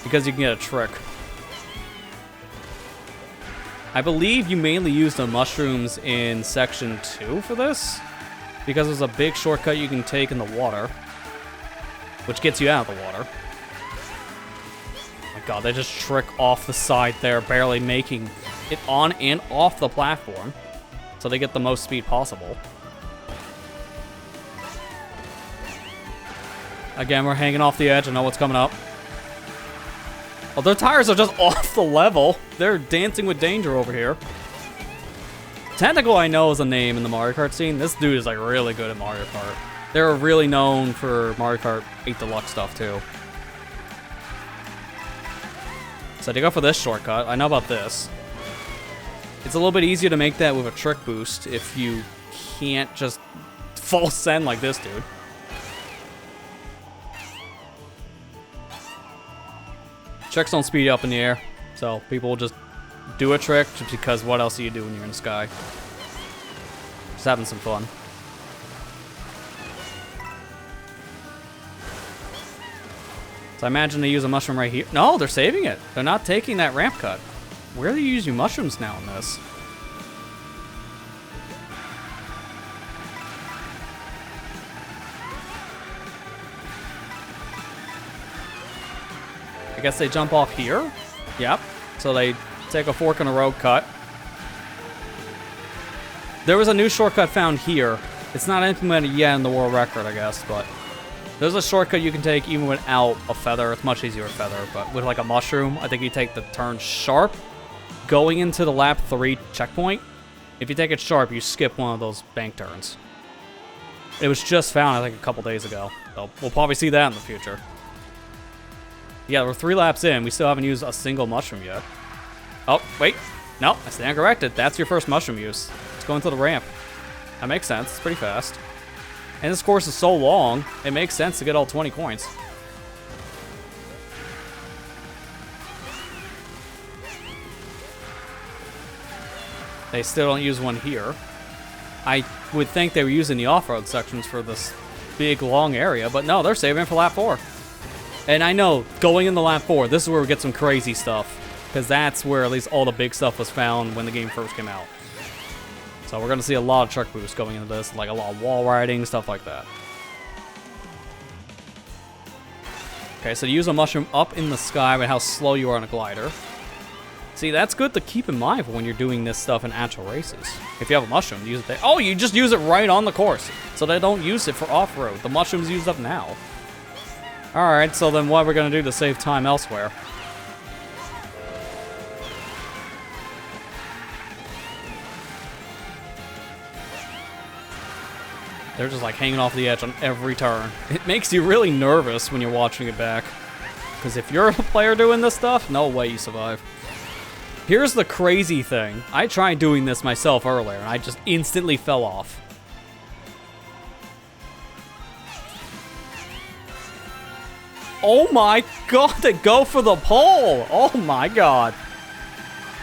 because you can get a trick. I believe you mainly use the mushrooms in section 2 for this because there's a big shortcut you can take in the water, which gets you out of the water. Oh my god, they just trick off the side there, barely making it on and off the platform so they get the most speed possible. Again, we're hanging off the edge. I know what's coming up. Oh, their tires are just off the level. They're dancing with danger over here. Tentacle, I know, is a name in the Mario Kart scene. This dude is like really good at Mario Kart. They're really known for Mario Kart 8 Deluxe stuff too. So to go for this shortcut, I know about this. It's a little bit easier to make that with a trick boost if you can't just full send like this dude. Tricks don't speed you up in the air, so people will just do a trick just because what else do you do when you're in the sky? Just having some fun. So I imagine they use a mushroom right here. No, they're saving it. They're not taking that ramp cut. Where are they using mushrooms now in this? I guess they jump off here. Yep. So they take a fork in the road cut. There was a new shortcut found here. It's not implemented yet in the world record, I guess, but there's a shortcut you can take even without a feather. It's much easier with feather, but with like a mushroom, I think you take the turn sharp going into the lap 3 checkpoint. If you take it sharp, you skip one of those bank turns. It was just found, I think, a couple days ago. So we'll probably see that in the future. Yeah, we're 3 laps in. We still haven't used a single mushroom yet. Oh, wait. No, I stand corrected. That's your first mushroom use. Let's go into the ramp. That makes sense. It's pretty fast. And this course is so long, it makes sense to get all 20 coins. They still don't use one here. I would think they were using the off-road sections for this big, long area, but no, they're saving it for lap 4. And I know, going into lap 4, this is where we get some crazy stuff. Because that's where at least all the big stuff was found when the game first came out. So we're going to see a lot of truck boosts going into this, like a lot of wall riding, stuff like that. Okay, so use a mushroom up in the sky with how slow you are on a glider. See, that's good to keep in mind for when you're doing this stuff in actual races. If you have a mushroom, use it there. Oh, you just use it right on the course. So they don't use it for off-road. The mushroom's used up now. Alright, so then what are we going to do to save time elsewhere? They're just like hanging off the edge on every turn. It makes you really nervous when you're watching it back. Because if you're a player doing this stuff, no way you survive. Here's the crazy thing. I tried doing this myself earlier, and I just instantly fell off. Oh my god, they go for the pole! Oh my god.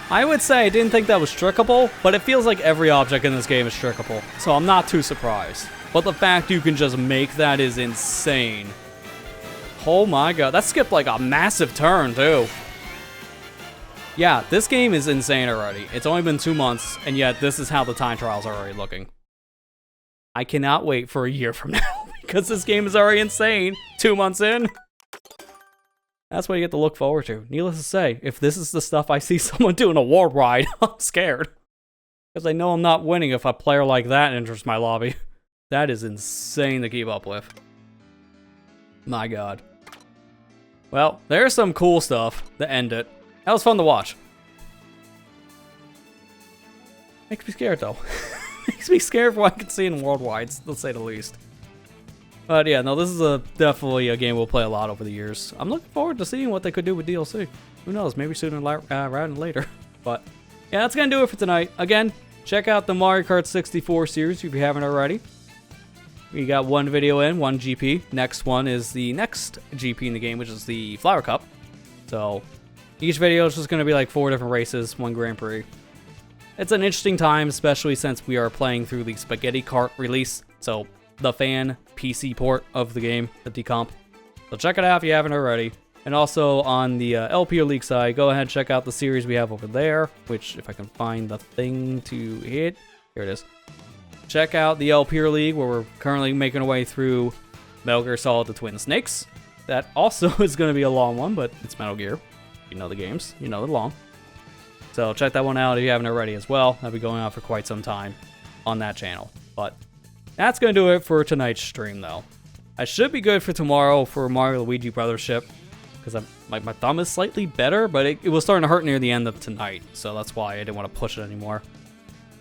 I would say I didn't think that was trickable, but it feels like every object in this game is trickable, so I'm not too surprised. But the fact you can just make that is insane. Oh my god, that skipped like a massive turn too. Yeah, this game is insane already. It's only been 2 months, and yet this is how the time trials are already looking. I cannot wait for a year from now, because this game is already insane 2 months in. That's what you get to look forward to. Needless to say, if this is the stuff I see someone doing a worldwide, I'm scared. Because I know I'm not winning if a player like that enters my lobby. That is insane to keep up with. My god. Well, there's some cool stuff to end it. That was fun to watch. Makes me scared though. Makes me scared for what I can see in worldwides, to say the least. But yeah, no, this is definitely a game we'll play a lot over the years. I'm looking forward to seeing what they could do with DLC. Who knows, maybe sooner rather than later. But yeah, that's going to do it for tonight. Again, check out the Mario Kart 64 series if you haven't already. We got one video in, one GP. Next one is the next GP in the game, which is the Flower Cup. So each video is just going to be like 4 different races, 1 Grand Prix. It's an interesting time, especially since we are playing through the Spaghetti Kart release. So the fan PC port of the game, the decomp. So check it out if you haven't already. And also on the LPO League side, go ahead and check out the series we have over there, which if I can find the thing to hit, here it is. Check out the LPO League, where we're currently making our way through Metal Gear Solid: The Twin Snakes. That also is going to be a long one, but it's Metal Gear. You know the games, you know they're long. So check that one out if you haven't already as well. That'll be going on for quite some time on that channel. But that's going to do it for tonight's stream, though. I should be good for tomorrow for Mario Luigi Brothership, because my thumb is slightly better, but it was starting to hurt near the end of tonight, so that's why I didn't want to push it anymore.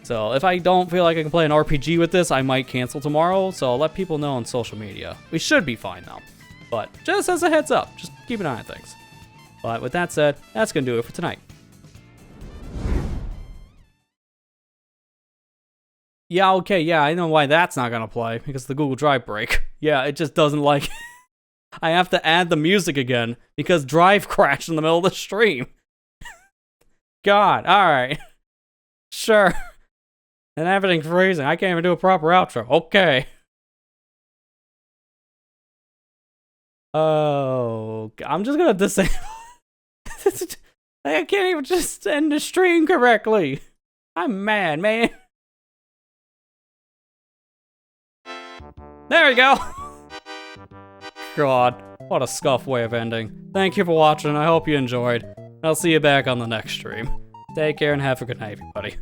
So if I don't feel like I can play an RPG with this, I might cancel tomorrow, so I'll let people know on social media. We should be fine, though. But just as a heads up, just keep an eye on things. But with that said, that's going to do it for tonight. Yeah, okay, yeah, I know why that's not gonna play, because the Google Drive break. Yeah, it just doesn't like... I have to add the music again, because Drive crashed in the middle of the stream. God, alright. Sure. And everything's freezing. I can't even do a proper outro. Okay. Oh, I'm just gonna disable... I can't even just end the stream correctly. I'm mad, man. There we go! God, what a scuff way of ending. Thank you for watching, I hope you enjoyed. I'll see you back on the next stream. Take care and have a good night, everybody.